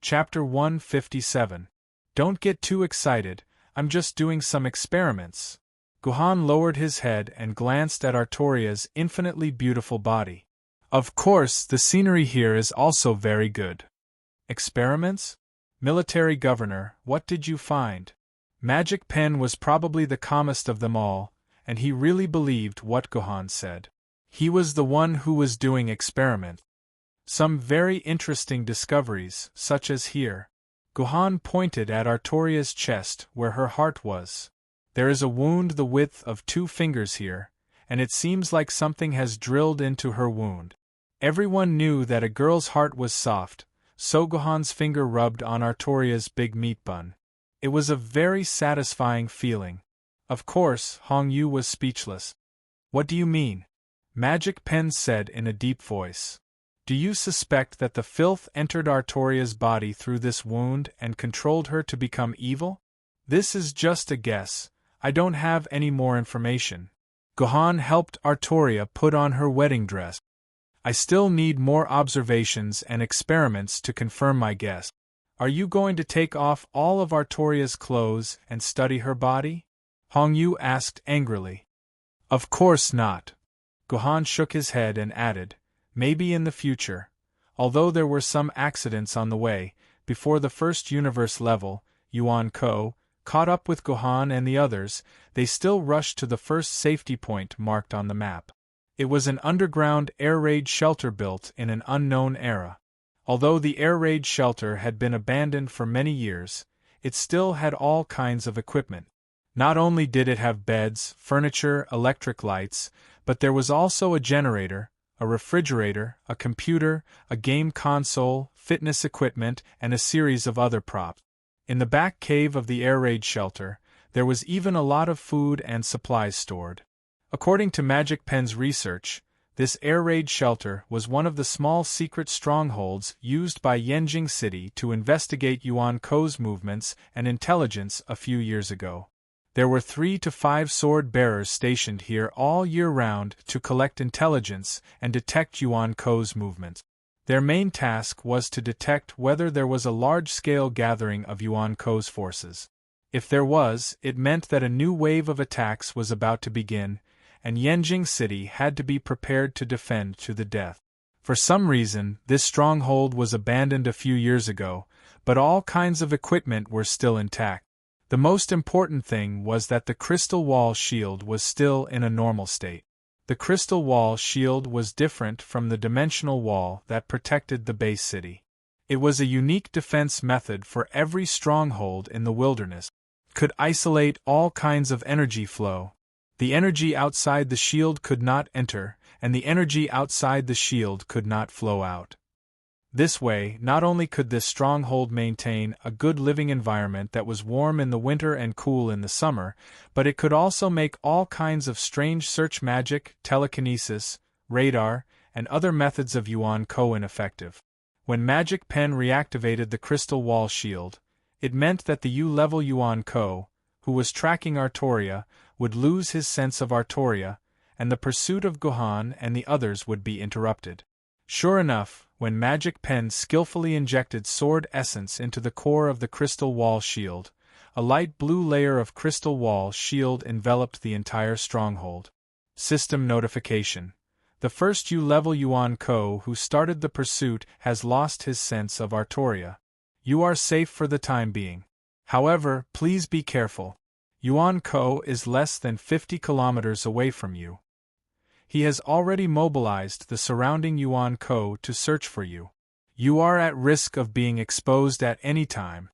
Chapter 157. Don't get too excited, I'm just doing some experiments. Gohan lowered his head and glanced at Artoria's infinitely beautiful body. Of course, the scenery here is also very good. Experiments? Military Governor, what did you find? Magic Pen was probably the calmest of them all, and he really believed what Gohan said. He was the one who was doing experiments. Some very interesting discoveries, such as here. Gohan pointed at Artoria's chest where her heart was. There is a wound the width of 2 fingers here, and it seems like something has drilled into her wound. Everyone knew that a girl's heart was soft, so Gohan's finger rubbed on Artoria's big meat bun. It was a very satisfying feeling. Of course, Hong Yu was speechless. What do you mean? Magic Pen said in a deep voice. Do you suspect that the filth entered Artoria's body through this wound and controlled her to become evil? This is just a guess, I don't have any more information. Gohan helped Artoria put on her wedding dress. I still need more observations and experiments to confirm my guess. Are you going to take off all of Artoria's clothes and study her body? Hong Yu asked angrily. Of course not. Gohan shook his head and added, maybe in the future. Although there were some accidents on the way, before the first universe level, Yuan Ko caught up with Gohan and the others, they still rushed to the first safety point marked on the map. It was an underground air raid shelter built in an unknown era. Although the air raid shelter had been abandoned for many years, it still had all kinds of equipment. Not only did it have beds, furniture, electric lights, but there was also a generator, a refrigerator, a computer, a game console, fitness equipment, and a series of other props. In the back cave of the air raid shelter, there was even a lot of food and supplies stored. According to Magic Pen's research, this air raid shelter was one of the small secret strongholds used by Yanjing City to investigate Yuan Ko's movements and intelligence a few years ago. There were 3 to 5 sword bearers stationed here all year round to collect intelligence and detect Yuan Ko's movements. Their main task was to detect whether there was a large-scale gathering of Yuan Ko's forces. If there was, it meant that a new wave of attacks was about to begin, and Yanjing City had to be prepared to defend to the death. For some reason, this stronghold was abandoned a few years ago, but all kinds of equipment were still intact. The most important thing was that the crystal wall shield was still in a normal state. The crystal wall shield was different from the dimensional wall that protected the base city. It was a unique defense method for every stronghold in the wilderness. Could isolate all kinds of energy flow. The energy outside the shield could not enter, and the energy outside the shield could not flow out. This way, not only could this stronghold maintain a good living environment that was warm in the winter and cool in the summer, but it could also make all kinds of strange search magic, telekinesis, radar, and other methods of Yuan Ko ineffective. When Magic Pen reactivated the crystal wall shield, it meant that the U-level Yuan Ko, who was tracking Artoria, would lose his sense of Artoria, and the pursuit of Gohan and the others would be interrupted. Sure enough, when Magic Pen skillfully injected sword essence into the core of the crystal wall shield, a light blue layer of crystal wall shield enveloped the entire stronghold. System notification. The first U-level Yuan Ko who started the pursuit has lost his sense of Artoria. You are safe for the time being. However, please be careful. Yuan Ko is less than 50 kilometers away from you. He has already mobilized the surrounding Yuan Ko to search for you. You are at risk of being exposed at any time.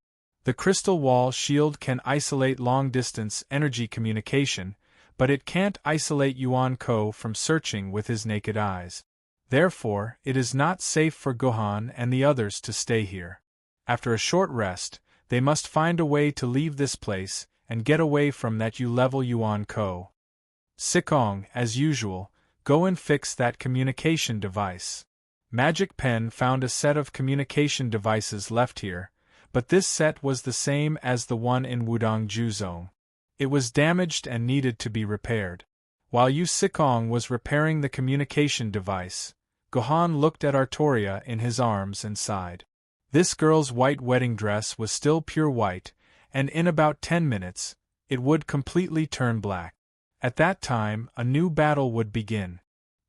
The crystal wall shield can isolate long-distance energy communication, but it can't isolate Yuan Ko from searching with his naked eyes. Therefore, it is not safe for Gohan and the others to stay here. After a short rest, they must find a way to leave this place and get away from that U-level Yuan Ko. Sikong, as usual, go and fix that communication device. Magic Pen found a set of communication devices left here, but this set was the same as the one in Wudongju Zone. It was damaged and needed to be repaired. While Yu Sikong was repairing the communication device, Gohan looked at Artoria in his arms and sighed. This girl's white wedding dress was still pure white, and in about 10 minutes, it would completely turn black. At that time, a new battle would begin.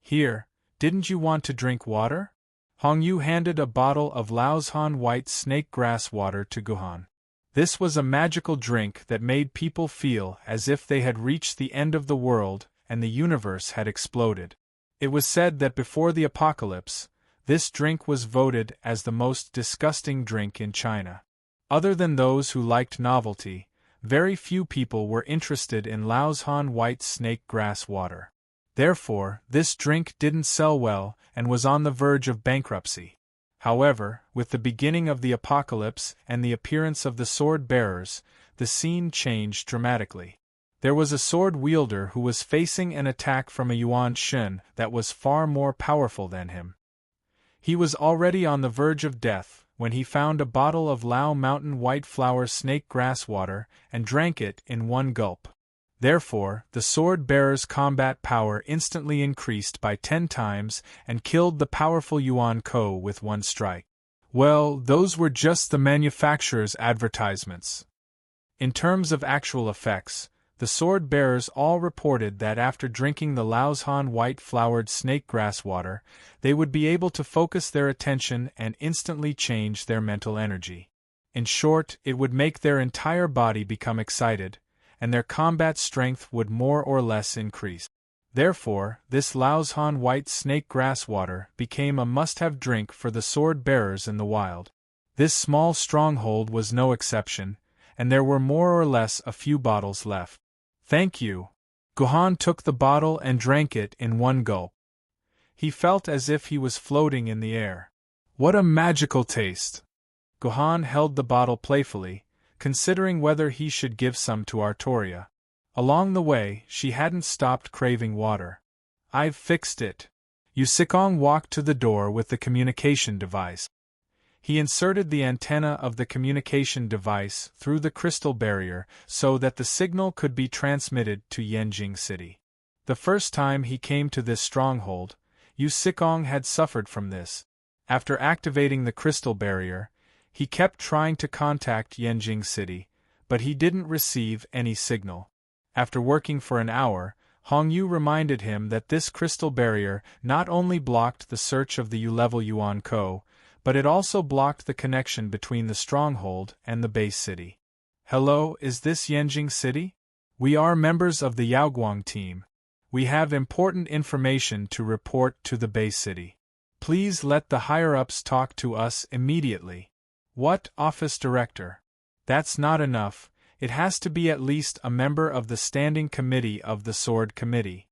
Here, didn't you want to drink water? Hong Yu handed a bottle of Laozhan white snake grass water to Guhan. This was a magical drink that made people feel as if they had reached the end of the world and the universe had exploded. It was said that before the apocalypse, this drink was voted as the most disgusting drink in China. Other than those who liked novelty, very few people were interested in Laozhan white snake grass water. Therefore, this drink didn't sell well and was on the verge of bankruptcy. However, with the beginning of the apocalypse and the appearance of the sword bearers, the scene changed dramatically. There was a sword wielder who was facing an attack from a Yuan Shen that was far more powerful than him. He was already on the verge of death when he found a bottle of Lao Mountain white flower snake grass water and drank it in one gulp. Therefore, the sword bearer's combat power instantly increased by 10 times and killed the powerful Yuan Ko with one strike. Well, those were just the manufacturer's advertisements. In terms of actual effects, the sword bearers all reported that after drinking the Laozhan white flowered snake grass water, they would be able to focus their attention and instantly change their mental energy. In short, it would make their entire body become excited, and their combat strength would more or less increase. Therefore, this Laozhan white snake grass water became a must-have drink for the sword bearers in the wild. This small stronghold was no exception, and there were more or less a few bottles left. Thank you. Guhan took the bottle and drank it in one gulp. He felt as if he was floating in the air. What a magical taste! Guhan held the bottle playfully, considering whether he should give some to Artoria. Along the way, she hadn't stopped craving water. I've fixed it. Yu Sikong walked to the door with the communication device. He inserted the antenna of the communication device through the crystal barrier so that the signal could be transmitted to Yanjing City. The first time he came to this stronghold, Yu Sikong had suffered from this. After activating the crystal barrier, he kept trying to contact Yanjing City, but he didn't receive any signal. After working for an hour, Hong Yu reminded him that this crystal barrier not only blocked the search of the U-level Yuan Ko, but it also blocked the connection between the stronghold and the base city. Hello, is this Yanjing City? We are members of the Yaoguang team. We have important information to report to the base city. Please let the higher-ups talk to us immediately. What, Office Director? That's not enough, it has to be at least a member of the Standing Committee of the Sword Committee.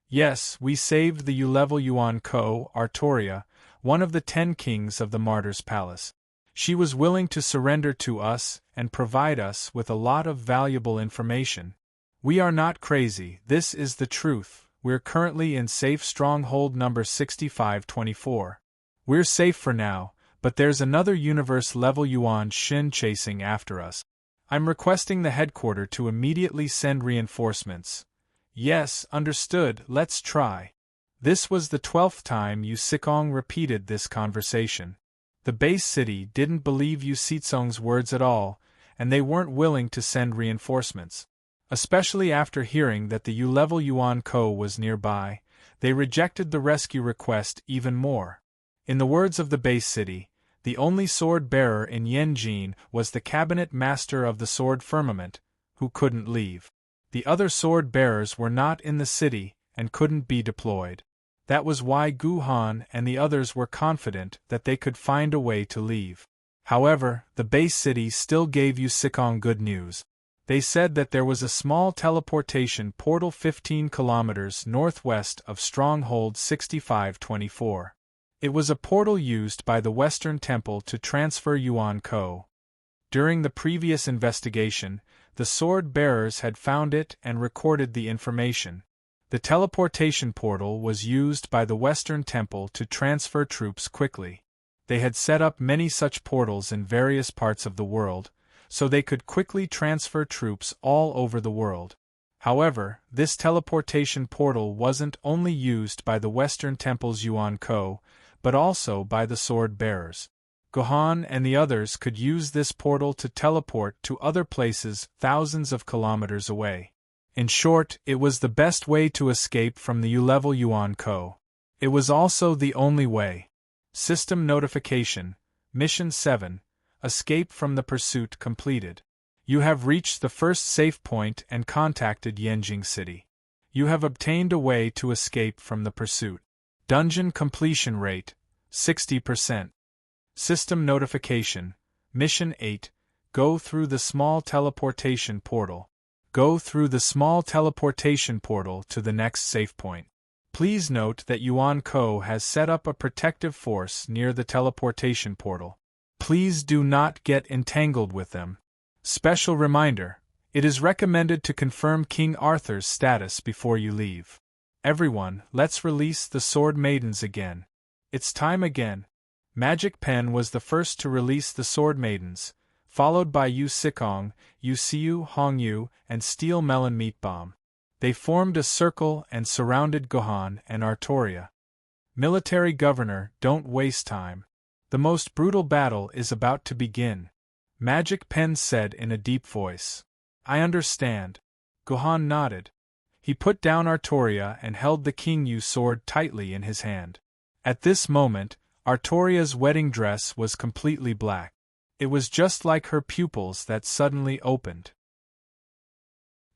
Yes, we saved the U-level Yuan Ko, Artoria, one of the 10 kings of the Martyr's Palace. She was willing to surrender to us and provide us with a lot of valuable information. We are not crazy, this is the truth. We're currently in safe stronghold number 6524. We're safe for now, but there's another universe-level Yuan Shin chasing after us. I'm requesting the headquarters to immediately send reinforcements. Yes, understood, let's try. This was the 12th time Yu Sikong repeated this conversation. The base city didn't believe Yu Sitsong's words at all, and they weren't willing to send reinforcements. Especially after hearing that the U-level Yuan Ko was nearby, they rejected the rescue request even more. In the words of the base city, the only sword-bearer in Yanjin was the cabinet master of the sword firmament, who couldn't leave. The other sword-bearers were not in the city and couldn't be deployed. That was why Gu Han and the others were confident that they could find a way to leave. However, the base city still gave Yu Sikong good news. They said that there was a small teleportation portal 15 kilometers northwest of Stronghold 6524. It was a portal used by the Western Temple to transfer Yuan Ko. During the previous investigation, the sword bearers had found it and recorded the information. The teleportation portal was used by the Western Temple to transfer troops quickly. They had set up many such portals in various parts of the world, so they could quickly transfer troops all over the world. However, this teleportation portal wasn't only used by the Western Temple's Yuan Ko, but also by the sword bearers. Gohan and the others could use this portal to teleport to other places thousands of kilometers away. In short, it was the best way to escape from the U-level Yuan Ko. It was also the only way. System notification, Mission 7, Escape from the Pursuit completed. You have reached the first safe point and contacted Yanjing City. You have obtained a way to escape from the pursuit. Dungeon completion rate, 60%. System notification, Mission 8, Go through the small teleportation portal. Go through the small teleportation portal to the next safe point. Please note that Yuan Ko has set up a protective force near the teleportation portal. Please do not get entangled with them. Special reminder, it is recommended to confirm King Arthur's status before you leave. Everyone, let's release the Sword Maidens again. It's time again. Magic Pen was the first to release the Sword Maidens, followed by Yu Sikong, Yu Siu Hongyu, and Steel Melon Meat Bomb. They formed a circle and surrounded Gohan and Artoria. Military Governor, don't waste time. The most brutal battle is about to begin. Magic Pen said in a deep voice. I understand. Gohan nodded. He put down Artoria and held the King Yu sword tightly in his hand. At this moment, Artoria's wedding dress was completely black. It was just like her pupils that suddenly opened.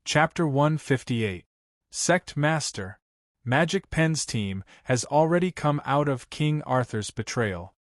Chapter 158. Sect Master. Magic Pen's team has already come out of King Arthur's betrayal.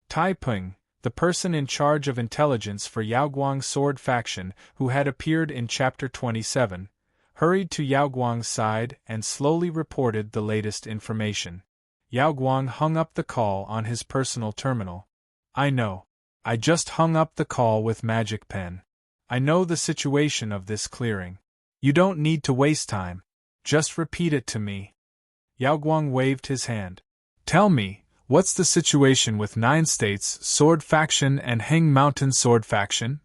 Tai Peng, the person in charge of intelligence for Yaoguang's sword faction who had appeared in Chapter 27, hurried to Yaoguang's side and slowly reported the latest information. Yaoguang hung up the call on his personal terminal. I know. I just hung up the call with Magic Pen. I know the situation of this clearing. You don't need to waste time. Just repeat it to me. Yaoguang waved his hand. Tell me, what's the situation with 9 States Sword Faction and Heng Mountain Sword Faction?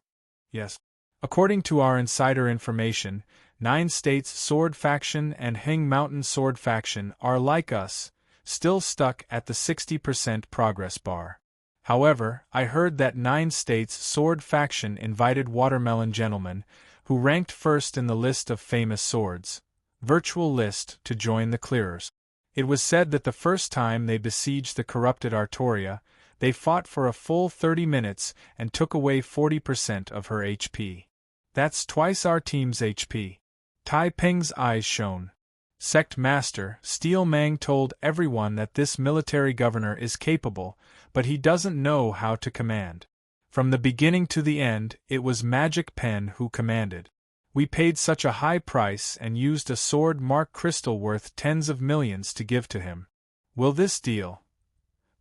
Yes. According to our insider information, 9 States Sword Faction and Heng Mountain Sword Faction are like us, still stuck at the 60% progress bar. However, I heard that 9 States Sword Faction invited Watermelon Gentleman, who ranked first in the list of famous swords, virtual list, to join the clearers. It was said that the first time they besieged the corrupted Artoria, they fought for a full 30 minutes and took away 40% of her HP. That's twice our team's HP. Tai Peng's eyes shone. Sect Master, Steel Mang told everyone that this military governor is capable, but he doesn't know how to command. From the beginning to the end, it was Magic Pen who commanded. We paid such a high price and used a sword mark crystal worth tens of millions to give to him. Will this deal?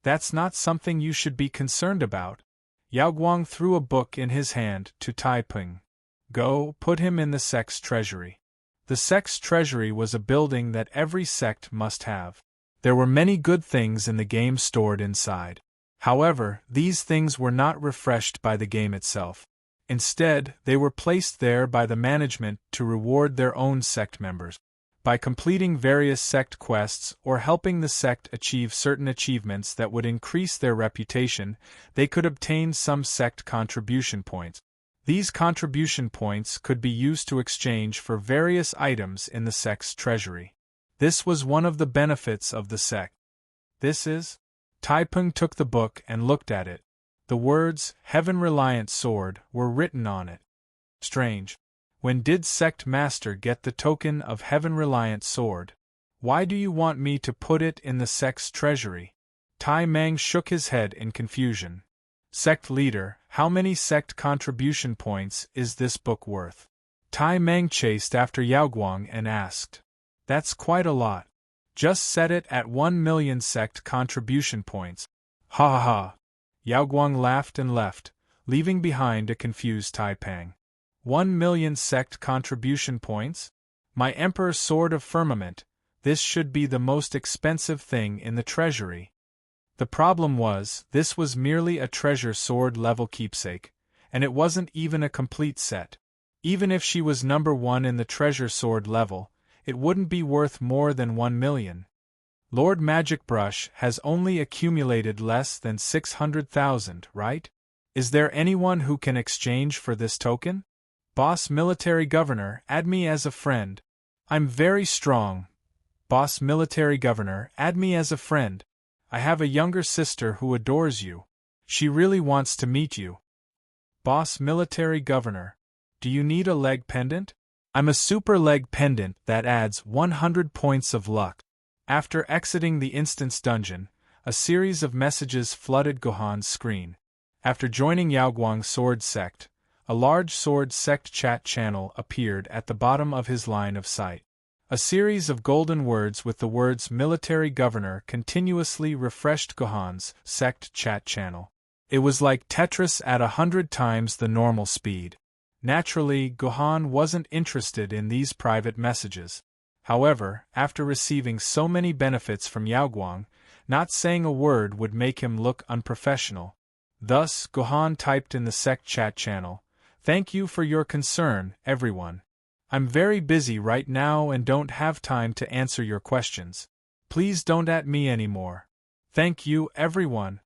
That's not something you should be concerned about. Yaoguang threw a book in his hand to Tai Peng. Go, put him in the sect's treasury. The sect's treasury was a building that every sect must have. There were many good things in the game stored inside. However, these things were not refreshed by the game itself. Instead, they were placed there by the management to reward their own sect members. By completing various sect quests or helping the sect achieve certain achievements that would increase their reputation, they could obtain some sect contribution points. These contribution points could be used to exchange for various items in the sect's treasury. This was one of the benefits of the sect. This is? Tai Peng took the book and looked at it. The words, Heaven-Reliant Sword, were written on it. Strange. When did Sect Master get the token of Heaven-Reliant Sword? Why do you want me to put it in the sect's treasury? Tai Mang shook his head in confusion. Sect Leader, how many sect contribution points is this book worth? Tai Mang chased after Yaoguang and asked. That's quite a lot. Just set it at 1 million sect contribution points. Ha ha ha. Yaoguang laughed and left, leaving behind a confused Tai Peng. 1 million sect contribution points? My Emperor's Sword of Firmament, this should be the most expensive thing in the treasury. The problem was, this was merely a treasure sword level keepsake, and it wasn't even a complete set. Even if she was number 1 in the treasure sword level, it wouldn't be worth more than 1 million. Lord Magic Brush has only accumulated less than 600,000, right? Is there anyone who can exchange for this token? Boss Military Governor, add me as a friend. I'm very strong. Boss Military Governor, add me as a friend. I have a younger sister who adores you. She really wants to meet you. Boss Military Governor, do you need a leg pendant? I'm a super leg pendant that adds 100 points of luck. After exiting the instance dungeon, a series of messages flooded Gohan's screen. After joining Yaoguang Sword Sect, a large Sword Sect chat channel appeared at the bottom of his line of sight. A series of golden words with the words Military Governor continuously refreshed Gohan's sect chat channel. It was like Tetris at 100 times the normal speed. Naturally, Gohan wasn't interested in these private messages. However, after receiving so many benefits from Yaoguang, not saying a word would make him look unprofessional. Thus, Gohan typed in the sect chat channel, "Thank you for your concern, everyone. I'm very busy right now and don't have time to answer your questions. Please don't at me anymore. Thank you, everyone."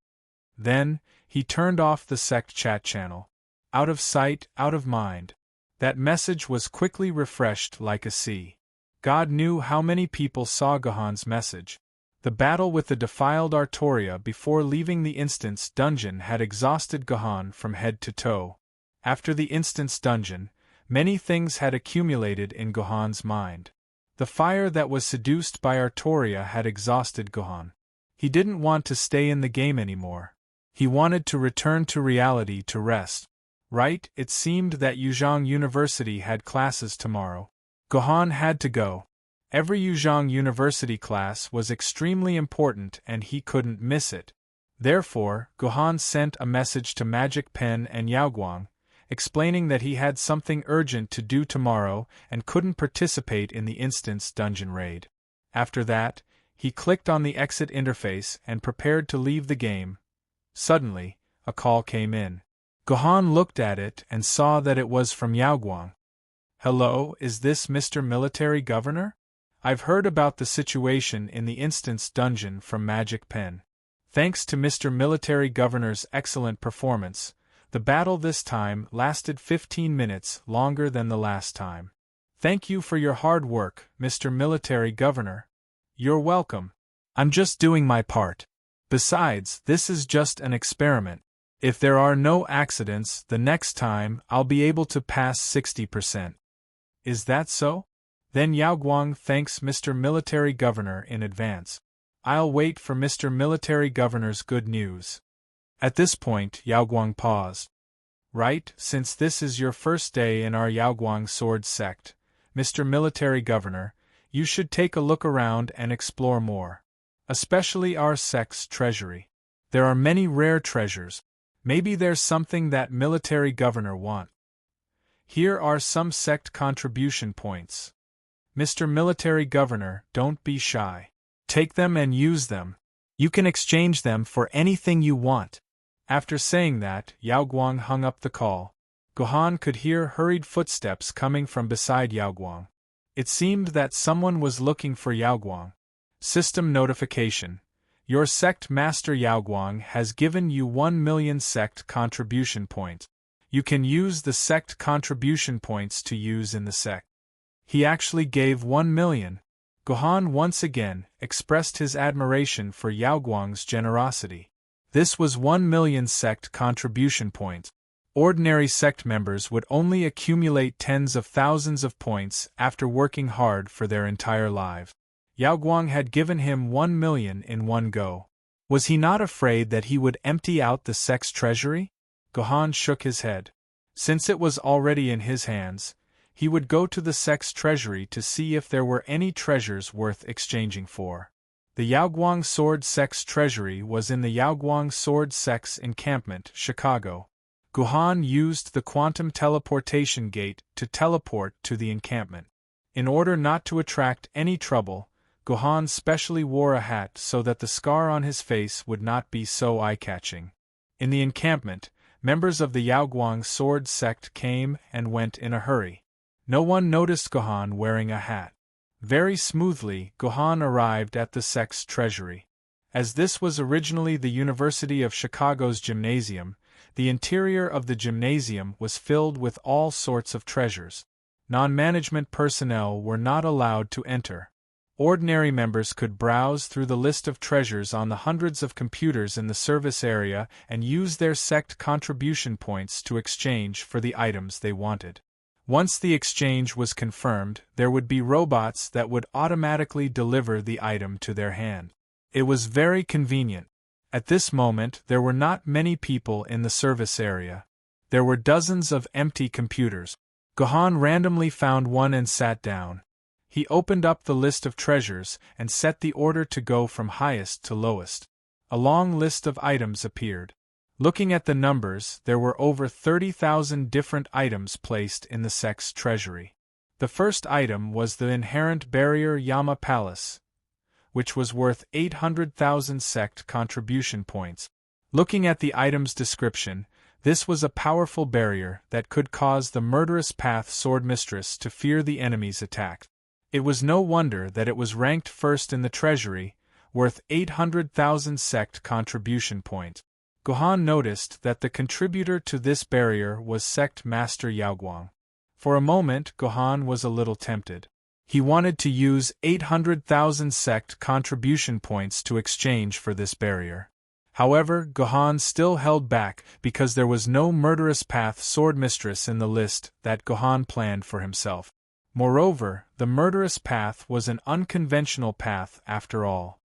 Then, he turned off the sect chat channel. Out of sight, out of mind. That message was quickly refreshed like a sea. God knew how many people saw Gohan's message. The battle with the defiled Artoria before leaving the instance dungeon had exhausted Gohan from head to toe. After the instance dungeon, many things had accumulated in Gohan's mind. The fire that was seduced by Artoria had exhausted Gohan. He didn't want to stay in the game anymore. He wanted to return to reality to rest. Right, it seemed that Yuzhong University had classes tomorrow. Gohan had to go. Every Yuzhong University class was extremely important and he couldn't miss it. Therefore, Gohan sent a message to Magic Pen and Yaoguang, explaining that he had something urgent to do tomorrow and couldn't participate in the instance dungeon raid. After that, he clicked on the exit interface and prepared to leave the game. Suddenly, a call came in. Gohan looked at it and saw that it was from Yaoguang. "Hello, is this Mr. Military Governor? I've heard about the situation in the instance dungeon from Magic Pen. Thanks to Mr. Military Governor's excellent performance, the battle this time lasted 15 minutes longer than the last time. Thank you for your hard work, Mr. Military Governor." "You're welcome. I'm just doing my part. Besides, this is just an experiment. If there are no accidents, the next time I'll be able to pass 60%. "Is that so? Then Yaoguang thanks Mr. Military Governor in advance. I'll wait for Mr. Military Governor's good news." At this point, Yaoguang paused. "Right, since this is your first day in our Yaoguang Sword Sect, Mr. Military Governor, you should take a look around and explore more. Especially our sect's treasury. There are many rare treasures. Maybe there's something that Military Governor wants. Here are some sect contribution points. Mr. Military Governor, don't be shy. Take them and use them. You can exchange them for anything you want." After saying that, Yaoguang hung up the call. Gohan could hear hurried footsteps coming from beside Yaoguang. It seemed that someone was looking for Yaoguang. System notification. Your sect master Yaoguang has given you 1 million sect contribution points. You can use the sect contribution points to use in the sect. He actually gave 1 million. Gohan once again expressed his admiration for Yaoguang's generosity. This was 1 million sect contribution points. Ordinary sect members would only accumulate tens of thousands of points after working hard for their entire lives. Yaoguang had given him 1 million in one go. Was he not afraid that he would empty out the sect's treasury? Gohan shook his head. Since it was already in his hands, he would go to the sect's treasury to see if there were any treasures worth exchanging for. The Yaoguang Sword Sect's treasury was in the Yaoguang Sword Sect's encampment, Chicago. Gohan used the quantum teleportation gate to teleport to the encampment. In order not to attract any trouble, Gohan specially wore a hat so that the scar on his face would not be so eye-catching. In the encampment, members of the Yaoguang Sword Sect came and went in a hurry. No one noticed Gohan wearing a hat. Very smoothly, Gohan arrived at the sect's treasury. As this was originally the University of Chicago's gymnasium, the interior of the gymnasium was filled with all sorts of treasures. Non-management personnel were not allowed to enter. Ordinary members could browse through the list of treasures on the hundreds of computers in the service area and use their sect contribution points to exchange for the items they wanted. Once the exchange was confirmed, there would be robots that would automatically deliver the item to their hand. It was very convenient. At this moment, there were not many people in the service area. There were dozens of empty computers. Gohan randomly found one and sat down. He opened up the list of treasures and set the order to go from highest to lowest. A long list of items appeared. Looking at the numbers, there were over 30,000 different items placed in the sect's treasury. The first item was the inherent barrier Yama Palace, which was worth 800,000 sect contribution points. Looking at the item's description, this was a powerful barrier that could cause the murderous Path Sword Mistress to fear the enemy's attack. It was no wonder that it was ranked first in the treasury, worth 800,000 sect contribution points. Gohan noticed that the contributor to this barrier was Sect Master Yaoguang. For a moment, Gohan was a little tempted. He wanted to use 800,000 sect contribution points to exchange for this barrier. However, Gohan still held back because there was no murderous Path Sword Mistress in the list that Gohan planned for himself. Moreover, the murderous path was an unconventional path after all.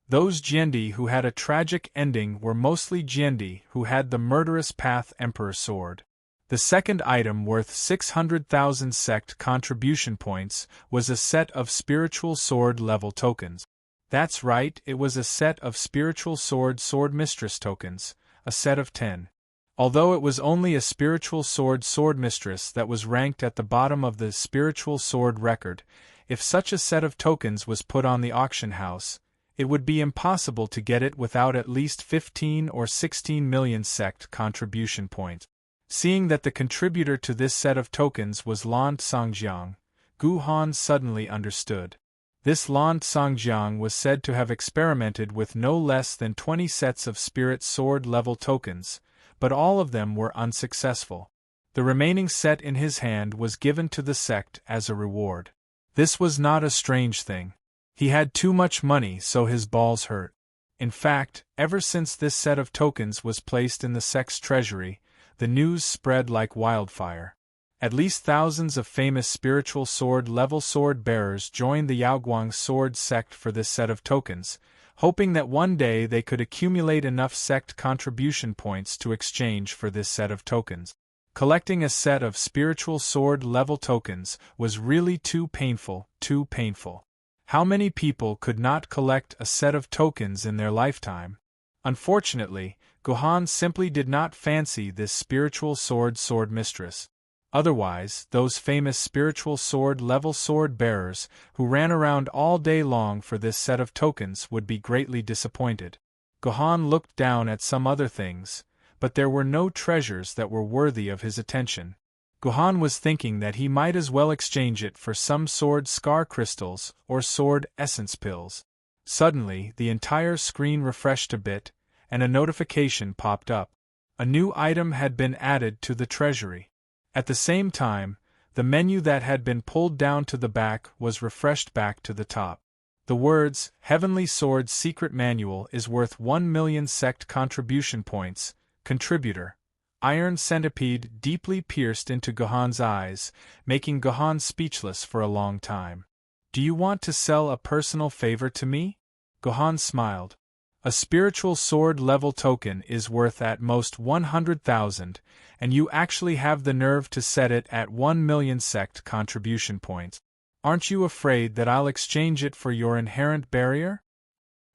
Those Gyendi who had a tragic ending were mostly Gyendi who had the murderous path Emperor Sword. The second item worth 600,000 sect contribution points was a set of spiritual sword level tokens. That's right, it was a set of spiritual sword mistress tokens, a set of 10. Although it was only a spiritual sword mistress that was ranked at the bottom of the spiritual sword record, if such a set of tokens was put on the auction house, it would be impossible to get it without at least 15 or 16 million sect contribution points. Seeing that the contributor to this set of tokens was Lan Songjiang, Gohan suddenly understood. This Lan Songjiang was said to have experimented with no less than 20 sets of spirit sword level tokens, but all of them were unsuccessful. The remaining set in his hand was given to the sect as a reward. This was not a strange thing. He had too much money, so his balls hurt. In fact, ever since this set of tokens was placed in the sect's treasury, the news spread like wildfire. At least thousands of famous spiritual sword-level sword bearers joined the Yaoguang sword sect for this set of tokens, hoping that one day they could accumulate enough sect contribution points to exchange for this set of tokens. Collecting a set of spiritual sword-level tokens was really too painful, too painful. How many people could not collect a set of tokens in their lifetime? Unfortunately, Gohan simply did not fancy this spiritual sword mistress. Otherwise, those famous spiritual sword-level sword bearers who ran around all day long for this set of tokens would be greatly disappointed. Gohan looked down at some other things, but there were no treasures that were worthy of his attention. Gohan was thinking that he might as well exchange it for some sword scar crystals or sword essence pills. Suddenly, the entire screen refreshed a bit, and a notification popped up. A new item had been added to the treasury. At the same time, the menu that had been pulled down to the back was refreshed back to the top. The words, Heavenly Sword Secret Manual is worth 1 million sect contribution points, contributor. Iron Centipede deeply pierced into Gohan's eyes, making Gohan speechless for a long time. Do you want to sell a personal favor to me? Gohan smiled. A spiritual sword-level token is worth at most 100,000, and you actually have the nerve to set it at 1 million sect contribution points. Aren't you afraid that I'll exchange it for your inherent barrier?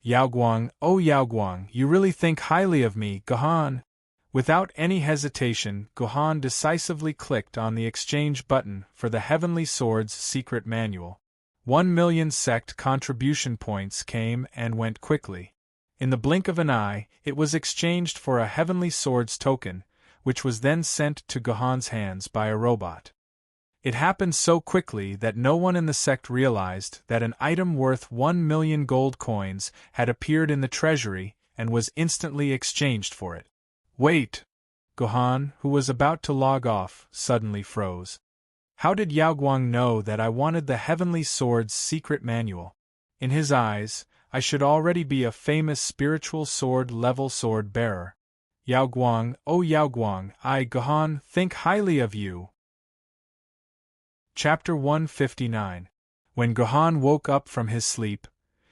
Yaoguang, oh Yaoguang, you really think highly of me, Gohan. Without any hesitation, Gohan decisively clicked on the exchange button for the Heavenly Sword's secret manual. 1 million sect contribution points came and went quickly. In the blink of an eye, it was exchanged for a Heavenly Swords token, which was then sent to Gohan's hands by a robot. It happened so quickly that no one in the sect realized that an item worth 1,000,000 gold coins had appeared in the treasury and was instantly exchanged for it. Wait! Guhan, who was about to log off, suddenly froze. How did Yaoguang know that I wanted the Heavenly Sword's secret manual? In his eyes, I should already be a famous spiritual sword-level sword bearer. Yaoguang, oh Yaoguang, I, Guhan, think highly of you. Chapter 159. When Guhan woke up from his sleep,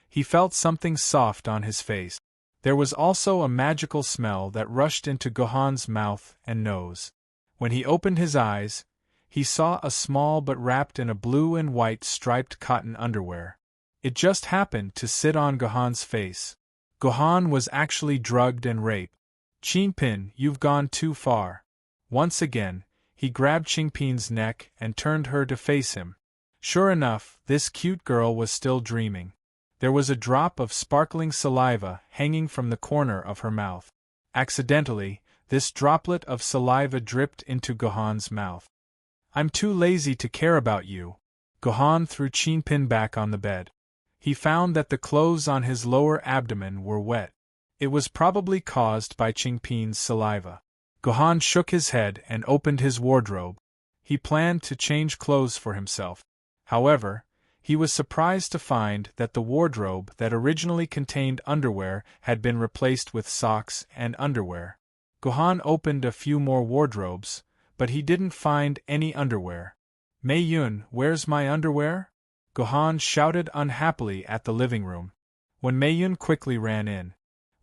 he felt something soft on his face. There was also a magical smell that rushed into Guhan's mouth and nose. When he opened his eyes, he saw a small but wrapped in a blue and white striped cotton underwear. It just happened to sit on Guhan's face. Guhan was actually drugged and raped. Qingpin, you've gone too far. Once again, he grabbed Qingpin's neck and turned her to face him. Sure enough, this cute girl was still dreaming. There was a drop of sparkling saliva hanging from the corner of her mouth. Accidentally, this droplet of saliva dripped into Guhan's mouth. I'm too lazy to care about you. Guhan threw Qingpin back on the bed. He found that the clothes on his lower abdomen were wet. It was probably caused by Qingpin's saliva. Guhan shook his head and opened his wardrobe. He planned to change clothes for himself. However, he was surprised to find that the wardrobe that originally contained underwear had been replaced with socks and underwear. Guhan opened a few more wardrobes, but he didn't find any underwear. Mei Yun, where's my underwear? Guhan shouted unhappily at the living room. When Mei Yun quickly ran in.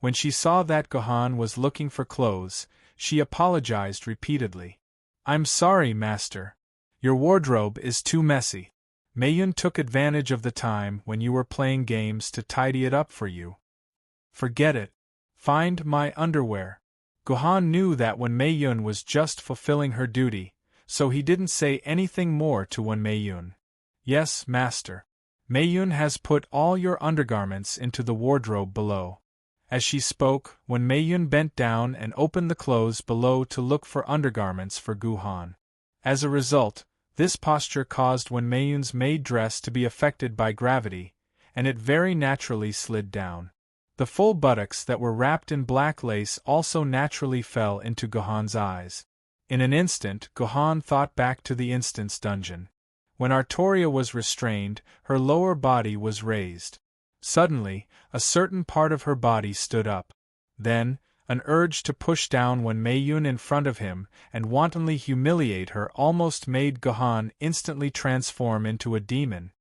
When she saw that Guhan was looking for clothes, she apologized repeatedly. I'm sorry, master. Your wardrobe is too messy. Mei Yun took advantage of the time when you were playing games to tidy it up for you. Forget it. Find my underwear. Guhan knew that Wen Mei Yun was just fulfilling her duty, so he didn't say anything more to Wen Mei Yun. Yes, master. Mei Yun has put all your undergarments into the wardrobe below. As she spoke, Wen Mei Yun bent down and opened the clothes below to look for undergarments for Guhan. As a result, this posture caused Wen Mei Yun's maid dress to be affected by gravity, and it very naturally slid down. The full buttocks that were wrapped in black lace also naturally fell into Guhan's eyes. In an instant, Guhan thought back to the instant's dungeon. When Artoria was restrained, her lower body was raised. Suddenly, a certain part of her body stood up. Then, an urge to push down Wen Mei Yun in front of him and wantonly humiliate her almost made Guhan instantly transform into a demon.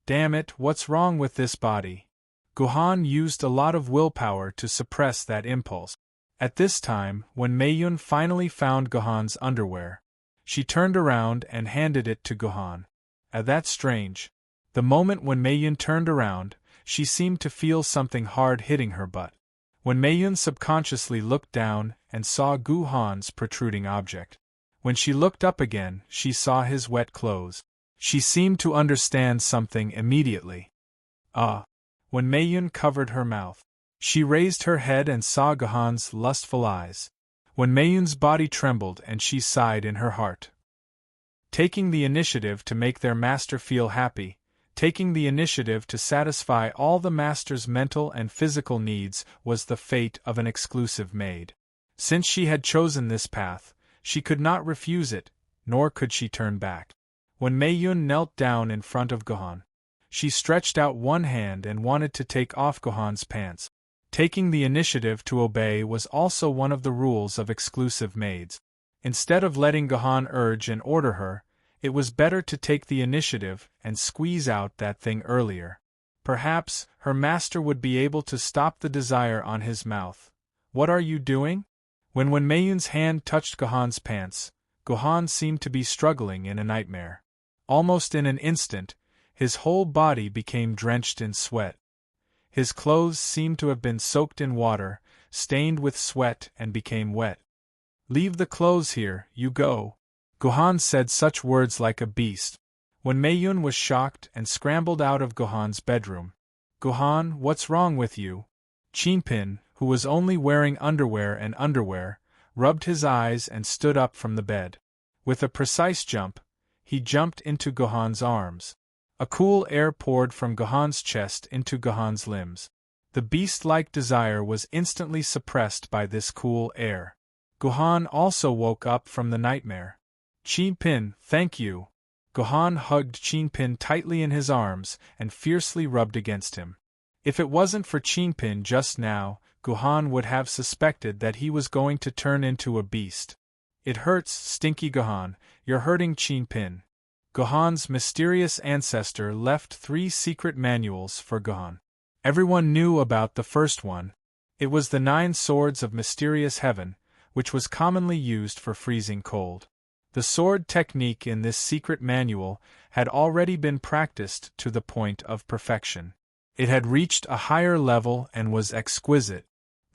Damn it, what's wrong with this body? Guhan used a lot of willpower to suppress that impulse. At this time, when Mei Yun finally found Guhan's underwear, she turned around and handed it to Guhan. That's strange. The moment when Mei Yun turned around, she seemed to feel something hard hitting her butt. When Mei Yun subconsciously looked down and saw Guhan's protruding object. When she looked up again, she saw his wet clothes. She seemed to understand something immediately. When Mei Yun covered her mouth, she raised her head and saw Guhan's lustful eyes. When Mei Yun's body trembled and she sighed in her heart. Taking the initiative to make their master feel happy, taking the initiative to satisfy all the master's mental and physical needs was the fate of an exclusive maid. Since she had chosen this path, she could not refuse it, nor could she turn back. When Mei Yun knelt down in front of Guhan, she stretched out one hand and wanted to take off Guhan's pants. Taking the initiative to obey was also one of the rules of exclusive maids. Instead of letting Guhan urge and order her, it was better to take the initiative and squeeze out that thing earlier. Perhaps her master would be able to stop the desire on his mouth. What are you doing? When Mei Yun's hand touched Guhan's pants, Guhan seemed to be struggling in a nightmare. Almost in an instant, his whole body became drenched in sweat. His clothes seemed to have been soaked in water, stained with sweat and became wet. Leave the clothes here, you go. Guhan said such words like a beast. When Mei Yun was shocked and scrambled out of Guhan's bedroom. Guhan, what's wrong with you? Qingpin, who was only wearing underwear, rubbed his eyes and stood up from the bed. With a precise jump, he jumped into Gohan's arms. A cool air poured from Gohan's chest into Gohan's limbs. The beast-like desire was instantly suppressed by this cool air. Gohan also woke up from the nightmare. Chinpin, thank you. Gohan hugged Chinpin tightly in his arms and fiercely rubbed against him. If it wasn't for Chinpin just now, Gohan would have suspected that he was going to turn into a beast. It hurts, Stinky Gohan, you're hurting Chinpin. Gohan's mysterious ancestor left 3 secret manuals for Gohan. Everyone knew about the first one. It was the 9 Swords of Mysterious Heaven, which was commonly used for freezing cold. The sword technique in this secret manual had already been practiced to the point of perfection. It had reached a higher level and was exquisite.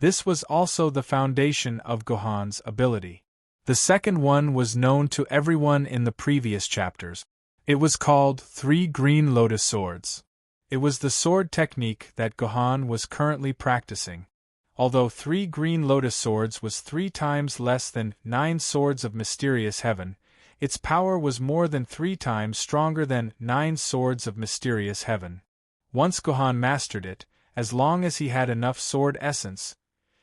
This was also the foundation of Gohan's ability. The second one was known to everyone in the previous chapters. It was called 3 Green Lotus Swords. It was the sword technique that Gohan was currently practicing. Although 3 Green Lotus Swords was 3 times less than 9 Swords of Mysterious Heaven, its power was more than 3 times stronger than 9 Swords of Mysterious Heaven. Once Gohan mastered it, as long as he had enough sword essence,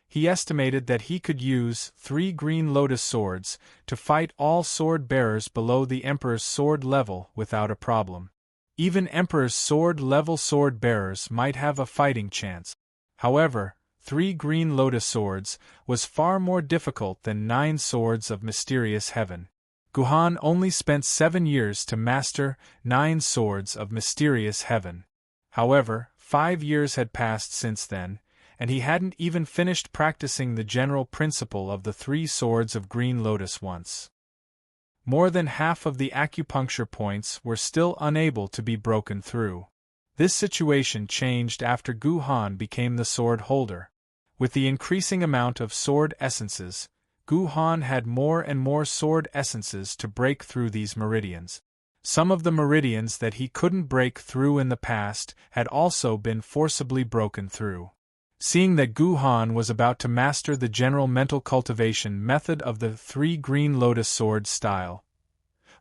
he estimated that he could use 3 Green Lotus Swords to fight all sword-bearers below the Emperor's sword level without a problem. Even Emperor's sword-level sword-bearers might have a fighting chance. However, 3 Green Lotus Swords was far more difficult than 9 Swords of Mysterious Heaven. Gohan only spent 7 years to master 9 Swords of Mysterious Heaven. However, 5 years had passed since then, and he hadn't even finished practicing the general principle of the 3 Swords of Green Lotus once. More than half of the acupuncture points were still unable to be broken through. This situation changed after Gohan became the sword holder. With the increasing amount of sword essences, Gohan had more and more sword essences to break through these meridians. Some of the meridians that he couldn't break through in the past had also been forcibly broken through. Seeing that Gohan was about to master the general mental cultivation method of the 3 Green Lotus Sword style,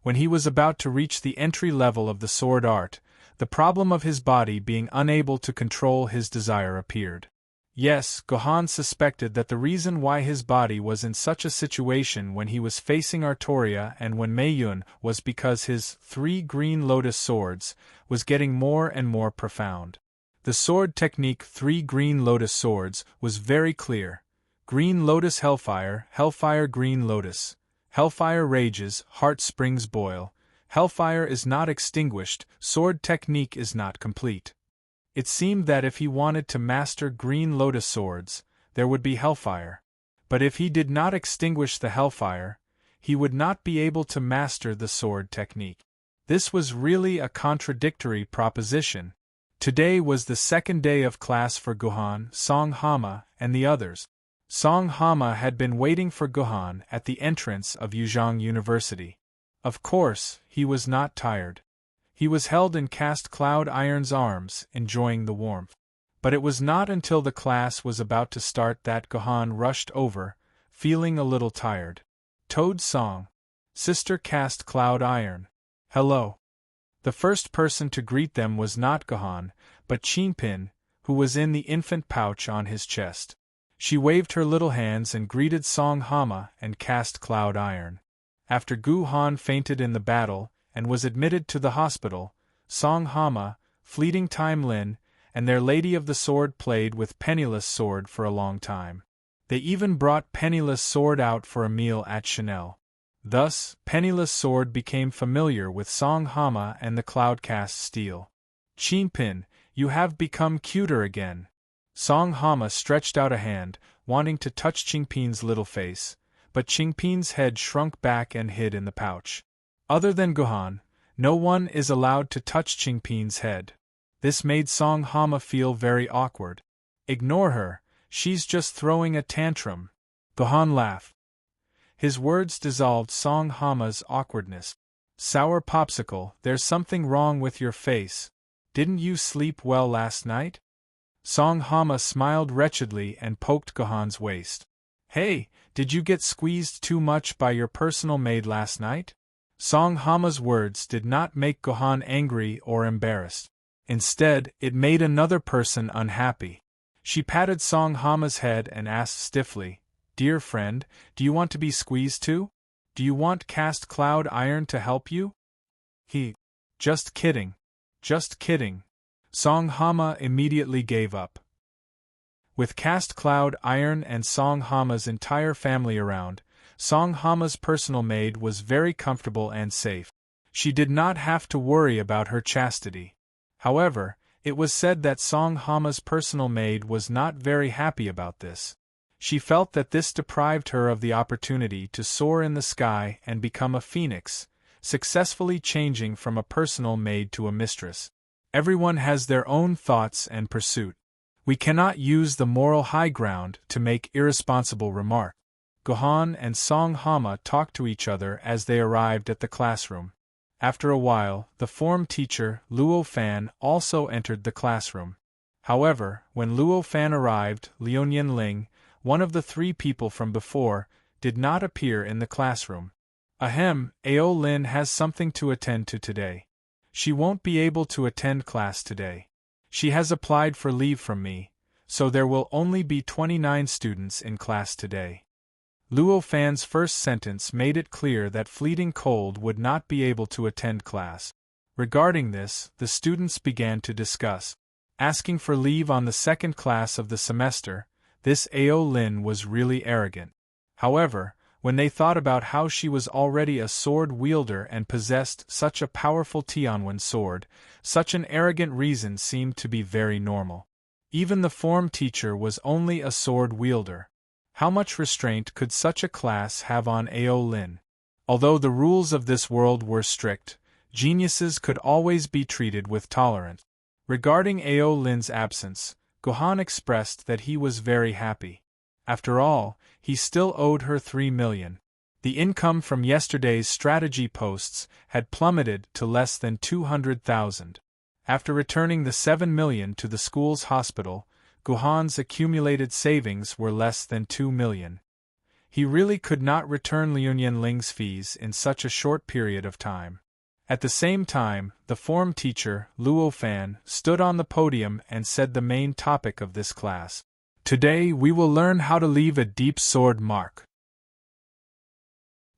when he was about to reach the entry level of the sword art, the problem of his body being unable to control his desire appeared. Yes, Gohan suspected that the reason why his body was in such a situation when he was facing Artoria and when Maiden was because his 3 Green Lotus Swords was getting more and more profound. The sword technique 3 Green Lotus Swords was very clear. Green Lotus Hellfire, Hellfire Green Lotus. Hellfire rages, heart springs boil. Hellfire is not extinguished, sword technique is not complete. It seemed that if he wanted to master Green Lotus Swords, there would be hellfire. But if he did not extinguish the hellfire, he would not be able to master the sword technique. This was really a contradictory proposition. Today was the second day of class for Gohan, Song Hama, and the others. Song Hama had been waiting for Gohan at the entrance of Yuzhong University. Of course, he was not tired. He was held in Cast Cloud Iron's arms, enjoying the warmth. But it was not until the class was about to start that Gohan rushed over, feeling a little tired. Toad Song. Sister Cast Cloud Iron. Hello. The first person to greet them was not Gohan, but Chinpin, who was in the infant pouch on his chest. She waved her little hands and greeted Song Hama and Cast Cloud Iron. After Gohan fainted in the battle and was admitted to the hospital, Song Hama, Fleeting Time Lin, and their Lady of the Sword played with Penniless Sword for a long time. They even brought Penniless Sword out for a meal at Chanel. Thus, Penniless Sword became familiar with Song Hama and the Cloudcast Steel. Chinpin, you have become cuter again. Song Hama stretched out a hand, wanting to touch Chinpin's little face, but Chinpin's head shrunk back and hid in the pouch. Other than Gohan, no one is allowed to touch Chinpin's head. This made Song Hama feel very awkward. Ignore her, she's just throwing a tantrum. Gohan laughed. His words dissolved Song Hama's awkwardness. Sour Popsicle, there's something wrong with your face. Didn't you sleep well last night? Song Hama smiled wretchedly and poked Gohan's waist. Hey, did you get squeezed too much by your personal maid last night? Song Hama's words did not make Gohan angry or embarrassed. Instead, it made another person unhappy. She patted Song Hama's head and asked stiffly, "Dear friend, do you want to be squeezed too? Do you want Cast Cloud Iron to help you?" Just kidding. Just kidding. Song Hama immediately gave up. With Cast Cloud Iron and Song Hama's entire family around, Song Hama's personal maid was very comfortable and safe. She did not have to worry about her chastity. However, it was said that Song Hama's personal maid was not very happy about this. She felt that this deprived her of the opportunity to soar in the sky and become a phoenix, successfully changing from a personal maid to a mistress. Everyone has their own thoughts and pursuit. We cannot use the moral high ground to make irresponsible remarks. Gohan and Song Hama talked to each other as they arrived at the classroom. After a while, the form teacher, Luo Fan, also entered the classroom. However, when Luo Fan arrived, Liuyan Ling, one of the three people from before, did not appear in the classroom. Ahem, Ao Lin has something to attend to today. She won't be able to attend class today. She has applied for leave from me, so there will only be 29 students in class today. Luo Fan's first sentence made it clear that Fleeting Cold would not be able to attend class. Regarding this, the students began to discuss. Asking for leave on the second class of the semester, this Ao Lin was really arrogant. However, when they thought about how she was already a sword wielder and possessed such a powerful Tianwen sword, such an arrogant reason seemed to be very normal. Even the form teacher was only a sword wielder. How much restraint could such a class have on Ao Lin? Although the rules of this world were strict, geniuses could always be treated with tolerance. Regarding Ao Lin's absence, Gohan expressed that he was very happy. After all, he still owed her 3 million. The income from yesterday's strategy posts had plummeted to less than 200,000. After returning the 7 million to the school's hospital, Gohan's accumulated savings were less than 2 million. He really could not return Liuyan Ling's fees in such a short period of time. At the same time, the form teacher, Luo Fan, stood on the podium and said the main topic of this class. Today we will learn how to leave a deep sword mark.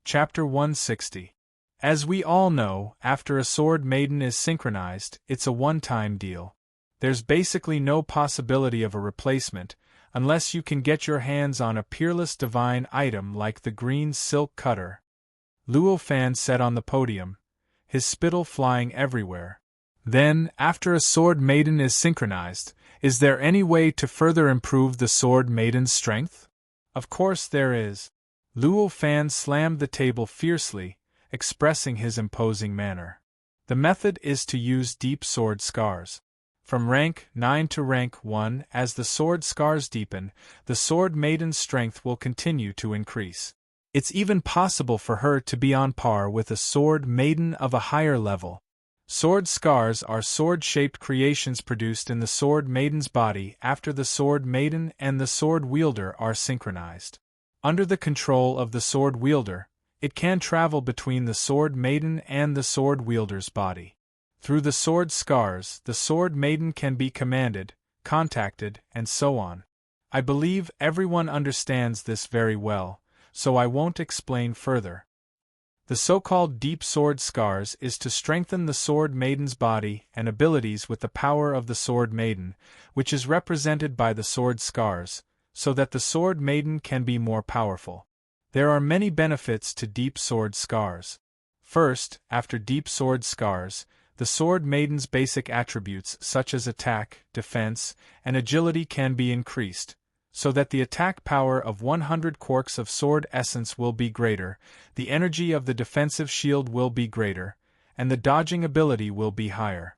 Chapter 160. As we all know, after a sword maiden is synchronized, it's a one-time deal. There's basically no possibility of a replacement, unless you can get your hands on a peerless divine item like the green silk cutter. Luo Fan said on the podium, his spittle flying everywhere. Then, after a sword maiden is synchronized, is there any way to further improve the sword maiden's strength? Of course there is. Luo Fan slammed the table fiercely, expressing his imposing manner. The method is to use deep sword scars. From rank 9 to rank 1, as the sword scars deepen, the sword maiden's strength will continue to increase. It's even possible for her to be on par with a sword maiden of a higher level. Sword scars are sword-shaped creations produced in the sword maiden's body after the sword maiden and the sword wielder are synchronized. Under the control of the sword wielder, it can travel between the sword maiden and the sword wielder's body. Through the sword scars, the sword maiden can be commanded, contacted, and so on. I believe everyone understands this very well, so I won't explain further. The so-called deep sword scars is to strengthen the sword maiden's body and abilities with the power of the sword maiden, which is represented by the sword scars, so that the sword maiden can be more powerful. There are many benefits to deep sword scars. First, after deep sword scars, the sword maiden's basic attributes such as attack, defense, and agility can be increased, so that the attack power of 100 quarks of sword essence will be greater, the energy of the defensive shield will be greater, and the dodging ability will be higher.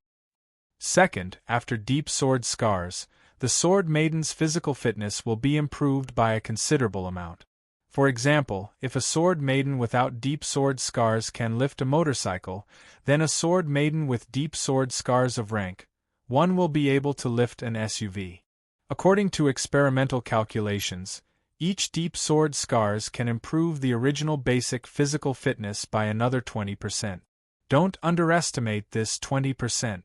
Second, after deep sword scars, the sword maiden's physical fitness will be improved by a considerable amount. For example, if a sword maiden without deep sword scars can lift a motorcycle, then a sword maiden with deep sword scars of rank 1 will be able to lift an SUV. According to experimental calculations, Each deep sword scars can improve the original basic physical fitness by another 20%. Don't underestimate this 20%.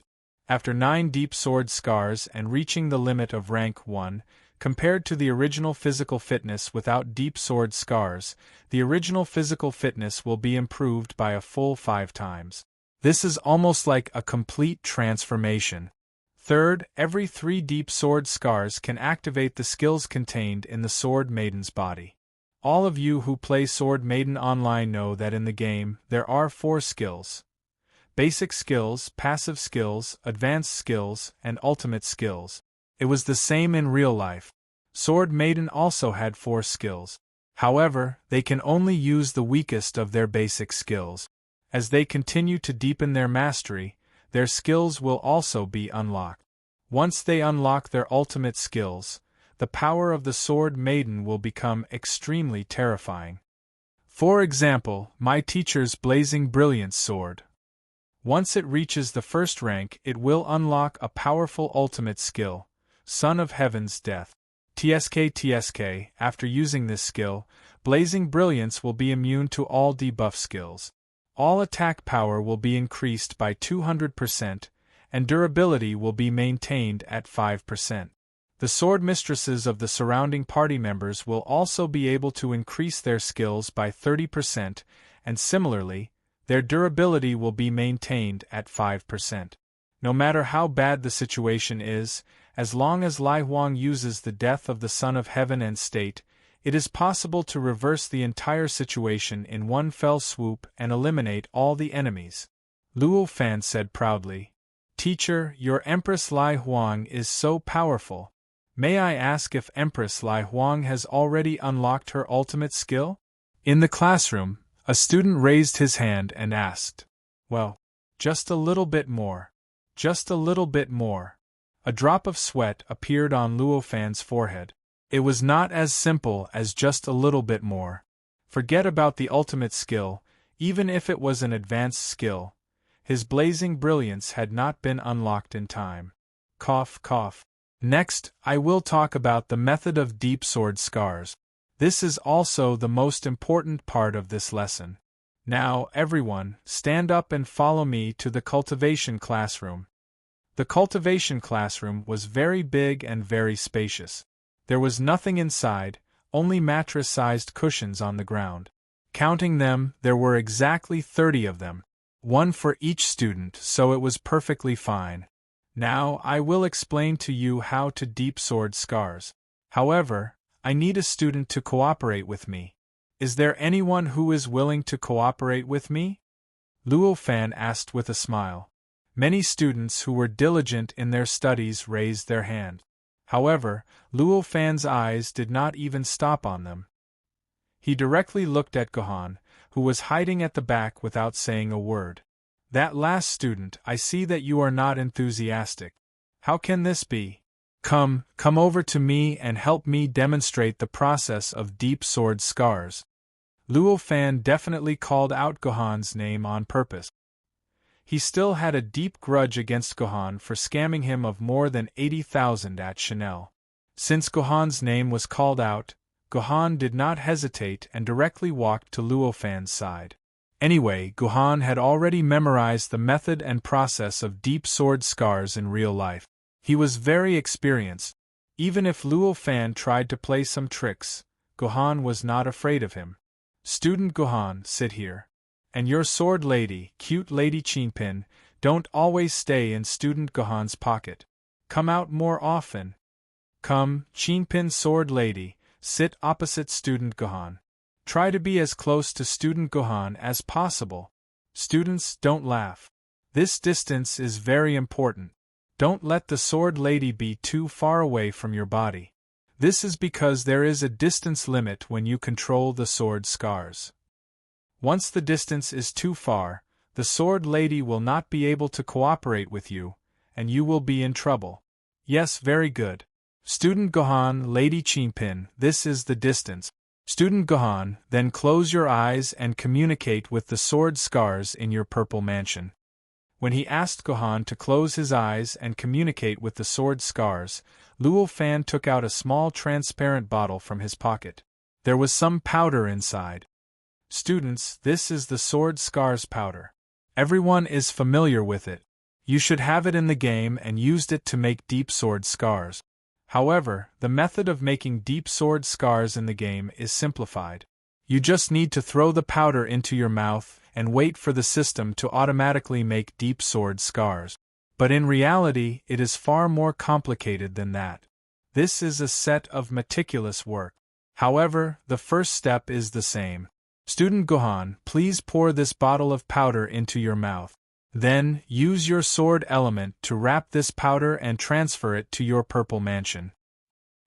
After 9 deep sword scars and reaching the limit of rank 1, compared to the original physical fitness without deep sword scars, the original physical fitness will be improved by a full 5 times. This is almost like a complete transformation. Third, every 3 deep sword scars can activate the skills contained in the Sword Maiden's body. All of you who play Sword Maiden online know that in the game, there are 4 skills: basic skills, passive skills, advanced skills, and ultimate skills. It was the same in real life. Sword Maiden also had 4 skills. However, they can only use the weakest of their basic skills. As they continue to deepen their mastery, their skills will also be unlocked. Once they unlock their ultimate skills, the power of the Sword Maiden will become extremely terrifying. For example, my teacher's Blazing Brilliance sword. Once it reaches the first rank, it will unlock a powerful ultimate skill, Son of Heaven's Death. TSK. After using this skill, Blazing Brilliance will be immune to all debuff skills. All attack power will be increased by 200%, and durability will be maintained at 5%. The sword mistresses of the surrounding party members will also be able to increase their skills by 30%, and similarly, their durability will be maintained at 5%. No matter how bad the situation is, as long as Lai Huang uses the death of the Son of Heaven and State, it is possible to reverse the entire situation in one fell swoop and eliminate all the enemies. Luo Fan said proudly. Teacher, your Empress Lai Huang is so powerful. May I ask if Empress Lai Huang has already unlocked her ultimate skill? In the classroom, a student raised his hand and asked. Well, just a little bit more. Just a little bit more. A drop of sweat appeared on Luo Fan's forehead. It was not as simple as just a little bit more. Forget about the ultimate skill, even if it was an advanced skill. His Blazing Brilliance had not been unlocked in time. Cough, cough. Next, I will talk about the method of deep sword scars. This is also the most important part of this lesson. Now, everyone, stand up and follow me to the cultivation classroom. The cultivation classroom was very big and very spacious. There was nothing inside, only mattress-sized cushions on the ground. Counting them, there were exactly 30 of them. One for each student, so it was perfectly fine. Now, I will explain to you how to deep sword scars. However, I need a student to cooperate with me. Is there anyone who is willing to cooperate with me? Luo Fan asked with a smile. Many students who were diligent in their studies raised their hand. However, Luo Fan's eyes did not even stop on them. He directly looked at Gohan, who was hiding at the back without saying a word. That last student, I see that you are not enthusiastic. How can this be? Come over to me and help me demonstrate the process of deep sword scars. Luo Fan definitely called out Gohan's name on purpose. He still had a deep grudge against Gohan for scamming him of more than 80,000 at Chanel. Since Gohan's name was called out, Gohan did not hesitate and directly walked to Luo Fan's side. Anyway, Gohan had already memorized the method and process of deep sword scars in real life. He was very experienced. Even if Luo Fan tried to play some tricks, Gohan was not afraid of him. Student Gohan, sit here. And your sword lady, cute Lady Chinpin, don't always stay in Student Gohan's pocket. Come out more often. Come, Chinpin sword lady, sit opposite Student Gohan. Try to be as close to Student Gohan as possible. Students, don't laugh. This distance is very important. Don't let the sword lady be too far away from your body. This is because there is a distance limit when you control the sword scars. Once the distance is too far, the sword lady will not be able to cooperate with you, and you will be in trouble. Yes, very good. Student Gohan, Lady Chinpin, this is the distance. Student Gohan, then close your eyes and communicate with the sword scars in your purple mansion. When he asked Gohan to close his eyes and communicate with the sword scars, Luo Fan took out a small transparent bottle from his pocket. There was some powder inside. Students, this is the sword scars powder. Everyone is familiar with it. You should have it in the game and used it to make deep sword scars. However, the method of making deep sword scars in the game is simplified. You just need to throw the powder into your mouth and wait for the system to automatically make deep sword scars. But in reality, it is far more complicated than that. This is a set of meticulous work. However, the first step is the same. Student Gohan, please pour this bottle of powder into your mouth. Then, use your sword element to wrap this powder and transfer it to your purple mansion.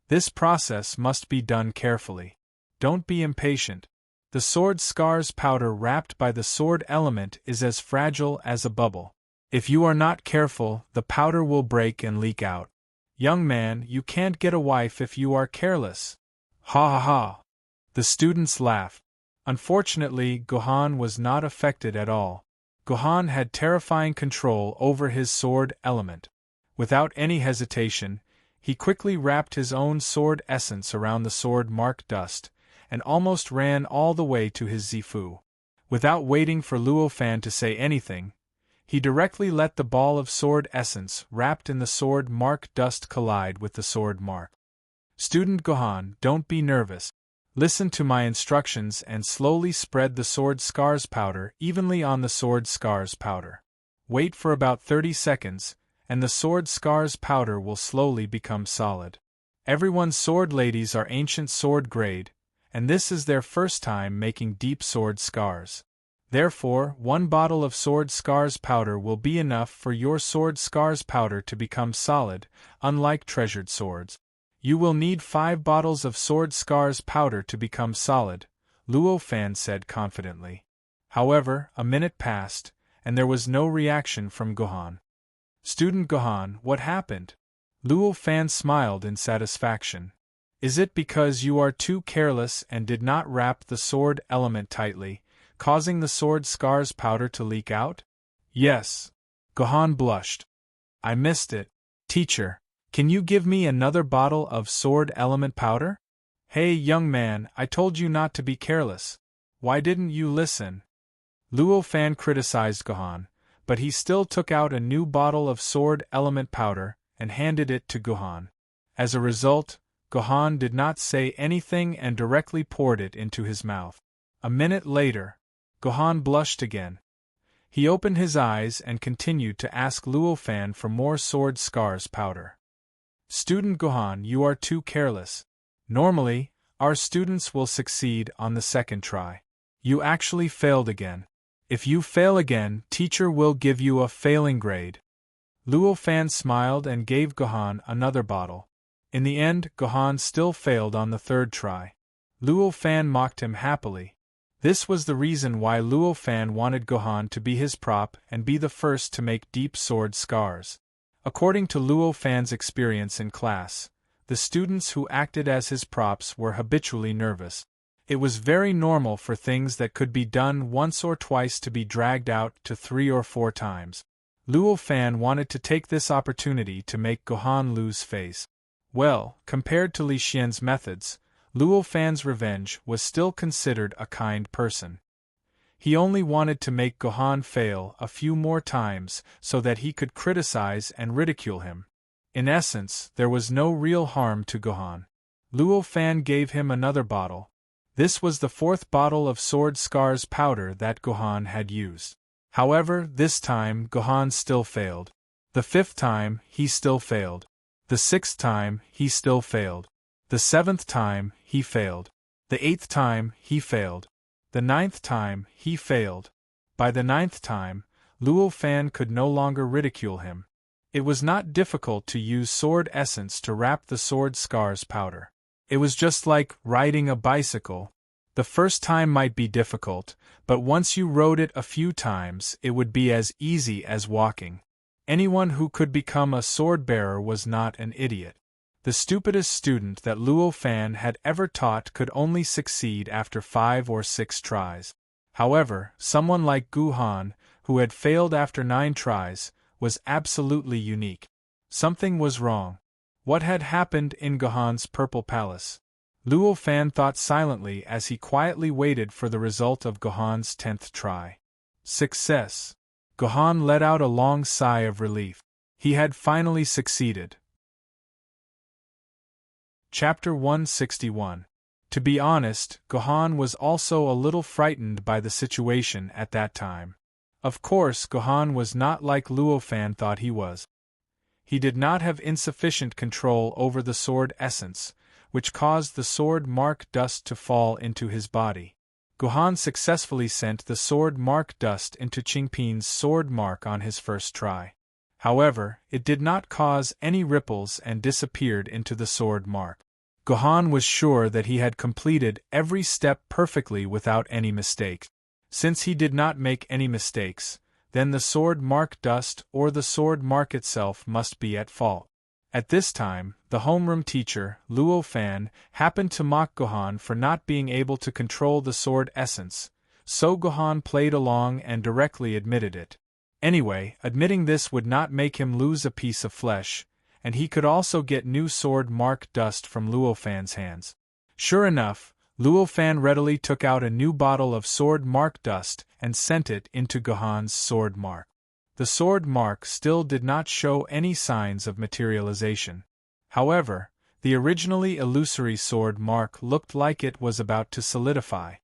This process must be done carefully. Don't be impatient. The sword scars powder wrapped by the sword element is as fragile as a bubble. If you are not careful, the powder will break and leak out. Young man, you can't get a wife if you are careless. Ha ha ha. The students laughed. Unfortunately, Gohan was not affected at all. Gohan had terrifying control over his sword element. Without any hesitation, he quickly wrapped his own sword essence around the sword mark dust, and almost ran all the way to his Zifu. Without waiting for Luo Fan to say anything, he directly let the ball of sword essence wrapped in the sword mark dust collide with the sword mark. Student Gohan, don't be nervous. Listen to my instructions and slowly spread the sword scars powder evenly on the sword scars powder. Wait for about 30 seconds, and the sword scars powder will slowly become solid. Everyone's sword ladies are ancient sword grade, and this is their first time making deep sword scars. Therefore, 1 bottle of sword scars powder will be enough for your sword scars powder to become solid, unlike treasured swords. You will need 5 bottles of sword scars powder to become solid, Luo Fan said confidently. However, a minute passed, and there was no reaction from Gohan. Student Gohan, what happened? Luo Fan smiled in satisfaction. Is it because you are too careless and did not wrap the sword element tightly, causing the sword scars powder to leak out? Yes. Gohan blushed. I missed it. Teacher, can you give me another bottle of sword element powder? Hey young man, I told you not to be careless. Why didn't you listen? Luo Fan criticized Gohan, but he still took out a new bottle of sword element powder and handed it to Gohan. As a result, Gohan did not say anything and directly poured it into his mouth. A minute later, Gohan blushed again. He opened his eyes and continued to ask Luo Fan for more sword scars powder. Student Gohan, you are too careless. Normally, our students will succeed on the second try. You actually failed again. If you fail again, teacher will give you a failing grade. Luo Fan smiled and gave Gohan another bottle. In the end, Gohan still failed on the third try. Luo Fan mocked him happily. This was the reason why Luo Fan wanted Gohan to be his prop and be the first to make deep sword scars. According to Luo Fan's experience in class, the students who acted as his props were habitually nervous. It was very normal for things that could be done once or twice to be dragged out to 3 or 4 times. Luo Fan wanted to take this opportunity to make Gohan lose face. Well, compared to Li Xian's methods, Luo Fan's revenge was still considered a kind person. He only wanted to make Gohan fail a few more times so that he could criticize and ridicule him. In essence, there was no real harm to Gohan. Luo Fan gave him another bottle. This was the 4th bottle of sword scars powder that Gohan had used. However, this time Gohan still failed. The 5th time, he still failed. The 6th time, he still failed. The 7th time, he failed. The 8th time, he failed. The 9th time, he failed. By the 9th time, Luo Fan could no longer ridicule him. It was not difficult to use sword essence to wrap the sword scars powder. It was just like riding a bicycle. The first time might be difficult, but once you rode it a few times, it would be as easy as walking. Anyone who could become a sword bearer was not an idiot. The stupidest student that Luo Fan had ever taught could only succeed after 5 or 6 tries. However, someone like Guhan, who had failed after 9 tries, was absolutely unique. Something was wrong. What had happened in Guhan's purple palace? Luo Fan thought silently as he quietly waited for the result of Guhan's 10th try. Success! Guhan let out a long sigh of relief. He had finally succeeded. Chapter 161. To be honest, Guhan was also a little frightened by the situation at that time. Of course, Guhan was not like Luo Fan thought he was. He did not have insufficient control over the sword essence, which caused the sword mark dust to fall into his body. Guhan successfully sent the sword mark dust into Qingpin's sword mark on his first try. However, it did not cause any ripples and disappeared into the sword mark. Guhan was sure that he had completed every step perfectly without any mistake. Since he did not make any mistakes, then the sword mark dust or the sword mark itself must be at fault. At this time, the homeroom teacher, Luo Fan, happened to mock Guhan for not being able to control the sword essence, so Guhan played along and directly admitted it. Anyway, admitting this would not make him lose a piece of flesh, and he could also get new sword mark dust from Luo Fan's hands. Sure enough, Luo Fan readily took out a new bottle of sword mark dust and sent it into Guhan's sword mark. The sword mark still did not show any signs of materialization. However, the originally illusory sword mark looked like it was about to solidify.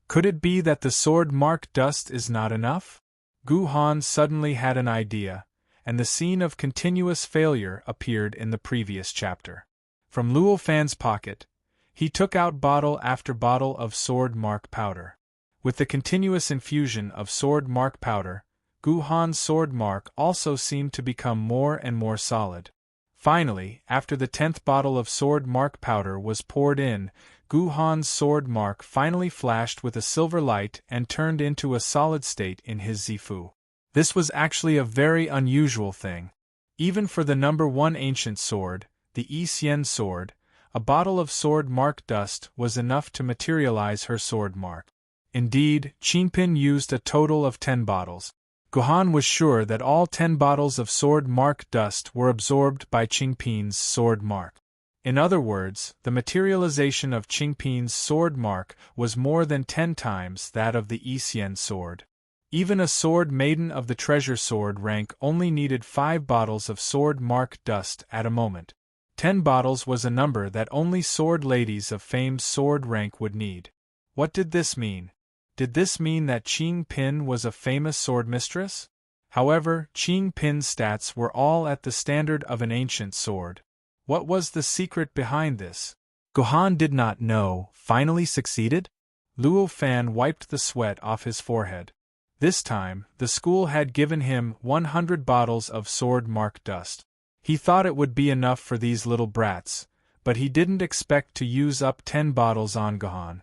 Could it be that the sword mark dust is not enough? Guhan suddenly had an idea, and the scene of continuous failure appeared in the previous chapter. From Luo Fan's pocket, he took out bottle after bottle of sword mark powder. With the continuous infusion of sword mark powder, Guhan's sword mark also seemed to become more and more solid. Finally, after the 10th bottle of sword mark powder was poured in, Guhan's sword mark finally flashed with a silver light and turned into a solid state in his Zifu. This was actually a very unusual thing. Even for the number 1 ancient sword, the Yi Xian sword, a bottle of sword mark dust was enough to materialize her sword mark. Indeed, Qingpin used a total of 10 bottles. Guhan was sure that all 10 bottles of sword mark dust were absorbed by Qingpin's sword mark. In other words, the materialization of Qingpin's sword mark was more than 10 times that of the Yi Xian sword. Even a sword maiden of the treasure sword rank only needed 5 bottles of sword mark dust at a moment. 10 bottles was a number that only sword ladies of famed sword rank would need. What did this mean? Did this mean that Qingpin was a famous sword mistress? However, Qingpin's stats were all at the standard of an ancient sword. What was the secret behind this? Guhan did not know. Finally succeeded? Luo Fan wiped the sweat off his forehead. This time, the school had given him 100 bottles of sword mark dust. He thought it would be enough for these little brats, but he didn't expect to use up 10 bottles on Guhan.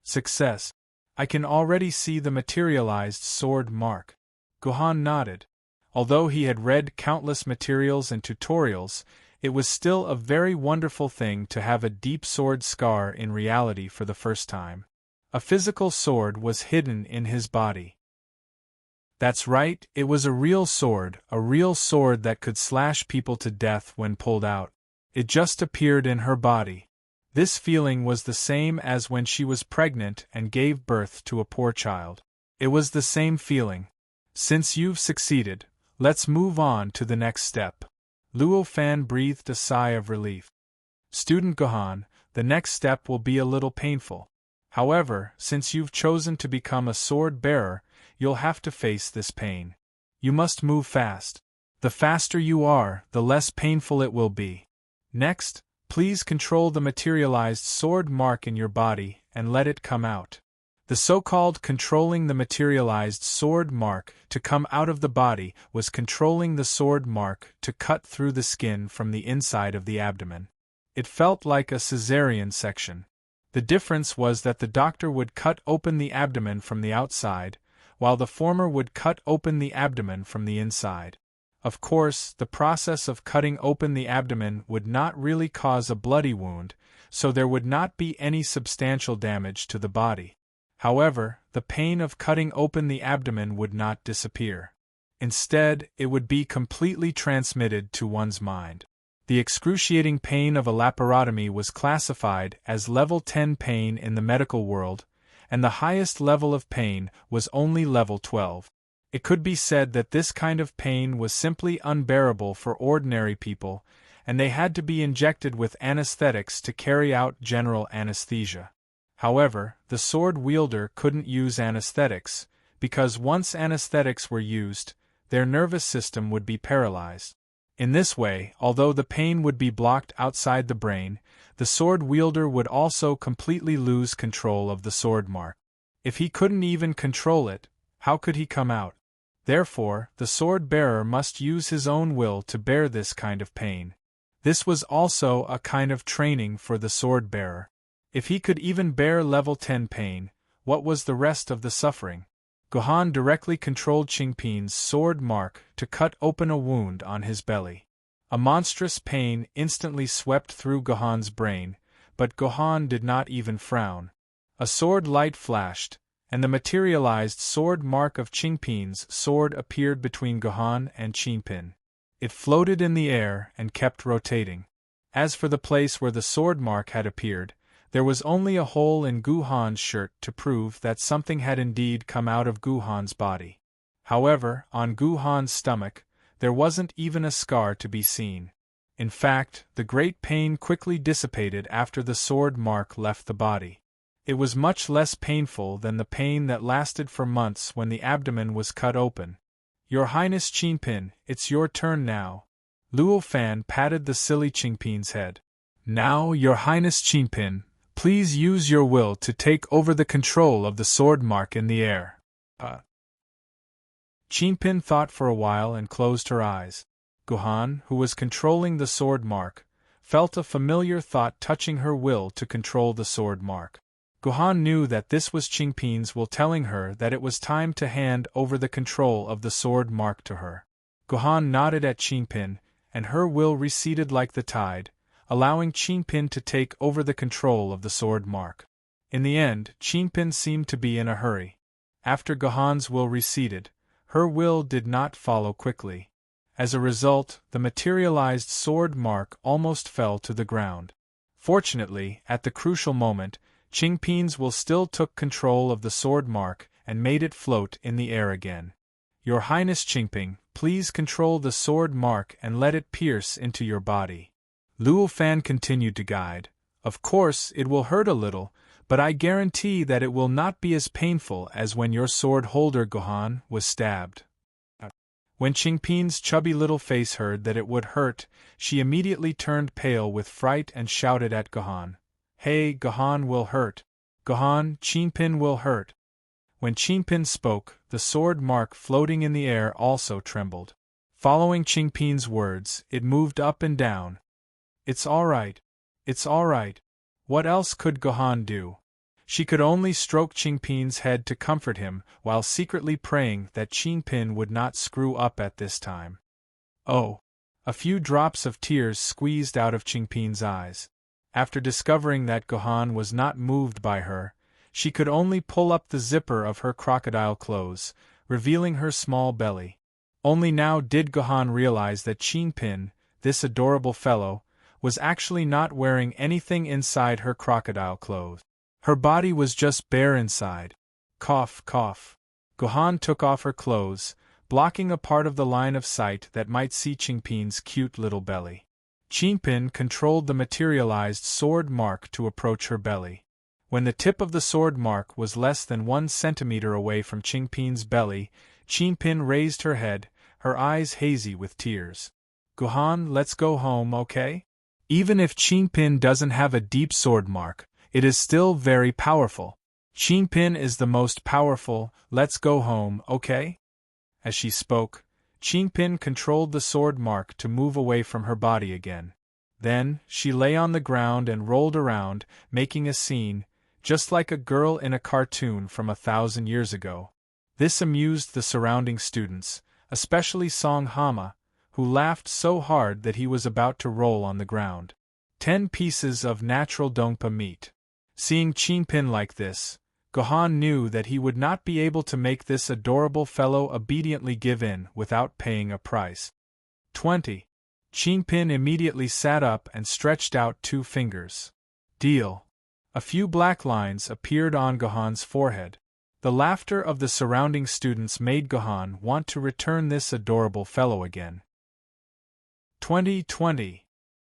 Success. I can already see the materialized sword mark. Guhan nodded. Although he had read countless materials and tutorials, it was still a very wonderful thing to have a deep sword scar in reality for the first time. A physical sword was hidden in his body. That's right, it was a real sword that could slash people to death when pulled out. It just appeared in her body. This feeling was the same as when she was pregnant and gave birth to a poor child. It was the same feeling. Since you've succeeded, let's move on to the next step. Luo Fan breathed a sigh of relief. Student Guhan, the next step will be a little painful. However, since you've chosen to become a sword bearer, you'll have to face this pain. You must move fast. The faster you are, the less painful it will be. Next, please control the materialized sword mark in your body and let it come out. The so-called controlling the materialized sword mark to come out of the body was controlling the sword mark to cut through the skin from the inside of the abdomen. It felt like a cesarean section. The difference was that the doctor would cut open the abdomen from the outside, while the former would cut open the abdomen from the inside. Of course, the process of cutting open the abdomen would not really cause a bloody wound, so there would not be any substantial damage to the body. However, the pain of cutting open the abdomen would not disappear. Instead, it would be completely transmitted to one's mind. The excruciating pain of a laparotomy was classified as level 10 pain in the medical world, and the highest level of pain was only level 12. It could be said that this kind of pain was simply unbearable for ordinary people, and they had to be injected with anesthetics to carry out general anesthesia. However, the sword wielder couldn't use anesthetics, because once anesthetics were used, their nervous system would be paralyzed. In this way, although the pain would be blocked outside the brain, the sword wielder would also completely lose control of the sword mark. If he couldn't even control it, how could he come out? Therefore, the sword bearer must use his own will to bear this kind of pain. This was also a kind of training for the sword bearer. If he could even bear level 10 pain, what was the rest of the suffering? Guhan directly controlled Qingpin's sword mark to cut open a wound on his belly. A monstrous pain instantly swept through Guhan's brain, but Guhan did not even frown. A sword light flashed, and the materialized sword mark of Qingpin's sword appeared between Guhan and Qingpin. It floated in the air and kept rotating. As for the place where the sword mark had appeared, there was only a hole in Guhan's shirt to prove that something had indeed come out of Guhan's body. However, on Guhan's stomach, there wasn't even a scar to be seen. In fact, the great pain quickly dissipated after the sword mark left the body. It was much less painful than the pain that lasted for months when the abdomen was cut open. Your Highness Qingpin, it's your turn now. Luo Fan patted the silly Qingpin's head. Now, Your Highness Qingpin, please use your will to take over the control of the sword mark in the air. Qingpin thought for a while and closed her eyes. Guhan, who was controlling the sword mark, felt a familiar thought touching her will to control the sword mark. Guhan knew that this was Qingpin's will telling her that it was time to hand over the control of the sword mark to her. Guhan nodded at Qingpin, and her will receded like the tide, allowing Qingpin to take over the control of the sword mark. In the end, Qingpin seemed to be in a hurry. After Guhan's will receded, her will did not follow quickly. As a result, the materialized sword mark almost fell to the ground. Fortunately, at the crucial moment, Qingpin's will still took control of the sword mark and made it float in the air again. Your Highness Qingpin, please control the sword mark and let it pierce into your body. Luo Fan continued to guide. Of course, it will hurt a little, but I guarantee that it will not be as painful as when your sword holder Guhan was stabbed. When Qingpin's chubby little face heard that it would hurt, she immediately turned pale with fright and shouted at Guhan. Hey, Guhan will hurt. Guhan, Qingpin will hurt. When Qingpin spoke, the sword mark floating in the air also trembled. Following Qingpin's words, it moved up and down. It's all right. It's all right. What else could Guhan do? She could only stroke Qingpin's head to comfort him, while secretly praying that Qingpin would not screw up at this time. Oh! A few drops of tears squeezed out of Qingpin's eyes. After discovering that Guhan was not moved by her, she could only pull up the zipper of her crocodile clothes, revealing her small belly. Only now did Guhan realize that Qingpin, this adorable fellow, was actually not wearing anything inside her crocodile clothes. Her body was just bare inside. Cough, cough. Guhan took off her clothes, blocking a part of the line of sight that might see Qingpin's cute little belly. Qingpin controlled the materialized sword mark to approach her belly. When the tip of the sword mark was less than 1 centimeter away from Qingpin's belly, Qingpin raised her head, her eyes hazy with tears. Guhan, let's go home, okay? Even if Qingpin doesn't have a deep sword mark, it is still very powerful. Qingpin is the most powerful, let's go home, okay? As she spoke, Qingpin controlled the sword mark to move away from her body again. Then, she lay on the ground and rolled around, making a scene, just like a girl in a cartoon from 1,000 years ago. This amused the surrounding students, especially Song Hama, who laughed so hard that he was about to roll on the ground. 10 pieces of natural dongpa meat. Seeing Qingpin like this, Gohan knew that he would not be able to make this adorable fellow obediently give in without paying a price. 20. Chinpin immediately sat up and stretched out 2 fingers. Deal. A few black lines appeared on Gohan's forehead. The laughter of the surrounding students made Gohan want to return this adorable fellow again. 20.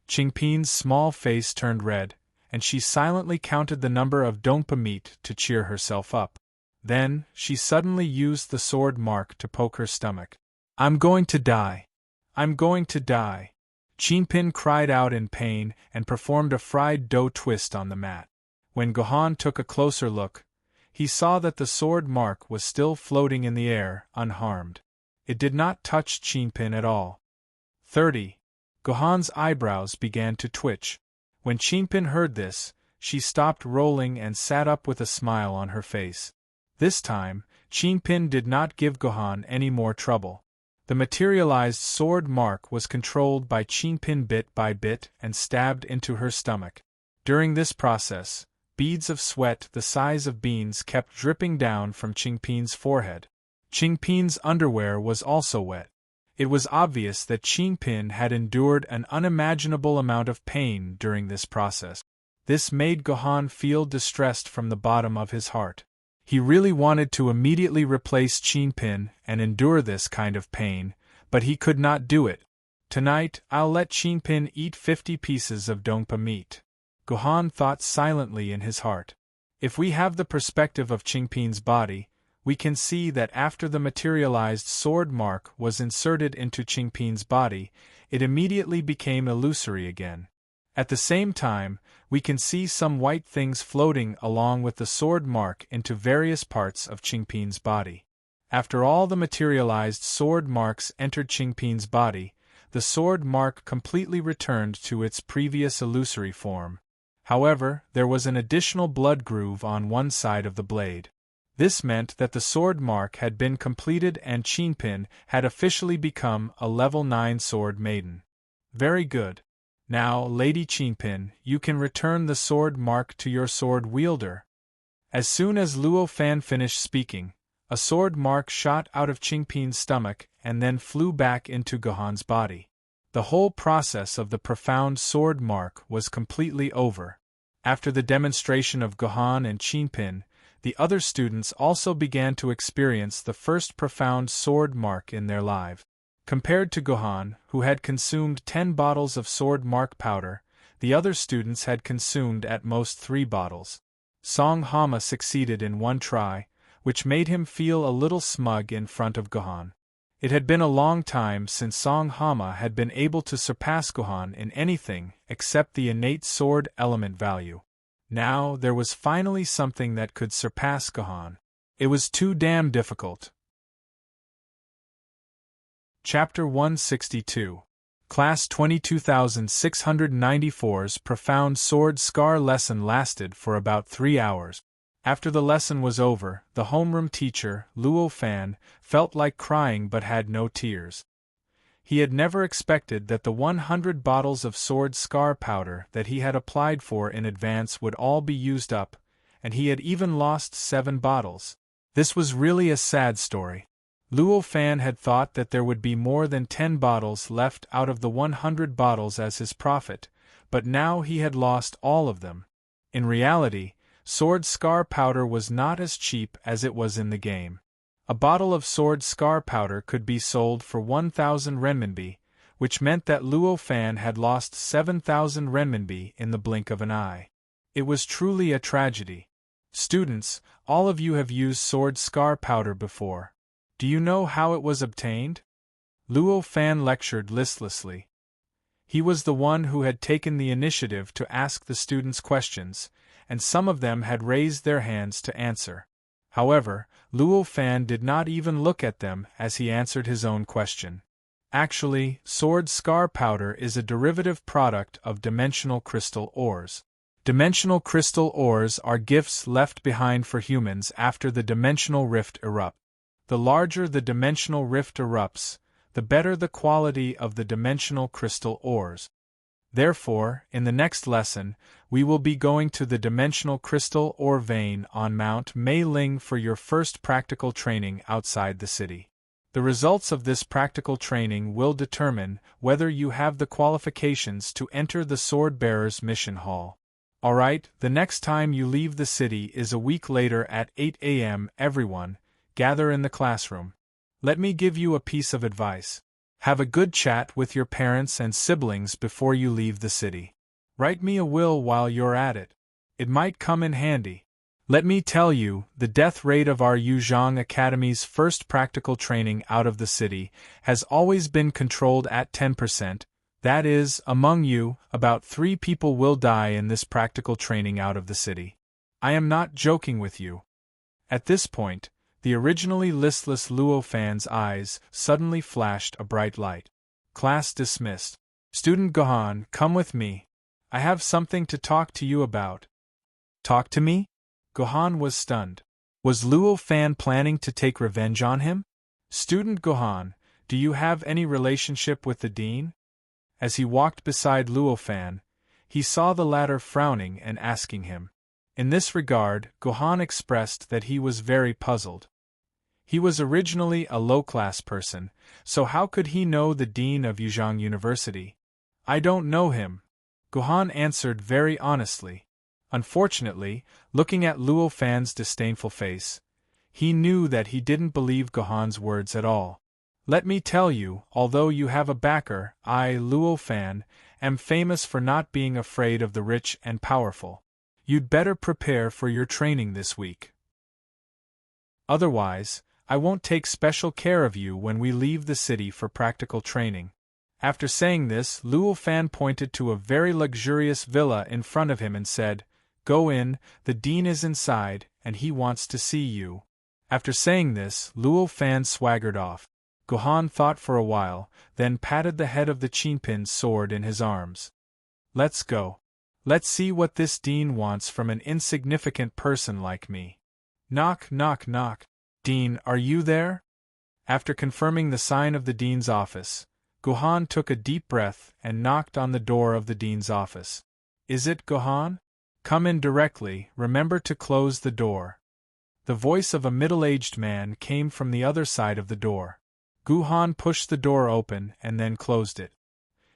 Chinpin's small face turned red, and she silently counted the number of dongpa meat to cheer herself up. Then, she suddenly used the sword mark to poke her stomach. "I'm going to die. I'm going to die." Chinpin cried out in pain and performed a fried dough twist on the mat. When Gohan took a closer look, he saw that the sword mark was still floating in the air, unharmed. It did not touch Chinpin at all. 30. Gohan's eyebrows began to twitch. When Chinpin heard this, she stopped rolling and sat up with a smile on her face. This time, Chinpin did not give Gohan any more trouble. The materialized sword mark was controlled by Chinpin bit by bit and stabbed into her stomach. During this process, beads of sweat the size of beans kept dripping down from Chinpin's forehead. Chinpin's underwear was also wet. It was obvious that Chinpin had endured an unimaginable amount of pain during this process. This made Gohan feel distressed from the bottom of his heart. He really wanted to immediately replace Chinpin and endure this kind of pain, but he could not do it. "Tonight, I'll let Chinpin eat 50 pieces of dongpa meat," Gohan thought silently in his heart. If we have the perspective of Chinpin's body, we can see that after the materialized sword mark was inserted into Chinpin's body, it immediately became illusory again. At the same time, we can see some white things floating along with the sword mark into various parts of Chinpin's body. After all the materialized sword marks entered Chinpin's body, the sword mark completely returned to its previous illusory form. However, there was an additional blood groove on one side of the blade. This meant that the sword mark had been completed and Chinpin had officially become a level 9 sword maiden. Very good. Now, Lady Chinpin, you can return the sword mark to your sword wielder. As soon as Luo Fan finished speaking, a sword mark shot out of Chinpin's stomach and then flew back into Gohan's body. The whole process of the profound sword mark was completely over. After the demonstration of Gohan and Chinpin, the other students also began to experience the first profound sword mark in their lives. Compared to Gohan, who had consumed 10 bottles of sword mark powder, the other students had consumed at most 3 bottles. Song Hama succeeded in 1 try, which made him feel a little smug in front of Gohan. It had been a long time since Song Hama had been able to surpass Gohan in anything except the innate sword element value. Now, there was finally something that could surpass Gohan. It was too damn difficult. Chapter 162. Class 22694's Profound Sword Scar lesson lasted for about 3 hours. After the lesson was over, the homeroom teacher, Luo Fan, felt like crying but had no tears. He had never expected that the 100 bottles of sword scar powder that he had applied for in advance would all be used up, and he had even lost 7 bottles. This was really a sad story. Luo Fan had thought that there would be more than 10 bottles left out of the 100 bottles as his profit, but now he had lost all of them. In reality, sword scar powder was not as cheap as it was in the game. A bottle of sword scar powder could be sold for 1,000 renminbi, which meant that Luo Fan had lost 7,000 renminbi in the blink of an eye. It was truly a tragedy. Students, all of you have used sword scar powder before. Do you know how it was obtained? Luo Fan lectured listlessly. He was the one who had taken the initiative to ask the students questions, and some of them had raised their hands to answer. However, Luo Fan did not even look at them as he answered his own question. Actually, sword scar powder is a derivative product of dimensional crystal ores. Dimensional crystal ores are gifts left behind for humans after the dimensional rift erupts. The larger the dimensional rift erupts, the better the quality of the dimensional crystal ores. Therefore, in the next lesson, we will be going to the dimensional crystal or vein on Mount Mei Ling for your first practical training outside the city. The results of this practical training will determine whether you have the qualifications to enter the Sword Bearer's Mission Hall. Alright, the next time you leave the city is a week later at 8 a.m. Everyone, gather in the classroom. Let me give you a piece of advice. Have a good chat with your parents and siblings before you leave the city. Write me a will while you're at it. It might come in handy. Let me tell you, the death rate of our Yuzhong Academy's first practical training out of the city has always been controlled at 10%. That is, among you, about 3 people will die in this practical training out of the city. I am not joking with you. At this point, the originally listless Luo Fan's eyes suddenly flashed a bright light. Class dismissed. Student Gohan, come with me. I have something to talk to you about. Talk to me? Gohan was stunned. Was Luo Fan planning to take revenge on him? Student Gohan, do you have any relationship with the dean? As he walked beside Luo Fan, he saw the latter frowning and asking him. In this regard, Gohan expressed that he was very puzzled. He was originally a low-class person, so how could he know the dean of Yuzhong University? I don't know him. Gohan answered very honestly. Unfortunately, looking at Luo Fan's disdainful face, he knew that he didn't believe Gohan's words at all. Let me tell you, although you have a backer, I, Luo Fan, am famous for not being afraid of the rich and powerful. You'd better prepare for your training this week. Otherwise, I won't take special care of you when we leave the city for practical training. After saying this, Luo Fan pointed to a very luxurious villa in front of him and said, Go in, the dean is inside, and he wants to see you. After saying this, Luo Fan swaggered off. Gohan thought for a while, then patted the head of the Chinpin's sword in his arms. Let's go. Let's see what this dean wants from an insignificant person like me. Knock, knock, knock. Dean, are you there? After confirming the sign of the dean's office, Gohan took a deep breath and knocked on the door of the dean's office. Is it Gohan? Come in directly, remember to close the door. The voice of a middle-aged man came from the other side of the door. Gohan pushed the door open and then closed it.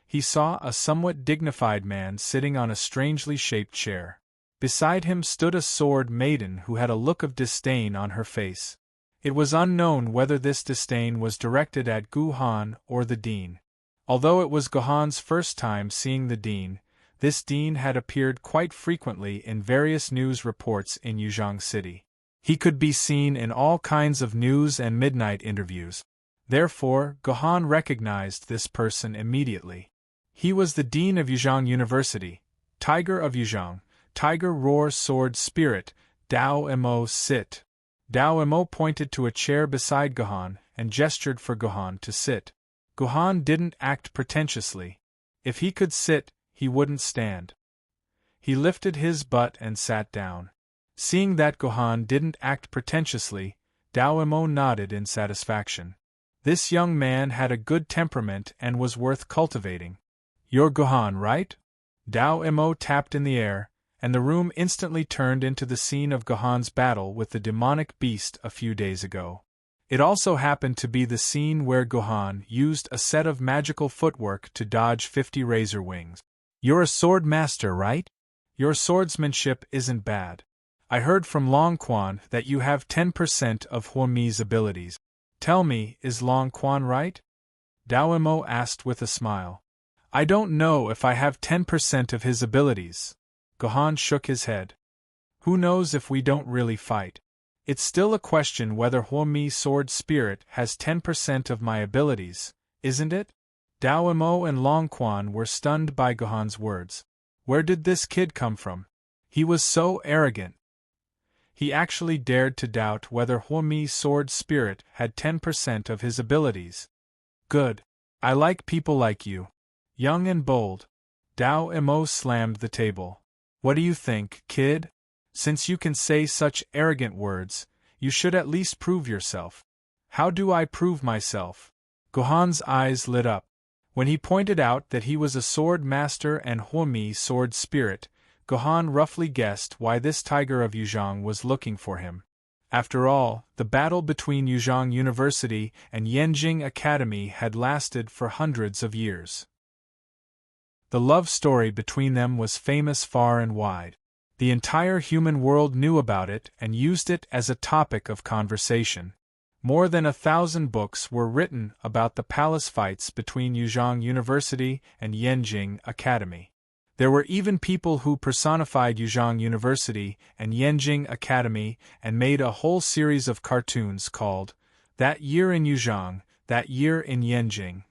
He saw a somewhat dignified man sitting on a strangely shaped chair. Beside him stood a sword maiden who had a look of disdain on her face. It was unknown whether this disdain was directed at Gohan or the dean. Although it was Gohan's first time seeing the dean, this dean had appeared quite frequently in various news reports in Yuzhong City. He could be seen in all kinds of news and midnight interviews. Therefore, Gohan recognized this person immediately. He was the dean of Yuzhong University, Tiger of Yuzhong, Tiger Roar Sword Spirit, Dao Mo Sit. Dao Mo pointed to a chair beside Gohan and gestured for Gohan to sit. Gohan didn't act pretentiously. If he could sit, he wouldn't stand. He lifted his butt and sat down. Seeing that Gohan didn't act pretentiously, Dao Mo nodded in satisfaction. This young man had a good temperament and was worth cultivating. You're Gohan, right? Dao Mo tapped in the air, and the room instantly turned into the scene of Gohan's battle with the demonic beast a few days ago. It also happened to be the scene where Gohan used a set of magical footwork to dodge 50 razor wings. You're a sword master, right? Your swordsmanship isn't bad. I heard from Long Quan that you have 10% of Huo Mi's abilities. Tell me, is Long Quan right? Dao Mo asked with a smile. I don't know if I have 10% of his abilities. Gohan shook his head. Who knows if we don't really fight? It's still a question whether Huo Mi Sword Spirit has 10% of my abilities, isn't it? Dao Mo and Long Quan were stunned by Gohan's words. Where did this kid come from? He was so arrogant. He actually dared to doubt whether Huo Mi's Sword Spirit had 10% of his abilities. Good. I like people like you. Young and bold. Dao Mo slammed the table. What do you think, kid? Since you can say such arrogant words, you should at least prove yourself. How do I prove myself? Gohan's eyes lit up. When he pointed out that he was a sword master and Huomi sword spirit, Gohan roughly guessed why this tiger of Yuzhong was looking for him. After all, the battle between Yuzhong University and Yanjing Academy had lasted for hundreds of years. The love story between them was famous far and wide. The entire human world knew about it and used it as a topic of conversation. More than 1,000 books were written about the palace fights between Yuzhong University and Yanjing Academy. There were even people who personified Yuzhong University and Yanjing Academy and made a whole series of cartoons called That Year in Yuzhong, That Year in Yanjing.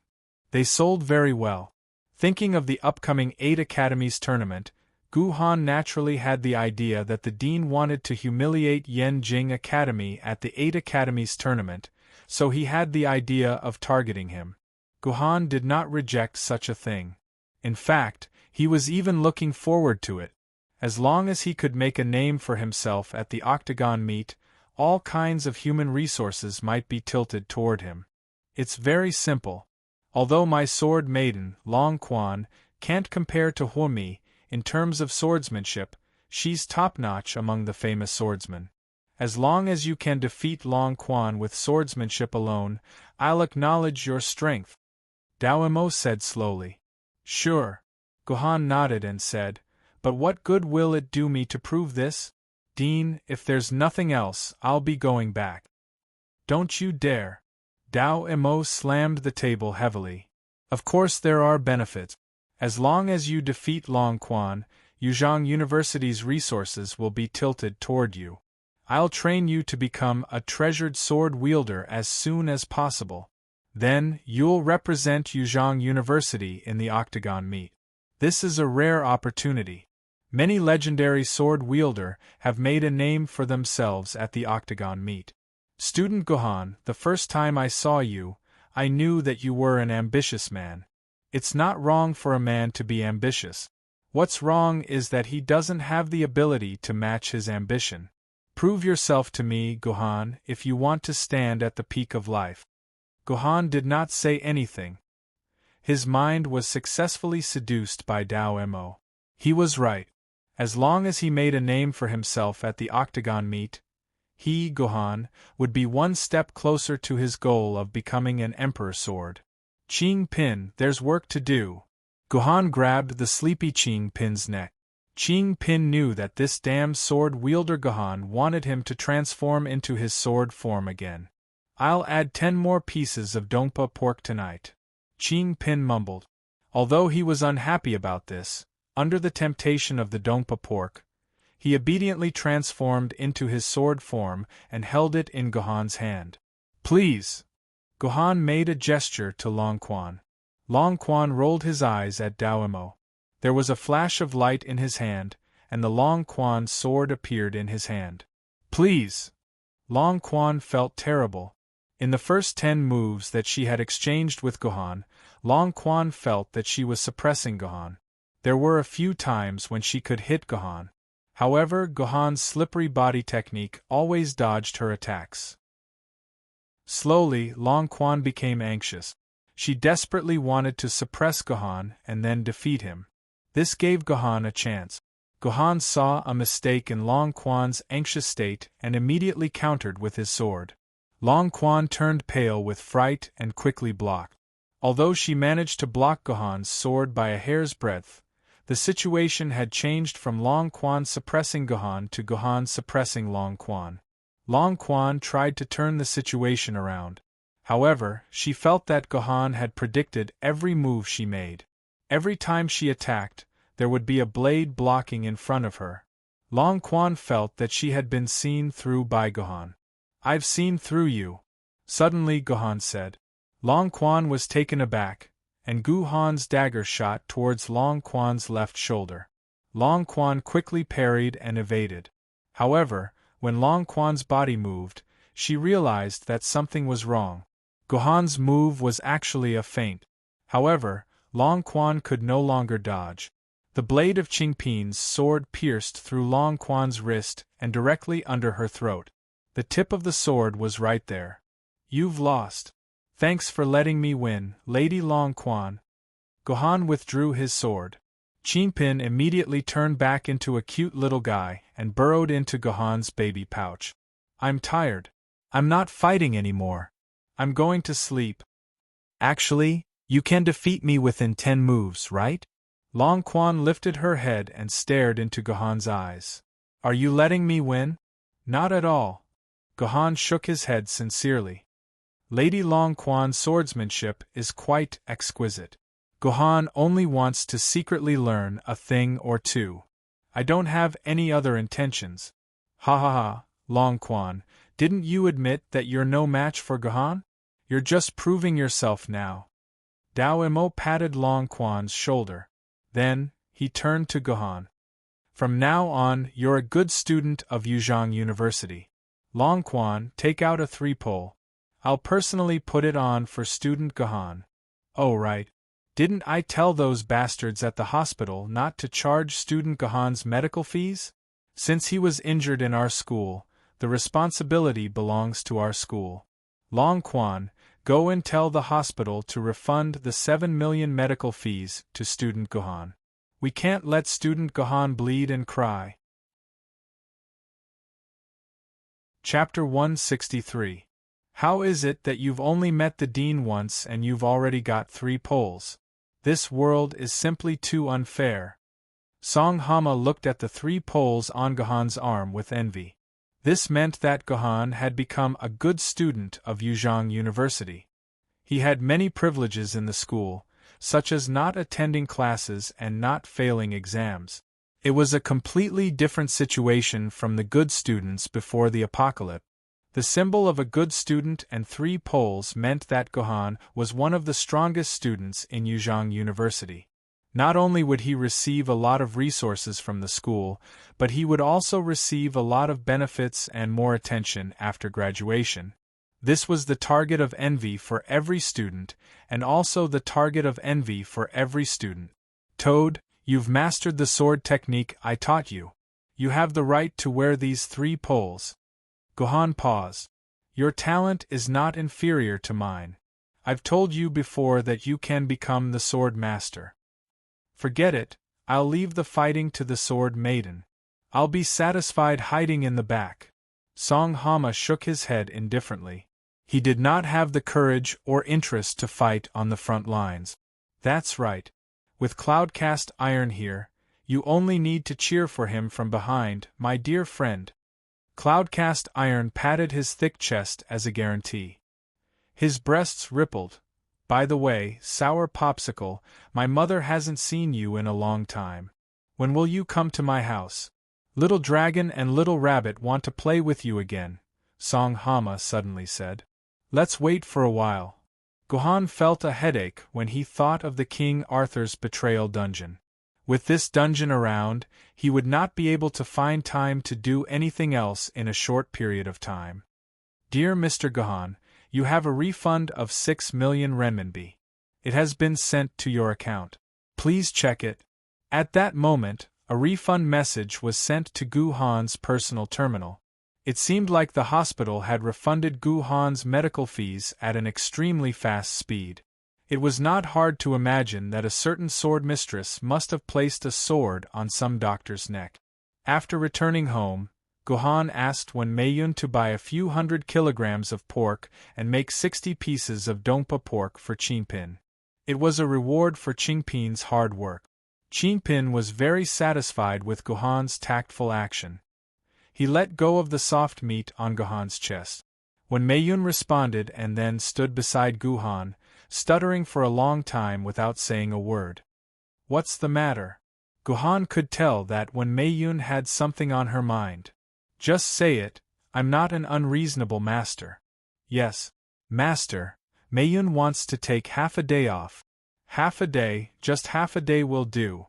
They sold very well. Thinking of the upcoming 8 Academies tournament, Gohan naturally had the idea that the dean wanted to humiliate Yanjing Academy at the 8 Academies tournament, so he had the idea of targeting him. Gohan did not reject such a thing. In fact, he was even looking forward to it. As long as he could make a name for himself at the Octagon meet, all kinds of human resources might be tilted toward him. It's very simple. Although my sword Maiden, Long Quan, can't compare to Huomi in terms of swordsmanship, she's top-notch among the famous swordsmen. As long as you can defeat Long Quan with swordsmanship alone, I'll acknowledge your strength. Daoimo said slowly. Sure. Gohan nodded and said, but what good will it do me to prove this? Dean, if there's nothing else, I'll be going back. Don't you dare. Daoimo slammed the table heavily. Of course there are benefits. As long as you defeat Long Quan, Yuzhong University's resources will be tilted toward you. I'll train you to become a treasured sword wielder as soon as possible. Then, you'll represent Yuzhong University in the Octagon meet. This is a rare opportunity. Many legendary sword wielder have made a name for themselves at the Octagon meet. Student Gohan, the first time I saw you, I knew that you were an ambitious man. It's not wrong for a man to be ambitious. What's wrong is that he doesn't have the ability to match his ambition. Prove yourself to me, Gohan, if you want to stand at the peak of life. Gohan did not say anything. His mind was successfully seduced by Daoimo. He was right. As long as he made a name for himself at the Octagon meet, he, Gohan, would be one step closer to his goal of becoming an Emperor Sword. Qing Pin, there's work to do. Gohan grabbed the sleepy Qing Pin's neck. Qing Pin knew that this damn sword wielder Gohan wanted him to transform into his sword form again. I'll add 10 more pieces of Dongpa pork tonight. Qing Pin mumbled. Although he was unhappy about this, under the temptation of the Dongpa pork, he obediently transformed into his sword form and held it in Gohan's hand. Please! Gohan made a gesture to Long Quan. Long Quan rolled his eyes at Daoimo. There was a flash of light in his hand, and the Long Quan sword appeared in his hand. Please! Long Quan felt terrible. In the first 10 moves that she had exchanged with Gohan, Long Quan felt that she was suppressing Gohan. There were a few times when she could hit Gohan. However, Gohan's slippery body technique always dodged her attacks. Slowly, Long Quan became anxious. She desperately wanted to suppress Gohan and then defeat him. This gave Gohan a chance. Gohan saw a mistake in Long Quan's anxious state and immediately countered with his sword. Long Quan turned pale with fright and quickly blocked. Although she managed to block Gohan's sword by a hair's breadth, the situation had changed from Long Quan suppressing Gohan to Gohan suppressing Long Quan. Long Quan tried to turn the situation around. However, she felt that Gohan had predicted every move she made. Every time she attacked, there would be a blade blocking in front of her. Long Quan felt that she had been seen through by Gohan. I've seen through you. Suddenly Gohan said. Long Quan was taken aback, and Gohan's dagger shot towards Long Quan's left shoulder. Long Quan quickly parried and evaded. However, when Long Quan's body moved, she realized that something was wrong. Gohan's move was actually a feint. However, Long Quan could no longer dodge. The blade of Qingpin's sword pierced through Long Quan's wrist and directly under her throat. The tip of the sword was right there. You've lost. Thanks for letting me win, Lady Long Quan, Gohan withdrew his sword. Chinpin immediately turned back into a cute little guy and burrowed into Gohan's baby pouch. I'm tired. I'm not fighting anymore. I'm going to sleep. Actually, you can defeat me within 10 moves, right? Long Quan lifted her head and stared into Gohan's eyes. Are you letting me win? Not at all. Gohan shook his head sincerely. Lady Long Quan's swordsmanship is quite exquisite. Gohan only wants to secretly learn a thing or two. I don't have any other intentions. Ha ha ha, Long Quan, didn't you admit that you're no match for Gohan? You're just proving yourself now. Dao Emo patted Long Quan's shoulder. Then, he turned to Gohan. From now on, you're a good student of Yuzhong University. Long Quan, take out a 3-pole. I'll personally put it on for student Gohan. Oh right. Didn't I tell those bastards at the hospital not to charge student Gohan's medical fees? Since he was injured in our school, the responsibility belongs to our school. Long Quan, go and tell the hospital to refund the 7 million medical fees to student Gohan. We can't let student Gohan bleed and cry. Chapter 163. How is it that you've only met the dean once and you've already got 3 poles? This world is simply too unfair. Song Hama looked at the 3 poles on Gohan's arm with envy. This meant that Gohan had become a good student of Yuzhong University. He had many privileges in the school, such as not attending classes and not failing exams. It was a completely different situation from the good students before the apocalypse. The symbol of a good student and 3 poles meant that Gohan was one of the strongest students in Yuzhong University. Not only would he receive a lot of resources from the school, but he would also receive a lot of benefits and more attention after graduation. This was the target of envy for every student, and also the target of envy for every student. Toad, you've mastered the sword technique I taught you. You have the right to wear these 3 poles. Gohan paused. Your talent is not inferior to mine. I've told you before that you can become the sword master. Forget it, I'll leave the fighting to the sword maiden. I'll be satisfied hiding in the back. Song Hama shook his head indifferently. He did not have the courage or interest to fight on the front lines. That's right. With Cloudcast Iron here, you only need to cheer for him from behind, my dear friend. Cloudcast Iron patted his thick chest as a guarantee. His breasts rippled. By the way, Sour Popsicle, my mother hasn't seen you in a long time. When will you come to my house? Little Dragon and Little Rabbit want to play with you again, Song Hama suddenly said. Let's wait for a while. Gohan felt a headache when he thought of the King Arthur's betrayal dungeon. With this dungeon around, he would not be able to find time to do anything else in a short period of time. Dear Mr. Gohan, you have a refund of 6 million renminbi. It has been sent to your account. Please check it. At that moment, a refund message was sent to Gohan's personal terminal. It seemed like the hospital had refunded Gohan's medical fees at an extremely fast speed. It was not hard to imagine that a certain sword mistress must have placed a sword on some doctor's neck. After returning home, Gohan asked Wen Meiyun to buy a few 100 kilograms of pork and make 60 pieces of dongpa pork for Chinpin. It was a reward for Chinpin's hard work. Chinpin was very satisfied with Gohan's tactful action. He let go of the soft meat on Gohan's chest. Wen Meiyun responded and then stood beside Gohan, stuttering for a long time without saying a word. What's the matter? Gohan could tell that Wen Meiyun had something on her mind. Just say it, I'm not an unreasonable master. Yes, master, Meiyun wants to take half a day off. Half a day, just half a day will do.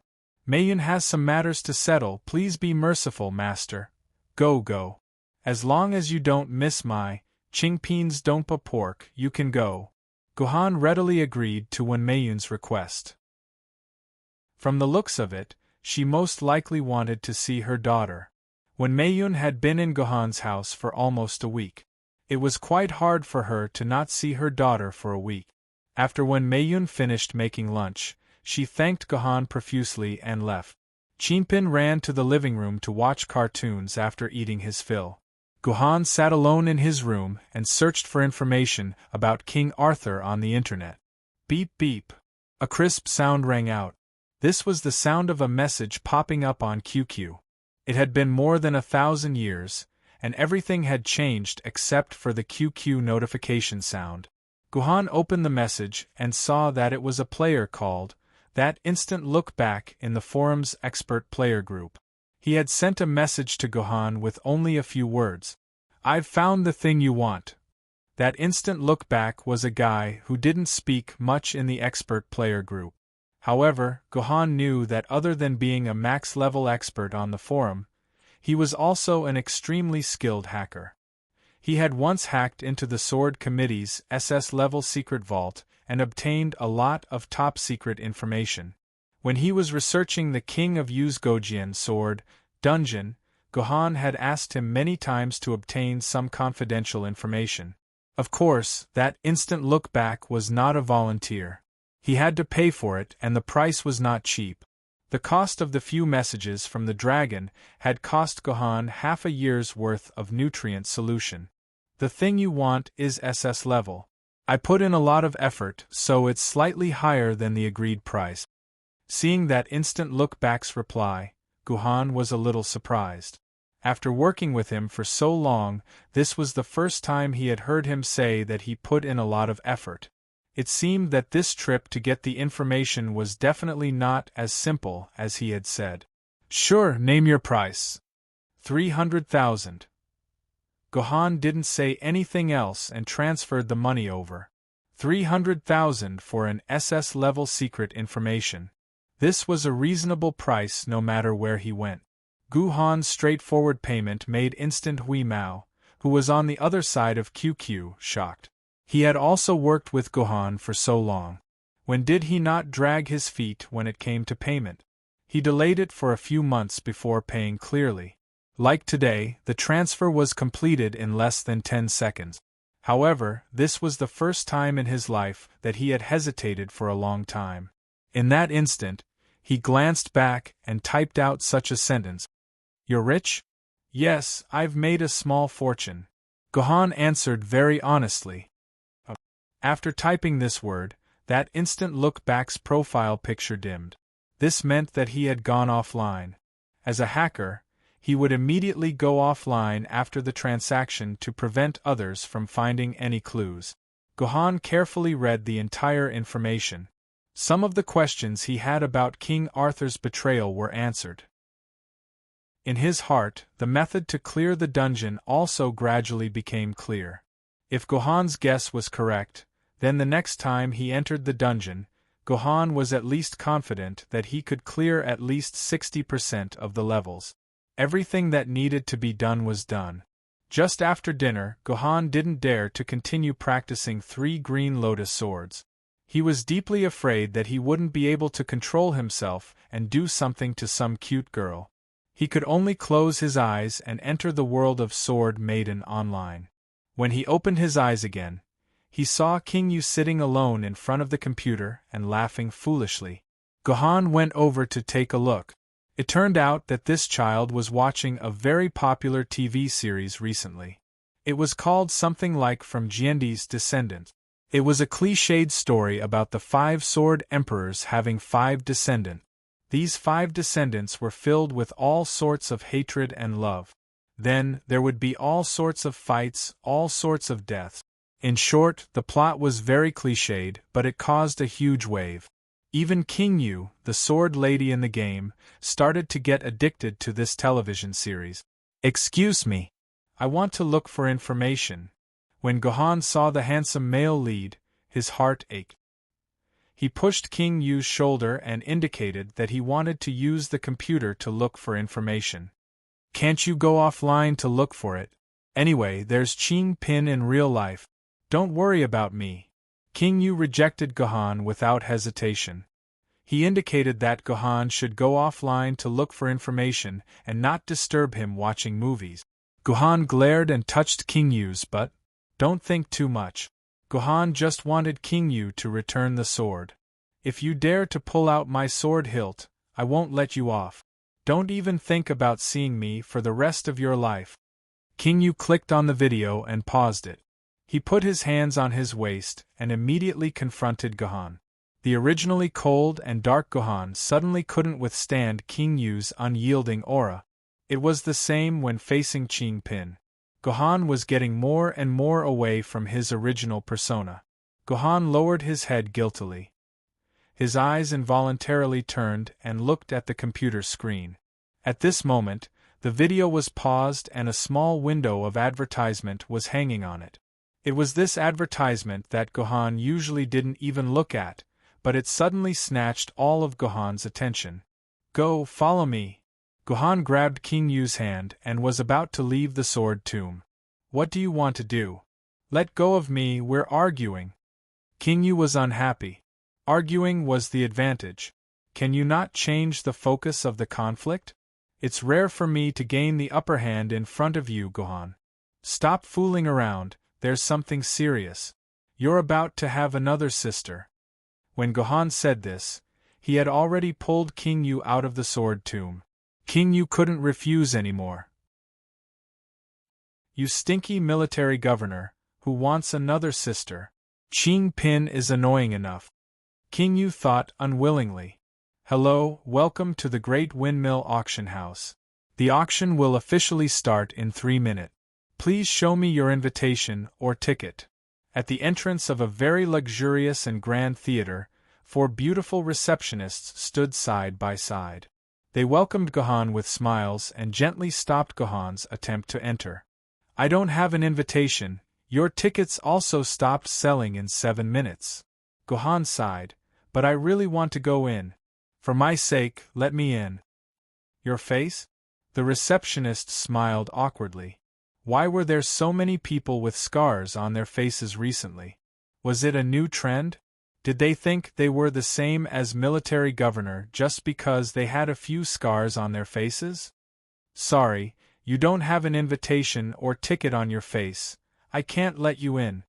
Meiyun has some matters to settle, please be merciful, master. Go. As long as you don't miss my Chinpin's dongpa pork, you can go. Gohan readily agreed to Wen Meiyun's request. From the looks of it, she most likely wanted to see her daughter. Wen Meiyun had been in Gohan's house for almost a week. It was quite hard for her to not see her daughter for a week. After Wen Meiyun finished making lunch, she thanked Gohan profusely and left. Chinpin ran to the living room to watch cartoons after eating his fill. Gohan sat alone in his room and searched for information about King Arthur on the internet. Beep beep. A crisp sound rang out. This was the sound of a message popping up on QQ. It had been more than 1,000 years, and everything had changed except for the QQ notification sound. Gohan opened the message and saw that it was a player called That Instant Look Back in the forum's expert player group. He had sent a message to Gohan with only a few words. "I've found the thing you want." That Instant Look Back was a guy who didn't speak much in the expert player group. However, Gohan knew that other than being a max-level expert on the forum, he was also an extremely skilled hacker. He had once hacked into the Sword Committee's SS-level secret vault and obtained a lot of top-secret information. When he was researching the King of Uzgojian sword dungeon, Gohan had asked him many times to obtain some confidential information. Of course, that instant look back was not a volunteer. He had to pay for it, and the price was not cheap. The cost of the few messages from the dragon had cost Gohan half a year's worth of nutrient solution. The thing you want is SS level. I put in a lot of effort, so it's slightly higher than the agreed price. Seeing that instant look back's reply, Gohan was a little surprised. After working with him for so long, this was the first time he had heard him say that he put in a lot of effort. It seemed that this trip to get the information was definitely not as simple as he had said. "Sure, name your price." 300,000. Gohan didn't say anything else and transferred the money over. 300,000 for an SS-level secret information. This was a reasonable price no matter where he went. Gohan's straightforward payment made instant Hui Mao, who was on the other side of QQ, shocked. He had also worked with Gohan for so long. When did he not drag his feet when it came to payment? He delayed it for a few months before paying clearly. Like today, the transfer was completed in less than 10 seconds. However, this was the first time in his life that he had hesitated for a long time. In that instant, he glanced back and typed out such a sentence. "You're rich?" "Yes, I've made a small fortune," Gohan answered very honestly. After typing this word, that instant look back's profile picture dimmed. This meant that he had gone offline. As a hacker, he would immediately go offline after the transaction to prevent others from finding any clues. Gohan carefully read the entire information. Some of the questions he had about King Arthur's betrayal were answered. In his heart, the method to clear the dungeon also gradually became clear. If Gohan's guess was correct, then the next time he entered the dungeon, Gohan was at least confident that he could clear at least 60% of the levels. Everything that needed to be done was done. Just after dinner, Gohan didn't dare to continue practicing 3 green lotus swords. He was deeply afraid that he wouldn't be able to control himself and do something to some cute girl. He could only close his eyes and enter the world of Sword Maiden online. When he opened his eyes again, he saw King Yu sitting alone in front of the computer and laughing foolishly. Gohan went over to take a look. It turned out that this child was watching a very popular TV series recently. It was called something like From Jiandi's Descendants. It was a cliched story about the 5 sword emperors having 5 descendants. These 5 descendants were filled with all sorts of hatred and love. Then, there would be all sorts of fights, all sorts of deaths. In short, the plot was very cliched, but it caused a huge wave. Even King Yu, the sword lady in the game, started to get addicted to this television series. "Excuse me. I want to look for information." When Gohan saw the handsome male lead, his heart ached. He pushed King Yu's shoulder and indicated that he wanted to use the computer to look for information. "Can't you go offline to look for it? Anyway, there's Ching Pin in real life. Don't worry about me." King Yu rejected Gohan without hesitation. He indicated that Gohan should go offline to look for information and not disturb him watching movies. Gohan glared and touched King Yu's butt. "Don't think too much." Gohan just wanted King Yu to return the sword. If you dare to pull out my sword hilt, I won't let you off. Don't even think about seeing me for the rest of your life." King Yu clicked on the video and paused it. He put his hands on his waist and immediately confronted Gohan. The originally cold and dark Gohan suddenly couldn't withstand King Yu's unyielding aura. It was the same when facing Qing Pin. Gohan was getting more and more away from his original persona. Gohan lowered his head guiltily. His eyes involuntarily turned and looked at the computer screen. At this moment, the video was paused and a small window of advertisement was hanging on it. It was this advertisement that Gohan usually didn't even look at, but it suddenly snatched all of Gohan's attention. "Go, follow me." Gohan grabbed King Yu's hand and was about to leave the sword tomb. "What do you want to do? Let go of me, we're arguing." King Yu was unhappy. Arguing was the advantage. Can you not change the focus of the conflict? It's rare for me to gain the upper hand in front of you, Gohan. Stop fooling around, there's something serious. You're about to have another sister. When Gohan said this, he had already pulled King Yu out of the sword tomb. King Yu couldn't refuse anymore. "You stinky military governor, who wants another sister. Qing Pin is annoying enough." King Yu thought unwillingly. "Hello, welcome to the Great Windmill Auction House. The auction will officially start in 3 minutes. Please show me your invitation or ticket." At the entrance of a very luxurious and grand theater, 4 beautiful receptionists stood side by side. They welcomed Gohan with smiles and gently stopped Gohan's attempt to enter. "I don't have an invitation, your tickets also stopped selling in 7 minutes. Gohan sighed, "But I really want to go in. For my sake, let me in." "Your face?" The receptionist smiled awkwardly. Why were there so many people with scars on their faces recently? Was it a new trend? Did they think they were the same as military governor just because they had a few scars on their faces? "Sorry, you don't have an invitation or ticket on your face. I can't let you in,"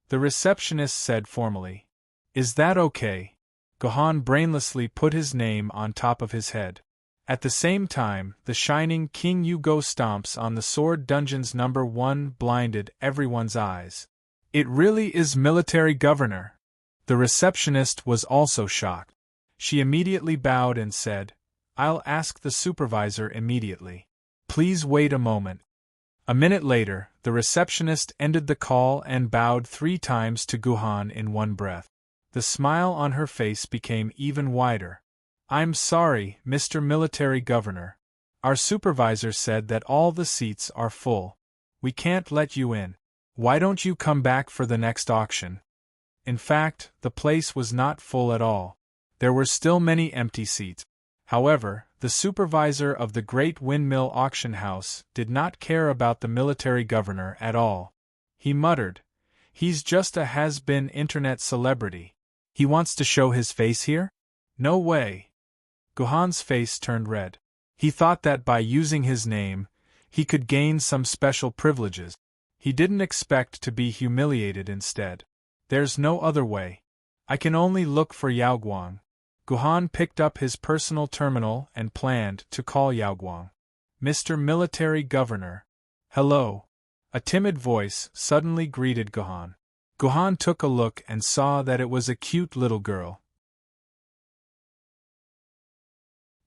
the receptionist said formally. "Is that okay?" Gohan brainlessly put his name on top of his head. At the same time, the shining King Yu Go stomps on the Sword Dungeon's #1 blinded everyone's eyes. "It really is military governor." The receptionist was also shocked. She immediately bowed and said, "I'll ask the supervisor immediately. Please wait a moment." A minute later, the receptionist ended the call and bowed 3 times to Gohan in one breath. The smile on her face became even wider. "I'm sorry, Mr. Military Governor. Our supervisor said that all the seats are full. We can't let you in. Why don't you come back for the next auction?" In fact, the place was not full at all. There were still many empty seats. However, the supervisor of the Great Windmill Auction House did not care about the military governor at all. He muttered, "He's just a has-been internet celebrity. He wants to show his face here? No way." Gohan's face turned red. He thought that by using his name, he could gain some special privileges. He didn't expect to be humiliated instead. "There's no other way. I can only look for Yaoguang." Gohan picked up his personal terminal and planned to call Yaoguang. "Mr. Military Governor." "Hello." A timid voice suddenly greeted Gohan. Gohan took a look and saw that it was a cute little girl.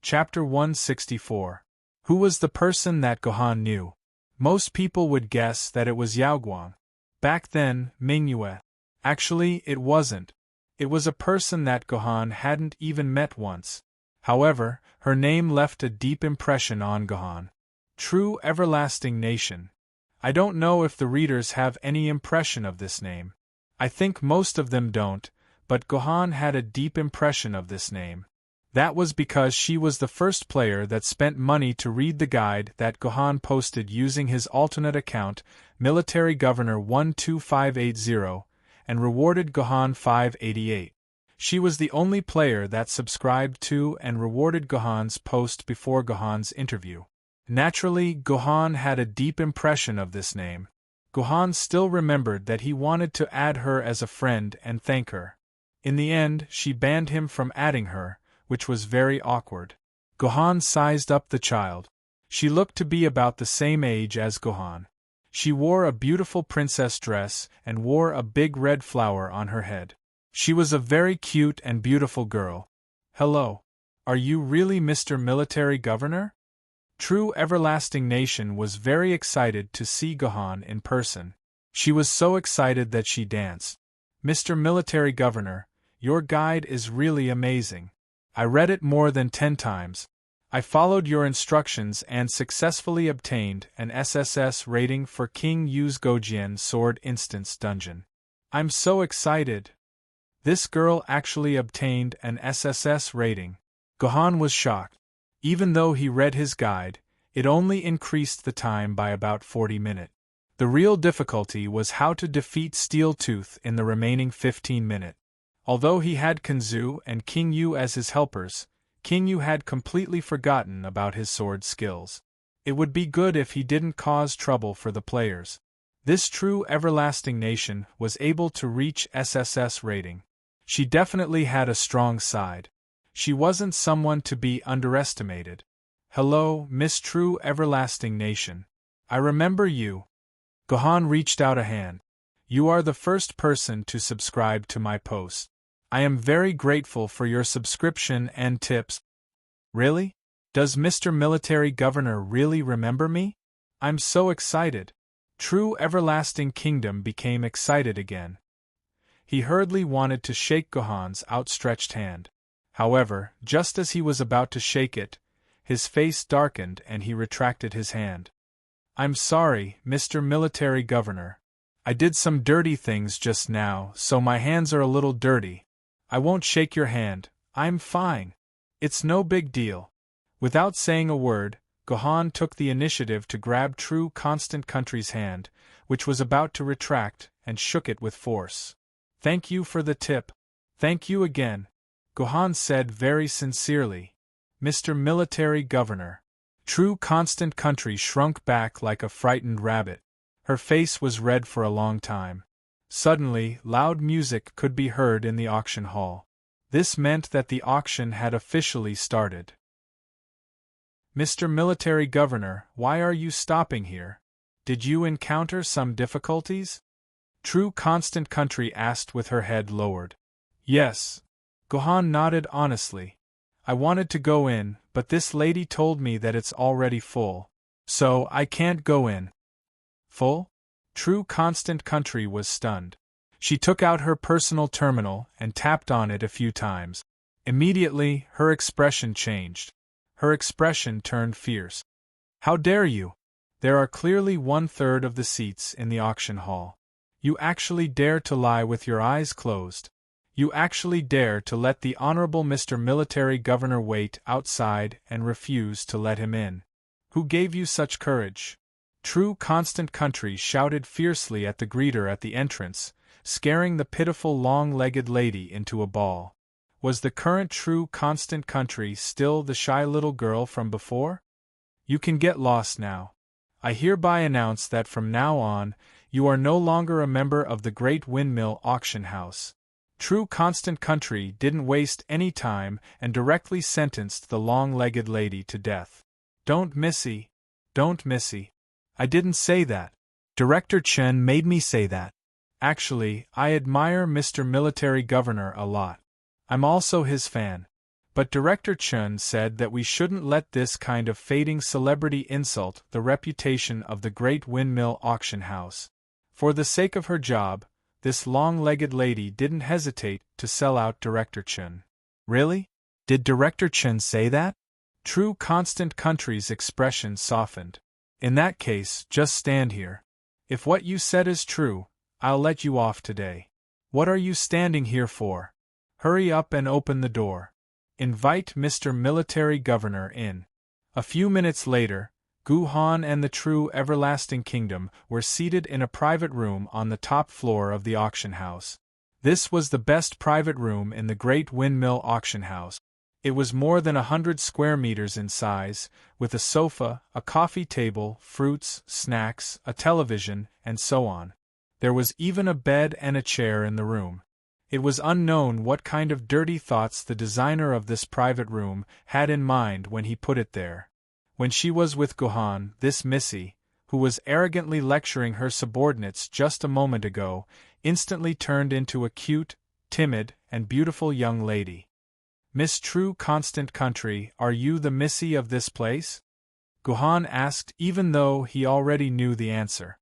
Chapter 164. Who was the person that Gohan knew? Most people would guess that it was Yaoguang. Back then, Mingyue. Actually, it wasn't. It was a person that Gohan hadn't even met once. However, her name left a deep impression on Gohan. True Everlasting Nation. I don't know if the readers have any impression of this name. I think most of them don't, but Gohan had a deep impression of this name. That was because she was the first player that spent money to read the guide that Gohan posted using his alternate account, Military Governor 12580, and rewarded Gohan 588. She was the only player that subscribed to and rewarded Gohan's post before Gohan's interview. Naturally, Gohan had a deep impression of this name. Gohan still remembered that he wanted to add her as a friend and thank her. In the end, she banned him from adding her, which was very awkward. Gohan sized up the child. She looked to be about the same age as Gohan. She wore a beautiful princess dress and wore a big red flower on her head. She was a very cute and beautiful girl. Hello. Are you really Mr. Military Governor? True Everlasting Nation was very excited to see Gohan in person. She was so excited that she danced. Mr. Military Governor, your guide is really amazing. I read it more than 10 times. I followed your instructions and successfully obtained an SSS rating for King Yu's Gojian Sword Instance Dungeon. I'm so excited. This girl actually obtained an SSS rating. Gohan was shocked. Even though he read his guide, it only increased the time by about 40 minutes. The real difficulty was how to defeat Steel Tooth in the remaining 15 minutes. Although he had Kenzu and King Yu as his helpers, King Yu had completely forgotten about his sword skills. It would be good if he didn't cause trouble for the players. This true Everlasting Nation was able to reach SSS rating. She definitely had a strong side. She wasn't someone to be underestimated. Hello, Miss True Everlasting Nation. I remember you. Gohan reached out a hand. You are the first person to subscribe to my post. I am very grateful for your subscription and tips. Really? Does Mr. Military Governor really remember me? I'm so excited. True Everlasting Kingdom became excited again. He hurriedly wanted to shake Gohan's outstretched hand. However, just as he was about to shake it, his face darkened and he retracted his hand. I'm sorry, Mr. Military Governor. I did some dirty things just now, so my hands are a little dirty. I won't shake your hand, I'm fine. It's no big deal. Without saying a word, Gohan took the initiative to grab True Constant Country's hand, which was about to retract, and shook it with force. Thank you for the tip. Thank you again, Gohan said very sincerely. Mr. Military Governor. True Constant Country shrunk back like a frightened rabbit. Her face was red for a long time. Suddenly, loud music could be heard in the auction hall. This meant that the auction had officially started. Mr. Military Governor, why are you stopping here? Did you encounter some difficulties? True Constant Country asked with her head lowered. Yes. Gohan nodded honestly. I wanted to go in, but this lady told me that it's already full. So, I can't go in. Full? True Constant Country was stunned. She took out her personal terminal and tapped on it a few times. Immediately, her expression changed. Her expression turned fierce. How dare you? There are clearly 1/3 of the seats in the auction hall. You actually dare to lie with your eyes closed. You actually dare to let the Honorable Mr. Military Governor wait outside and refuse to let him in. Who gave you such courage? True Constant Country shouted fiercely at the greeter at the entrance, scaring the pitiful long-legged lady into a ball. Was the current True Constant Country still the shy little girl from before? You can get lost now. I hereby announce that from now on, you are no longer a member of the Great Windmill Auction House. True Constant Country didn't waste any time and directly sentenced the long-legged lady to death. Don't missy. Don't missy. I didn't say that. Director Chen made me say that. Actually, I admire Mr. Military Governor a lot. I'm also his fan. But Director Chen said that we shouldn't let this kind of fading celebrity insult the reputation of the Great Windmill Auction House. For the sake of her job, this long-legged lady didn't hesitate to sell out Director Chen. Really? Did Director Chen say that? True Constant Country's expression softened. In that case, just stand here. If what you said is true, I'll let you off today. What are you standing here for? Hurry up and open the door. Invite Mr. Military Governor in. A few minutes later, Gohan and the True Everlasting Kingdom were seated in a private room on the top floor of the auction house. This was the best private room in the Great Windmill Auction House. It was more than 100 square meters in size, with a sofa, a coffee table, fruits, snacks, a television, and so on. There was even a bed and a chair in the room. It was unknown what kind of dirty thoughts the designer of this private room had in mind when he put it there. When she was with Guhan, this Missy, who was arrogantly lecturing her subordinates just a moment ago, instantly turned into a cute, timid, and beautiful young lady. "Miss True Constant Country, are you the Missy of this place?" Guhan asked, even though he already knew the answer.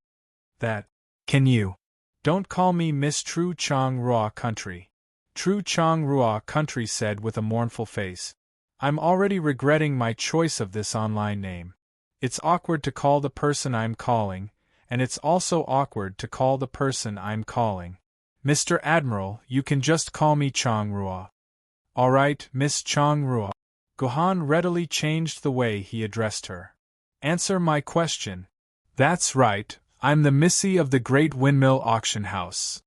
"That. Can you? Don't call me Miss True Chang Rua Country." True Chang Rua Country said with a mournful face. "I'm already regretting my choice of this online name. It's awkward to call the person I'm calling, and it's also awkward to call the person I'm calling. Mr. Admiral, you can just call me Chang Rua." "All right, Miss Chang Rua." Guhan readily changed the way he addressed her. "Answer my question." "That's right, I'm the Missy of the Great Windmill Auction House."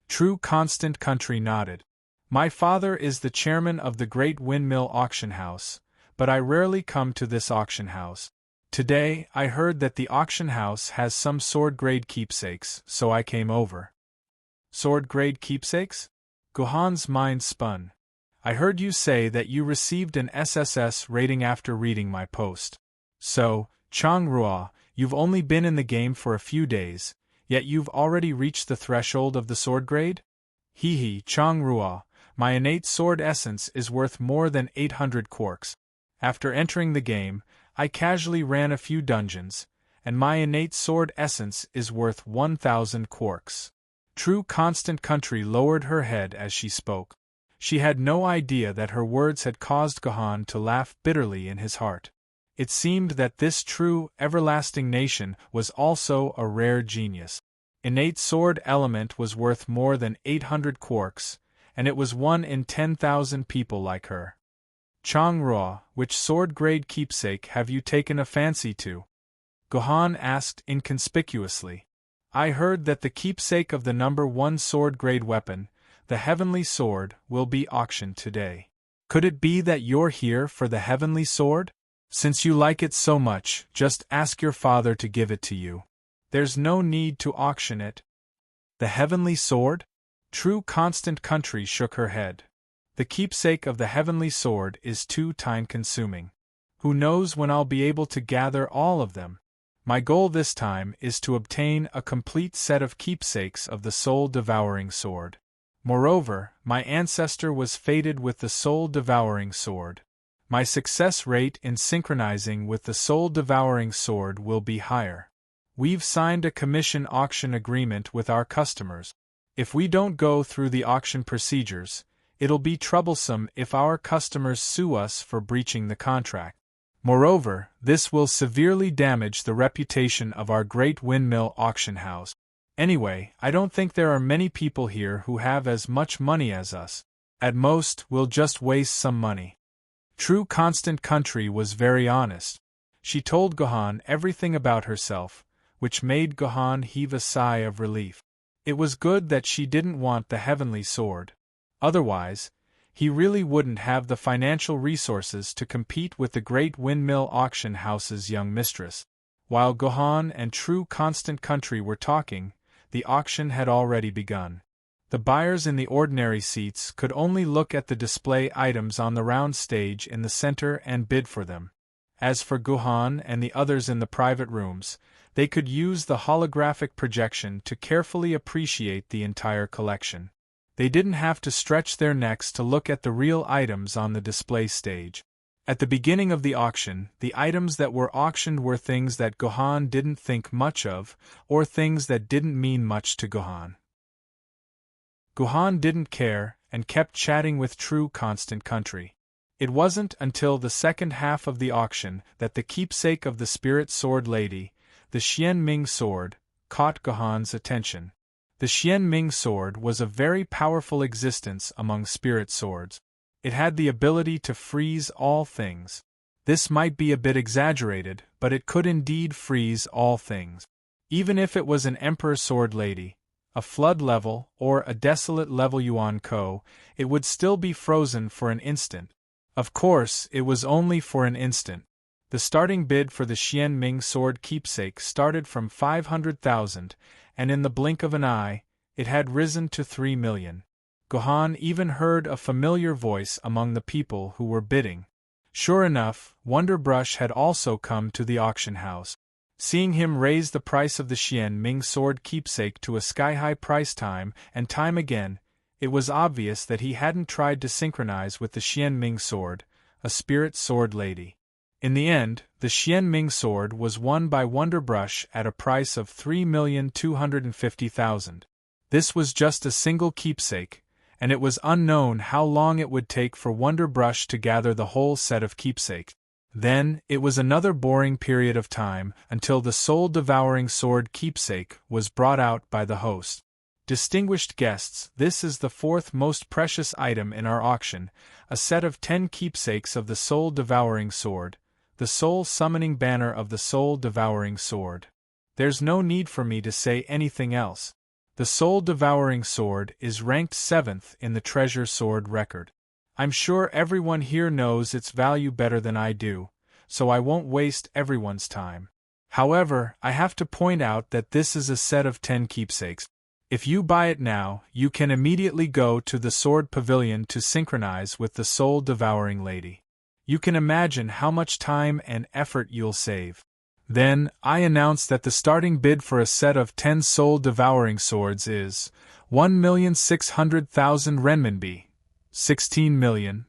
True Constant Country nodded. "My father is the chairman of the Great Windmill Auction House, but I rarely come to this auction house. Today, I heard that the auction house has some sword-grade keepsakes, so I came over." "Sword-grade keepsakes?" Guhan's mind spun. "I heard you say that you received an SSS rating after reading my post. So, Chang Rua, you've only been in the game for a few days, yet you've already reached the threshold of the sword grade? Hee, Chang Rua, my innate sword essence is worth more than 800 quarks. After entering the game, I casually ran a few dungeons, and my innate sword essence is worth 1,000 quarks." True Constant Country lowered her head as she spoke. She had no idea that her words had caused Guhan to laugh bitterly in his heart. It seemed that this true, everlasting nation was also a rare genius. Innate sword element was worth more than 800 quarks, and it was 1 in 10,000 people like her. "Chang Rua, which sword-grade keepsake have you taken a fancy to?" Guhan asked inconspicuously. "I heard that the keepsake of the number 1 sword-grade weapon, the Heavenly Sword, will be auctioned today. Could it be that you're here for the Heavenly Sword? Since you like it so much, just ask your father to give it to you. There's no need to auction it." "The Heavenly Sword?" True Constant Country shook her head. "The keepsake of the Heavenly Sword is too time-consuming. Who knows when I'll be able to gather all of them? My goal this time is to obtain a complete set of keepsakes of the soul-devouring sword. Moreover, my ancestor was fated with the soul-devouring sword. My success rate in synchronizing with the soul-devouring sword will be higher. We've signed a commission auction agreement with our customers. If we don't go through the auction procedures, it'll be troublesome if our customers sue us for breaching the contract. Moreover, this will severely damage the reputation of our Great Windmill Auction House. Anyway, I don't think there are many people here who have as much money as us. At most, we'll just waste some money." True Constant Country was very honest. She told Guhan everything about herself, which made Guhan heave a sigh of relief. It was good that she didn't want the Heavenly Sword. Otherwise, he really wouldn't have the financial resources to compete with the Great Windmill Auction House's young mistress. While Guhan and True Constant Country were talking, the auction had already begun. The buyers in the ordinary seats could only look at the display items on the round stage in the center and bid for them. As for Guhan and the others in the private rooms, they could use the holographic projection to carefully appreciate the entire collection. They didn't have to stretch their necks to look at the real items on the display stage. At the beginning of the auction, the items that were auctioned were things that Guhan didn't think much of, or things that didn't mean much to Guhan. Guhan didn't care, and kept chatting with True Constant Country. It wasn't until the second half of the auction that the keepsake of the Spirit Sword Lady, the Xian Ming Sword, caught Guhan's attention. The Xian Ming Sword was a very powerful existence among spirit swords. It had the ability to freeze all things. This might be a bit exaggerated, but it could indeed freeze all things. Even if it was an Emperor Sword Lady, a flood level, or a desolate level Yuan Ko, it would still be frozen for an instant. Of course, it was only for an instant. The starting bid for the Xian Ming Sword keepsake started from 500,000, and in the blink of an eye, It had risen to 3 million. Gohan even heard a familiar voice among the people who were bidding. Sure enough, Wonderbrush had also come to the auction house. Seeing him raise the price of the Xian Ming sword keepsake to a sky-high price time and time again, it was obvious that he hadn't tried to synchronize with the Xian Ming sword, a spirit sword lady. In the end, the Xian Ming sword was won by Wonderbrush at a price of 3,250,000. This was just a single keepsake, and it was unknown how long it would take for Wonderbrush to gather the whole set of keepsakes. Then, it was another boring period of time until the soul-devouring sword keepsake was brought out by the host. Distinguished guests, this is the fourth most precious item in our auction, a set of 10 keepsakes of the soul-devouring sword, the soul-summoning banner of the soul-devouring sword. There's no need for me to say anything else. The soul-devouring sword is ranked 7th in the treasure sword record. I'm sure everyone here knows its value better than I do, so I won't waste everyone's time. However, I have to point out that this is a set of 10 keepsakes. If you buy it now, you can immediately go to the Sword Pavilion to synchronize with the soul-devouring lady. You can imagine how much time and effort you'll save. Then, I announce that the starting bid for a set of 10 soul-devouring swords is 1,600,000 renminbi. 16 million.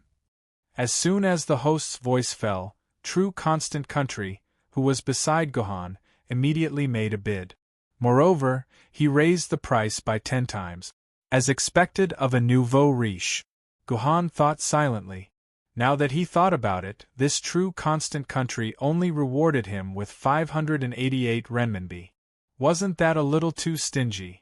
As soon as the host's voice fell, True Constant Country, who was beside Gohan, immediately made a bid. Moreover, he raised the price by 10 times. As expected of a nouveau riche, Gohan thought silently. Now that he thought about it, this True Constant Country only rewarded him with 588 renminbi. Wasn't that a little too stingy?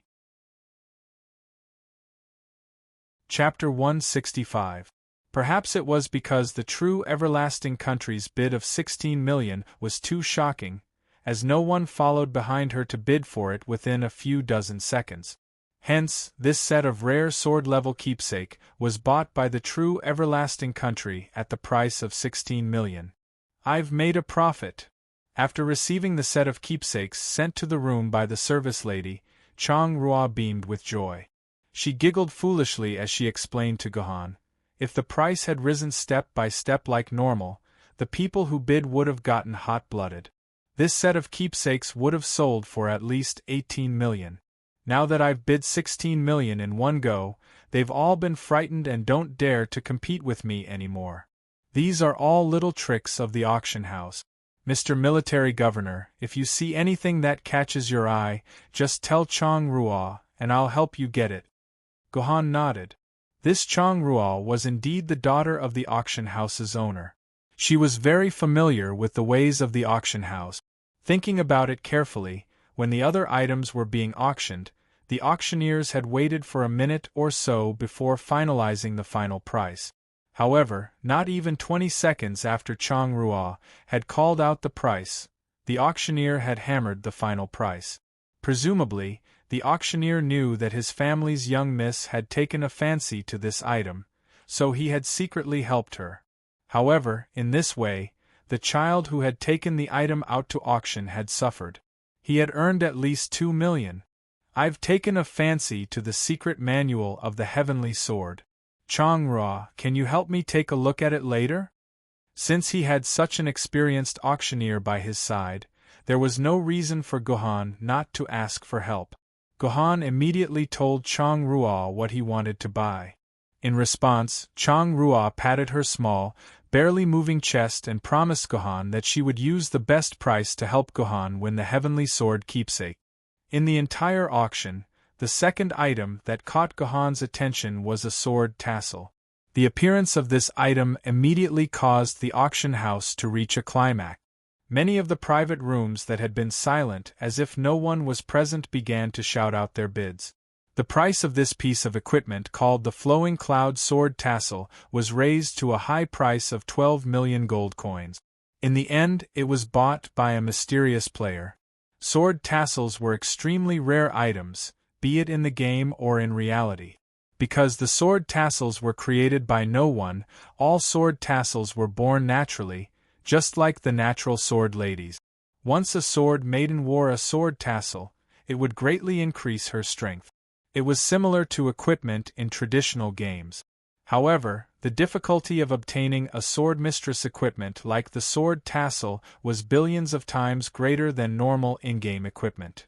Chapter 165. Perhaps it was because the True Everlasting Country's bid of 16 million was too shocking, as no one followed behind her to bid for it within a few dozen seconds. Hence, this set of rare sword-level keepsake was bought by the True Everlasting Country at the price of 16 million. I've made a profit. After receiving the set of keepsakes sent to the room by the service lady, Chang Rua beamed with joy. She giggled foolishly as she explained to Gohan, if the price had risen step by step like normal, the people who bid would have gotten hot-blooded. This set of keepsakes would have sold for at least 18 million. Now that I've bid 16 million in one go, they've all been frightened and don't dare to compete with me anymore. These are all little tricks of the auction house. Mr. Military Governor, if you see anything that catches your eye, just tell Chang Rua, and I'll help you get it. Gohan nodded. This Chang Rua was indeed the daughter of the auction house's owner. She was very familiar with the ways of the auction house. Thinking about it carefully, when the other items were being auctioned, the auctioneers had waited for a minute or so before finalizing the final price. However, not even 20 seconds after Chang Rua had called out the price, the auctioneer had hammered the final price. Presumably, the auctioneer knew that his family's young miss had taken a fancy to this item, so he had secretly helped her. However, in this way, the child who had taken the item out to auction had suffered. He had earned at least 2 million. I've taken a fancy to the secret manual of the Heavenly Sword. Chang Rua, can you help me take a look at it later? Since he had such an experienced auctioneer by his side, there was no reason for Gohan not to ask for help. Gohan immediately told Chang Rua what he wanted to buy. In response, Chang Rua patted her small, barely moving chest and promised Gohan that she would use the best price to help Gohan win the Heavenly Sword keepsake. In the entire auction, the second item that caught Gohan's attention was a sword tassel. The appearance of this item immediately caused the auction house to reach a climax. Many of the private rooms that had been silent as if no one was present began to shout out their bids. The price of this piece of equipment called the Flowing Cloud Sword Tassel was raised to a high price of 12 million gold coins. In the end, it was bought by a mysterious player. Sword tassels were extremely rare items, be it in the game or in reality. Because the sword tassels were created by no one, all sword tassels were born naturally, just like the natural sword ladies. Once a sword maiden wore a sword tassel, it would greatly increase her strength. It was similar to equipment in traditional games. However, the difficulty of obtaining a swordmistress equipment like the sword tassel was billions of times greater than normal in-game equipment.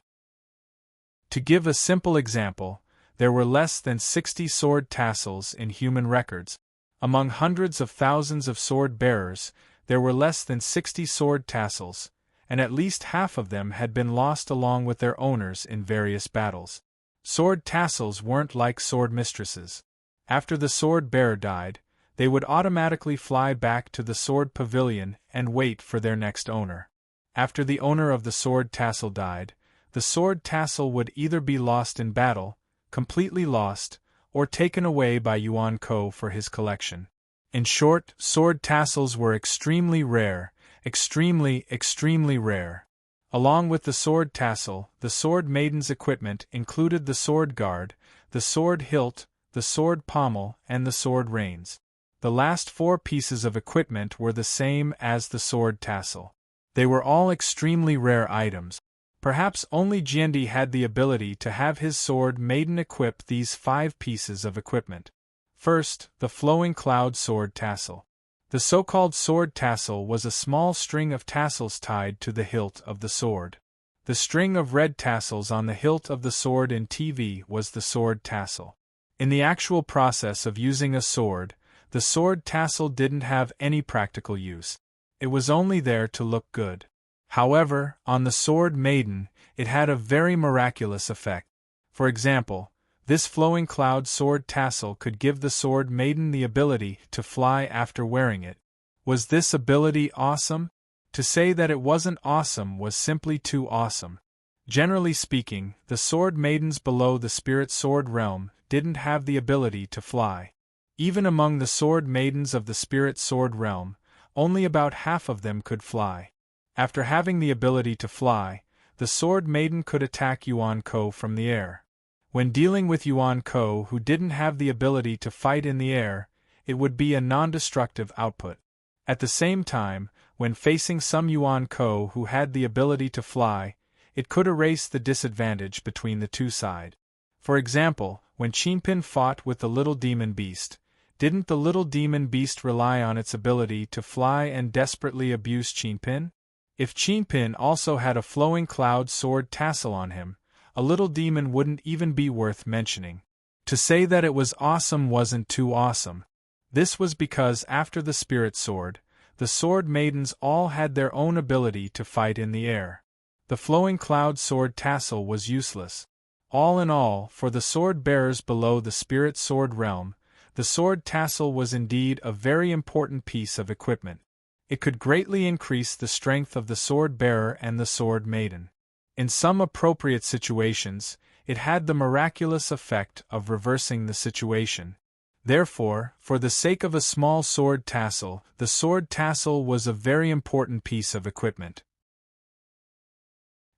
To give a simple example, there were less than 60 sword tassels in human records. Among hundreds of thousands of sword bearers, there were less than 60 sword tassels, and at least half of them had been lost along with their owners in various battles. Sword tassels weren't like sword mistresses. After the sword bearer died, they would automatically fly back to the sword pavilion and wait for their next owner. After the owner of the sword tassel died, the sword tassel would either be lost in battle, completely lost, or taken away by Yuan Ko for his collection. In short, sword tassels were extremely rare, extremely rare. Along with the sword tassel, the sword maiden's equipment included the sword guard, the sword hilt, the sword pommel, and the sword reins. The last 4 pieces of equipment were the same as the sword tassel. They were all extremely rare items. Perhaps only Jiandi had the ability to have his sword maiden equip these 5 pieces of equipment. First, the flowing cloud sword tassel. The so-called sword tassel was a small string of tassels tied to the hilt of the sword. The string of red tassels on the hilt of the sword in TV was the sword tassel. In the actual process of using a sword, the sword tassel didn't have any practical use. It was only there to look good. However, on the sword maiden, it had a very miraculous effect. For example, this flowing cloud sword tassel could give the sword maiden the ability to fly after wearing it. Was this ability awesome? To say that it wasn't awesome was simply too awesome. Generally speaking, the sword maidens below the spirit sword realm didn't have the ability to fly. Even among the sword maidens of the spirit sword realm, only about half of them could fly. After having the ability to fly, the sword maiden could attack Yuan Ko from the air. When dealing with Yuan Ko who didn't have the ability to fight in the air, it would be a non-destructive output. At the same time, when facing some Yuan Ko who had the ability to fly, it could erase the disadvantage between the two sides. For example, when Qinpin fought with the little demon beast, didn't the little demon beast rely on its ability to fly and desperately abuse Qinpin? If Qinpin also had a flowing cloud sword tassel on him, a little demon wouldn't even be worth mentioning. To say that it was awesome wasn't too awesome. This was because after the spirit sword, the sword maidens all had their own ability to fight in the air. The flowing cloud sword tassel was useless. All in all, for the sword bearers below the spirit sword realm, the sword tassel was indeed a very important piece of equipment. It could greatly increase the strength of the sword bearer and the sword maiden. In some appropriate situations, it had the miraculous effect of reversing the situation. Therefore, for the sake of a small sword tassel, the sword tassel was a very important piece of equipment.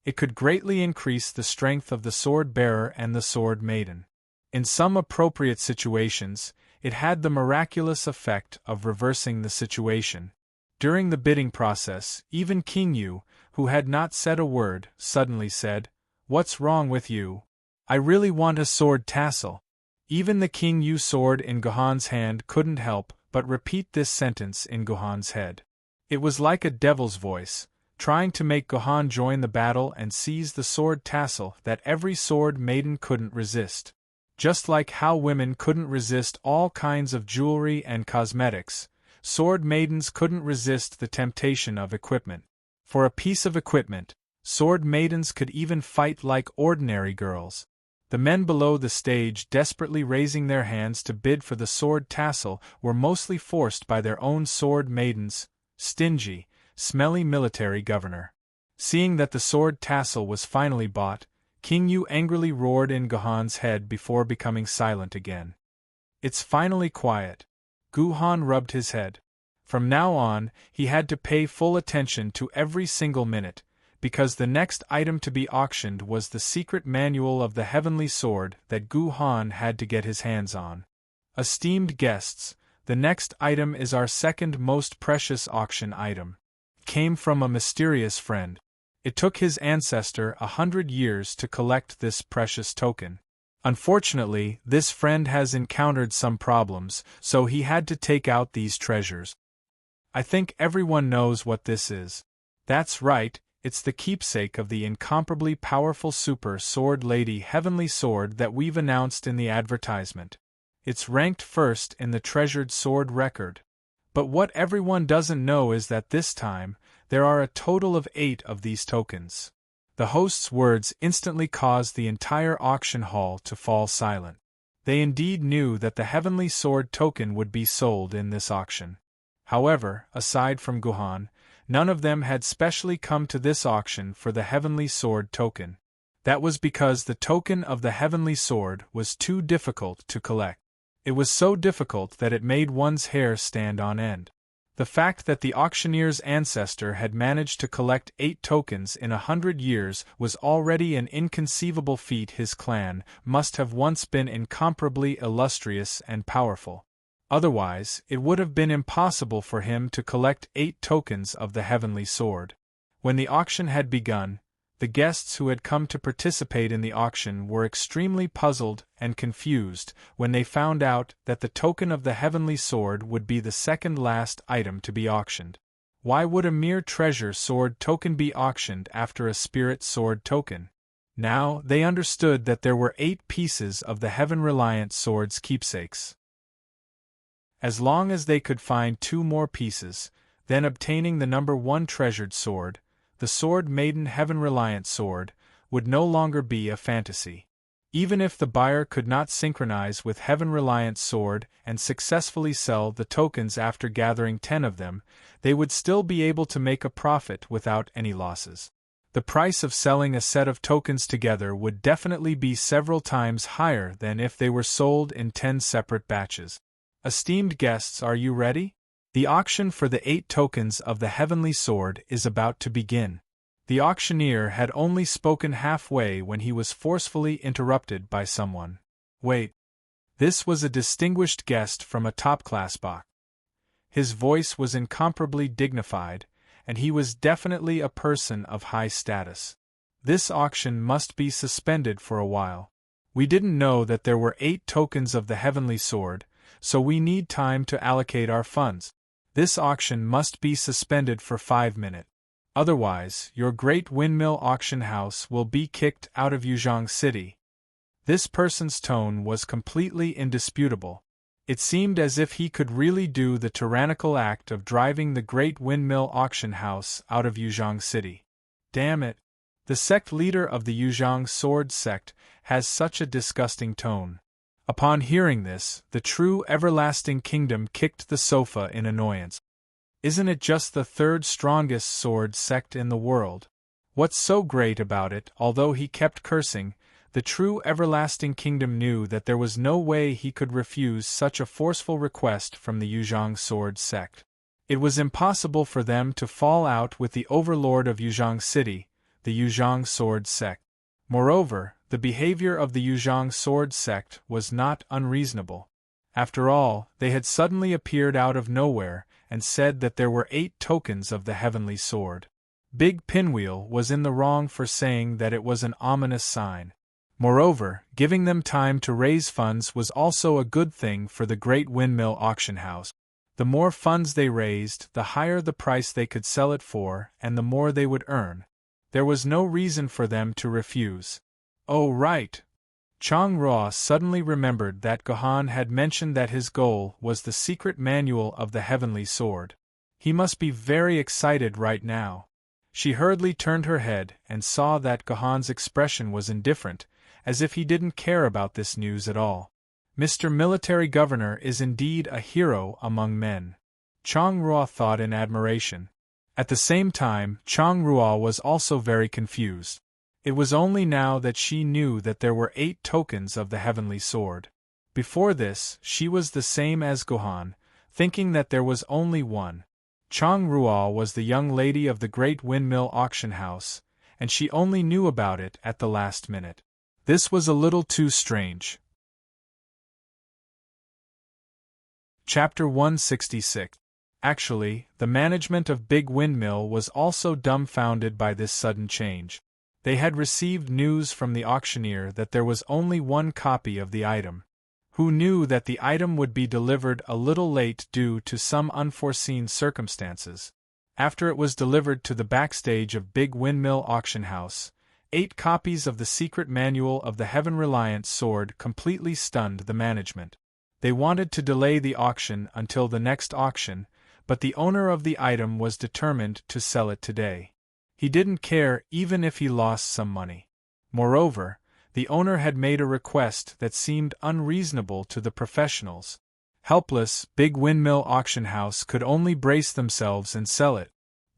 It could greatly increase the strength of the sword bearer and the sword maiden. In some appropriate situations, it had the miraculous effect of reversing the situation. During the bidding process, even King Yu, who had not said a word, suddenly said, "What's wrong with you? I really want a sword tassel." Even the King Yu sword in Gohan's hand couldn't help but repeat this sentence in Gohan's head. It was like a devil's voice, trying to make Gohan join the battle and seize the sword tassel that every sword maiden couldn't resist. Just like how women couldn't resist all kinds of jewelry and cosmetics, sword maidens couldn't resist the temptation of equipment. For a piece of equipment, sword maidens could even fight like ordinary girls. The men below the stage desperately raising their hands to bid for the sword tassel were mostly forced by their own sword maidens, stingy, smelly military governor. Seeing that the sword tassel was finally bought, King Yu angrily roared in Gohan's head before becoming silent again. "It's finally quiet." Gohan rubbed his head. From now on, he had to pay full attention to every single minute, because the next item to be auctioned was the secret manual of the heavenly sword that Gohan had to get his hands on. Esteemed guests, the next item is our second most precious auction item. Came from a mysterious friend. It took his ancestor 100 years to collect this precious token. Unfortunately, this friend has encountered some problems, so he had to take out these treasures. I think everyone knows what this is. That's right, it's the keepsake of the incomparably powerful super sword lady heavenly sword that we've announced in the advertisement. It's ranked first in the treasured sword record. But what everyone doesn't know is that this time, there are a total of 8 of these tokens. The host's words instantly caused the entire auction hall to fall silent. They indeed knew that the heavenly sword token would be sold in this auction. However, aside from Guhan, none of them had specially come to this auction for the heavenly sword token. That was because the token of the heavenly sword was too difficult to collect. It was so difficult that it made one's hair stand on end. The fact that the auctioneer's ancestor had managed to collect 8 tokens in 100 years was already an inconceivable feat. His clan must have once been incomparably illustrious and powerful. Otherwise, it would have been impossible for him to collect 8 tokens of the heavenly sword. When the auction had begun, the guests who had come to participate in the auction were extremely puzzled and confused when they found out that the token of the heavenly sword would be the second last item to be auctioned. Why would a mere treasure sword token be auctioned after a spirit sword token? Now they understood that there were 8 pieces of the heaven-reliant sword's keepsakes. As long as they could find 2 more pieces, then obtaining the number 1 treasured sword, the sword Maiden heaven-reliant sword, would no longer be a fantasy. Even if the buyer could not synchronize with heaven-reliant sword and successfully sell the tokens after gathering 10 of them, they would still be able to make a profit without any losses. The price of selling a set of tokens together would definitely be several times higher than if they were sold in 10 separate batches. Esteemed guests, are you ready? The auction for the 8 tokens of the heavenly sword is about to begin. The auctioneer had only spoken halfway when he was forcefully interrupted by someone. Wait. This was a distinguished guest from a top-class box. His voice was incomparably dignified, and he was definitely a person of high status. This auction must be suspended for a while. We didn't know that there were 8 tokens of the heavenly sword, so we need time to allocate our funds. This auction must be suspended for 5 minutes. Otherwise, your great windmill auction house will be kicked out of Yuzhong City. This person's tone was completely indisputable. It seemed as if he could really do the tyrannical act of driving the great windmill auction house out of Yuzhong City. Damn it! The sect leader of the Yuzhong sword sect has such a disgusting tone. Upon hearing this, the true everlasting kingdom kicked the sofa in annoyance. Isn't it just the 3rd strongest sword sect in the world? What's so great about it? Although he kept cursing, the true everlasting kingdom knew that there was no way he could refuse such a forceful request from the Yuzhong sword sect. It was impossible for them to fall out with the overlord of Yuzhong City, the Yuzhong sword sect. Moreover, the behavior of the Yuzhong sword sect was not unreasonable. After all, they had suddenly appeared out of nowhere and said that there were 8 tokens of the heavenly sword. Big Pinwheel was in the wrong for saying that it was an ominous sign. Moreover, giving them time to raise funds was also a good thing for the great windmill auction house. The more funds they raised, the higher the price they could sell it for, and the more they would earn. There was no reason for them to refuse. Oh right! Chang Ruo suddenly remembered that Guhan had mentioned that his goal was the secret manual of the heavenly sword. He must be very excited right now. She hurriedly turned her head and saw that Guhan's expression was indifferent, as if he didn't care about this news at all. Mr. Military Governor is indeed a hero among men. Chang Ruo thought in admiration. At the same time, Chang Ruo was also very confused. It was only now that she knew that there were 8 tokens of the heavenly sword. Before this, she was the same as Guhan, thinking that there was only one. Chang Ruo was the young lady of the great windmill auction house, and she only knew about it at the last minute. This was a little too strange. Chapter 166. Actually, the management of Big Windmill was also dumbfounded by this sudden change. They had received news from the auctioneer that there was only one copy of the item. Who knew that the item would be delivered a little late due to some unforeseen circumstances? After it was delivered to the backstage of Big Windmill Auction House, 8 copies of the secret manual of the Heaven-Reliant Sword completely stunned the management. They wanted to delay the auction until the next auction, but the owner of the item was determined to sell it today. He didn't care even if he lost some money. Moreover, the owner had made a request that seemed unreasonable to the professionals. Helpless, Big Windmill Auction House could only brace themselves and sell it.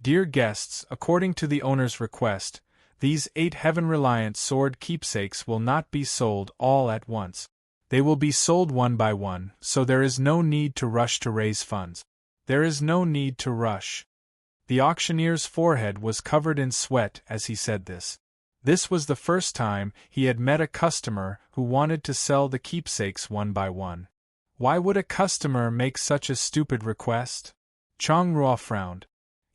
Dear guests, according to the owner's request, these 8 Heaven-Reliant Sword keepsakes will not be sold all at once. They will be sold one by one, so there is no need to rush to raise funds. There is no need to rush. The auctioneer's forehead was covered in sweat as he said this. This was the first time he had met a customer who wanted to sell the keepsakes one by one. Why would a customer make such a stupid request? Chang Ruo frowned.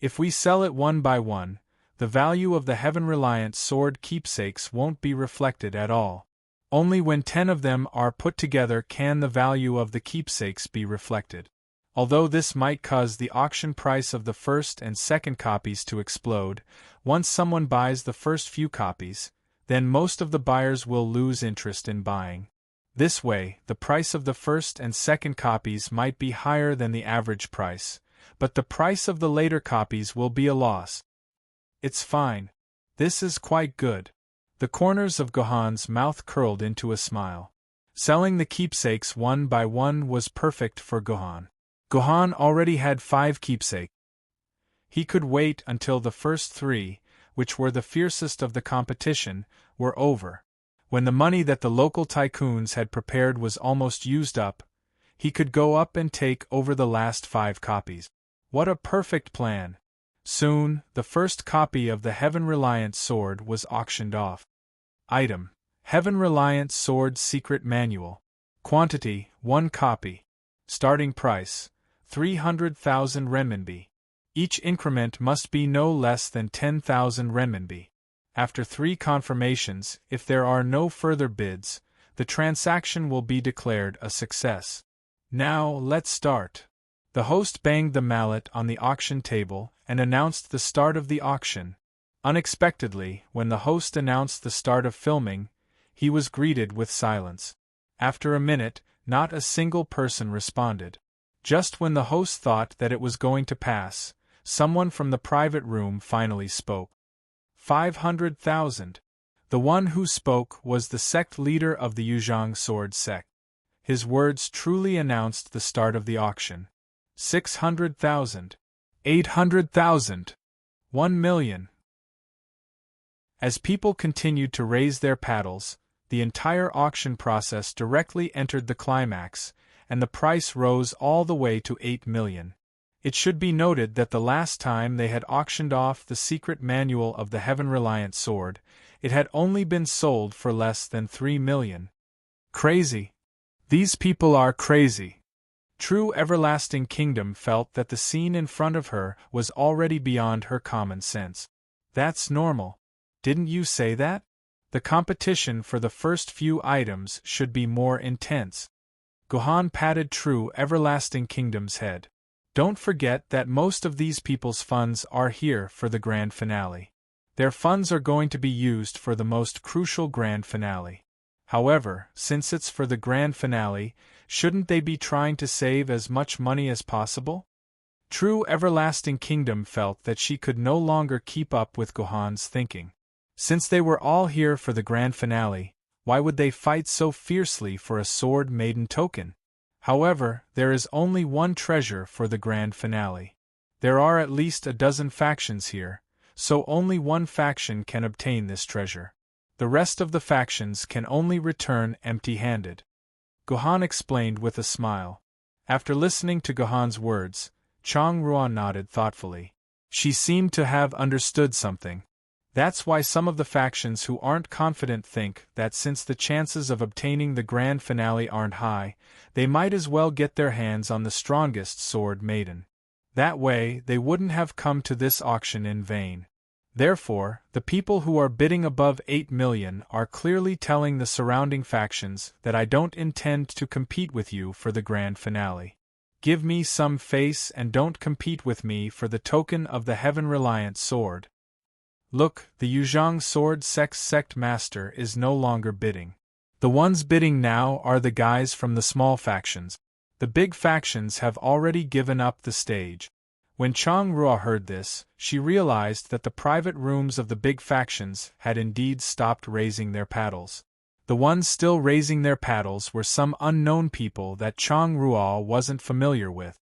If we sell it one by one, the value of the Heaven-Reliant Sword keepsakes won't be reflected at all. Only when 10 of them are put together can the value of the keepsakes be reflected. Although this might cause the auction price of the first and second copies to explode, once someone buys the first few copies, then most of the buyers will lose interest in buying. This way, the price of the first and second copies might be higher than the average price, but the price of the later copies will be a loss. It's fine. This is quite good. The corners of Gohan's mouth curled into a smile. Selling the keepsakes one by one was perfect for Gohan. Gohan already had 5 keepsakes. He could wait until the first 3, which were the fiercest of the competition, were over. When the money that the local tycoons had prepared was almost used up, he could go up and take over the last 5 copies. What a perfect plan! Soon, the first copy of the Heaven-Reliant Sword was auctioned off. Item: Heaven-Reliant Sword Secret Manual. Quantity: 1 copy. Starting price: 300,000 renminbi. Each increment must be no less than 10,000 renminbi. After 3 confirmations, if there are no further bids, the transaction will be declared a success. Now, let's start. The host banged the mallet on the auction table and announced the start of the auction. Unexpectedly, when the host announced the start of filming, he was greeted with silence. After a minute, not a single person responded. Just when the host thought that it was going to pass, someone from the private room finally spoke. 500,000. The one who spoke was the sect leader of the Yuzhang sword sect. His words truly announced the start of the auction. 600,000. 800,000. 1 million. As people continued to raise their paddles, the entire auction process directly entered the climax, and the price rose all the way to 8 million. It should be noted that the last time they had auctioned off the secret manual of the Heaven-Reliant Sword, it had only been sold for less than 3 million. Crazy. These people are crazy. True Everlasting Kingdom felt that the scene in front of her was already beyond her common sense. That's normal. Didn't you say that? The competition for the first few items should be more intense. Gohan patted True Everlasting Kingdom's head. Don't forget that most of these people's funds are here for the grand finale. Their funds are going to be used for the most crucial grand finale. However, since it's for the grand finale, shouldn't they be trying to save as much money as possible? True Everlasting Kingdom felt that she could no longer keep up with Gohan's thinking. Since they were all here for the grand finale, why would they fight so fiercely for a Sword Maiden token? However, there is only one treasure for the grand finale. There are at least a dozen factions here, so only one faction can obtain this treasure. The rest of the factions can only return empty-handed. Gohan explained with a smile. After listening to Gohan's words, Chang Ruo nodded thoughtfully. She seemed to have understood something. That's why some of the factions who aren't confident think that since the chances of obtaining the grand finale aren't high, they might as well get their hands on the strongest Sword Maiden. That way, they wouldn't have come to this auction in vain. Therefore, the people who are bidding above 8 million are clearly telling the surrounding factions that I don't intend to compete with you for the grand finale. Give me some face and don't compete with me for the token of the heaven-reliant sword. Look, the Yuzhang sword sect master is no longer bidding. The ones bidding now are the guys from the small factions. The big factions have already given up the stage. When Chang Ruo heard this, she realized that the private rooms of the big factions had indeed stopped raising their paddles. The ones still raising their paddles were some unknown people that Chang Ruo wasn't familiar with.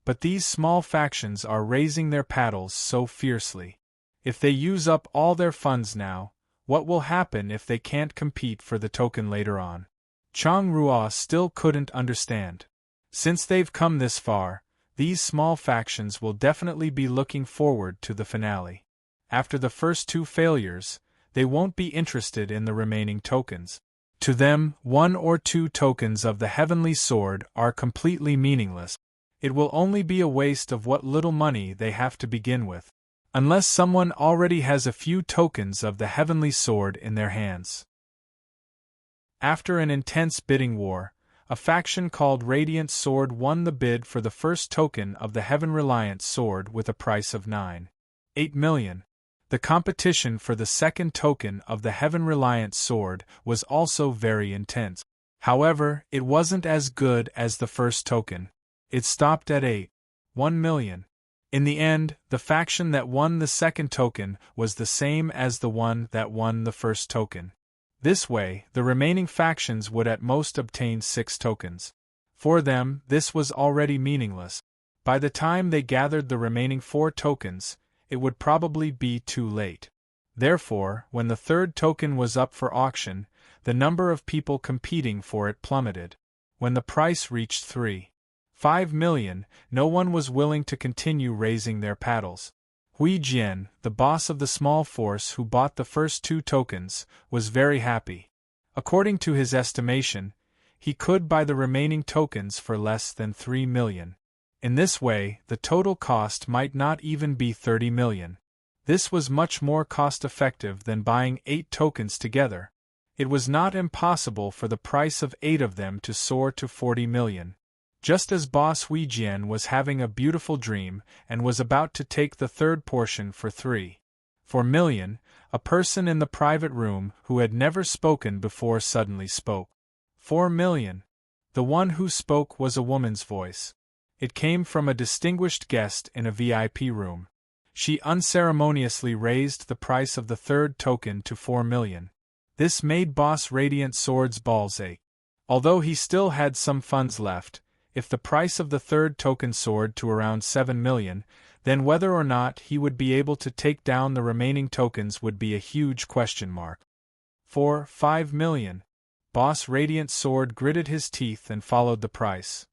But these small factions are raising their paddles so fiercely. If they use up all their funds now, what will happen if they can't compete for the token later on? Chang Ruo still couldn't understand. Since they've come this far, these small factions will definitely be looking forward to the finale. After the first two failures, they won't be interested in the remaining tokens. To them, 1 or 2 tokens of the heavenly sword are completely meaningless. It will only be a waste of what little money they have to begin with. Unless someone already has a few tokens of the heavenly sword in their hands. After an intense bidding war, a faction called Radiant Sword won the bid for the first token of the heaven-reliant sword with a price of 9.8 million. The competition for the second token of the heaven-reliant sword was also very intense. However, it wasn't as good as the first token. It stopped at 8.1 million. In the end, the faction that won the second token was the same as the one that won the first token. This way, the remaining factions would at most obtain 6 tokens. For them, this was already meaningless. By the time they gathered the remaining 4 tokens, it would probably be too late. Therefore, when the third token was up for auction, the number of people competing for it plummeted. When the price reached 3.5 million, no one was willing to continue raising their paddles. Hui Jian, the boss of the small force who bought the first 2 tokens, was very happy. According to his estimation, he could buy the remaining tokens for less than 3 million. In this way, the total cost might not even be 30 million. This was much more cost-effective than buying 8 tokens together. It was not impossible for the price of 8 of them to soar to 40 million. Just as boss Hui Jian was having a beautiful dream and was about to take the third portion for 3.4 million, a person in the private room who had never spoken before suddenly spoke. 4 million. The one who spoke was a woman's voice. It came from a distinguished guest in a VIP room. She unceremoniously raised the price of the third token to 4 million. This made boss Radiant Sword's balls ache. Although he still had some funds left, if the price of the third token soared to around 7 million, then whether or not he would be able to take down the remaining tokens would be a huge question mark. 4.5 million. Boss Radiant Sword gritted his teeth and followed the price.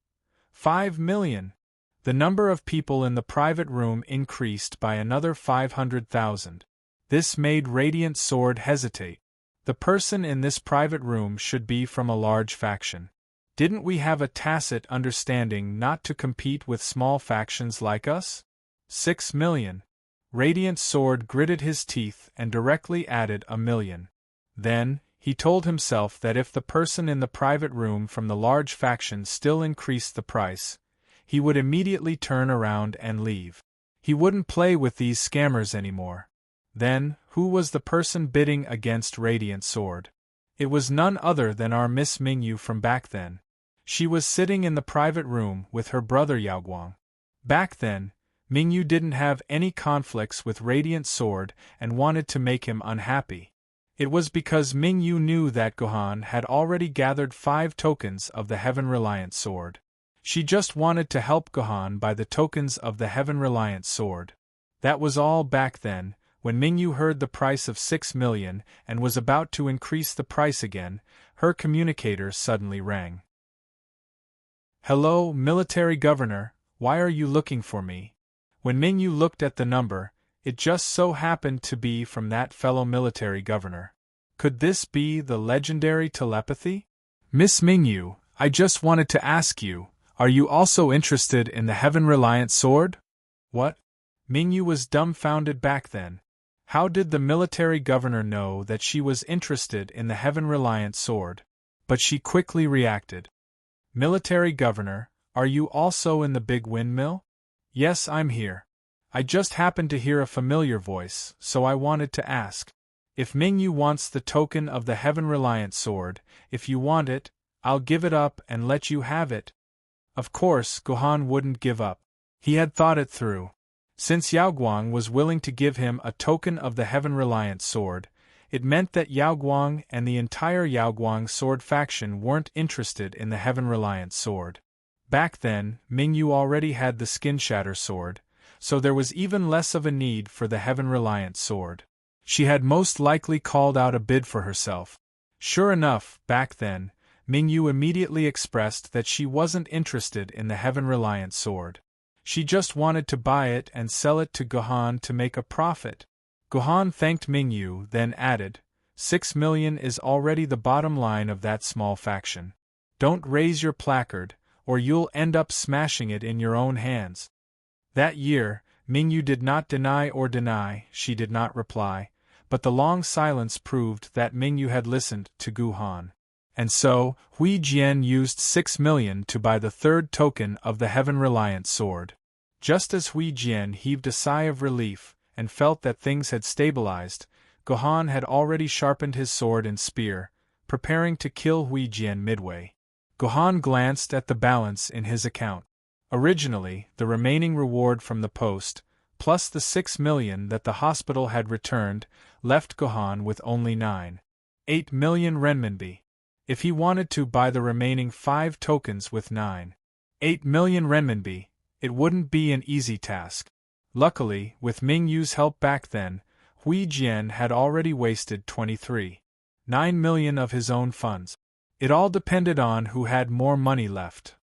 5 million. The number of people in the private room increased by another 500,000. This made Radiant Sword hesitate. The person in this private room should be from a large faction. Didn't we have a tacit understanding not to compete with small factions like us? 6 million. Radiant Sword gritted his teeth and directly added 1 million. Then, he told himself that if the person in the private room from the large faction still increased the price, he would immediately turn around and leave. He wouldn't play with these scammers anymore. Then, who was the person bidding against Radiant Sword? It was none other than our Miss Mingyu from back then. She was sitting in the private room with her brother Yaoguang. Back then, Mingyu didn't have any conflicts with Radiant Sword and wanted to make him unhappy. It was because Mingyu knew that Gohan had already gathered 5 tokens of the Heaven-Reliant Sword. She just wanted to help Gohan buy the tokens of the Heaven-Reliant Sword. That was all back then. When Mingyu heard the price of 6 million and was about to increase the price again, her communicator suddenly rang. "Hello, military governor, why are you looking for me?" When Mingyu looked at the number, it just so happened to be from that fellow military governor. Could this be the legendary telepathy? "Miss Mingyu, I just wanted to ask you, are you also interested in the Heaven-Reliant Sword?" What? Mingyu was dumbfounded back then. How did the military governor know that she was interested in the heaven-reliant sword? But she quickly reacted. Military governor, are you also in the big windmill? Yes, I'm here. I just happened to hear a familiar voice, so I wanted to ask. If Mingyu wants the token of the heaven-reliant sword, if you want it, I'll give it up and let you have it. Of course, Guhan wouldn't give up. He had thought it through. Since Yaoguang was willing to give him a token of the heaven-reliant sword, it meant that Yaoguang and the entire Yaoguang sword faction weren't interested in the heaven-reliant sword. Back then, Mingyu already had the skin-shatter sword, so there was even less of a need for the heaven-reliant sword. She had most likely called out a bid for herself. Sure enough, back then, Mingyu immediately expressed that she wasn't interested in the heaven-reliant sword. She just wanted to buy it and sell it to Guhan to make a profit. Guhan thanked Mingyu, then added, 6 million is already the bottom line of that small faction. Don't raise your placard, or you'll end up smashing it in your own hands. That year, Mingyu did not deny, she did not reply, but the long silence proved that Mingyu had listened to Guhan. And so, Hui Jian used 6 million to buy the third token of the heaven-reliant sword. Just as Hui Jian heaved a sigh of relief and felt that things had stabilized, Guhan had already sharpened his sword and spear, preparing to kill Hui Jian midway. Guhan glanced at the balance in his account. Originally, the remaining reward from the post, plus the 6 million that the hospital had returned, left Guhan with only 8 million renminbi. If he wanted to buy the remaining 5 tokens with 8 million renminbi, it wouldn't be an easy task. Luckily, with Mingyu's help back then, Hui Jian had already wasted 9 million of his own funds. It all depended on who had more money left.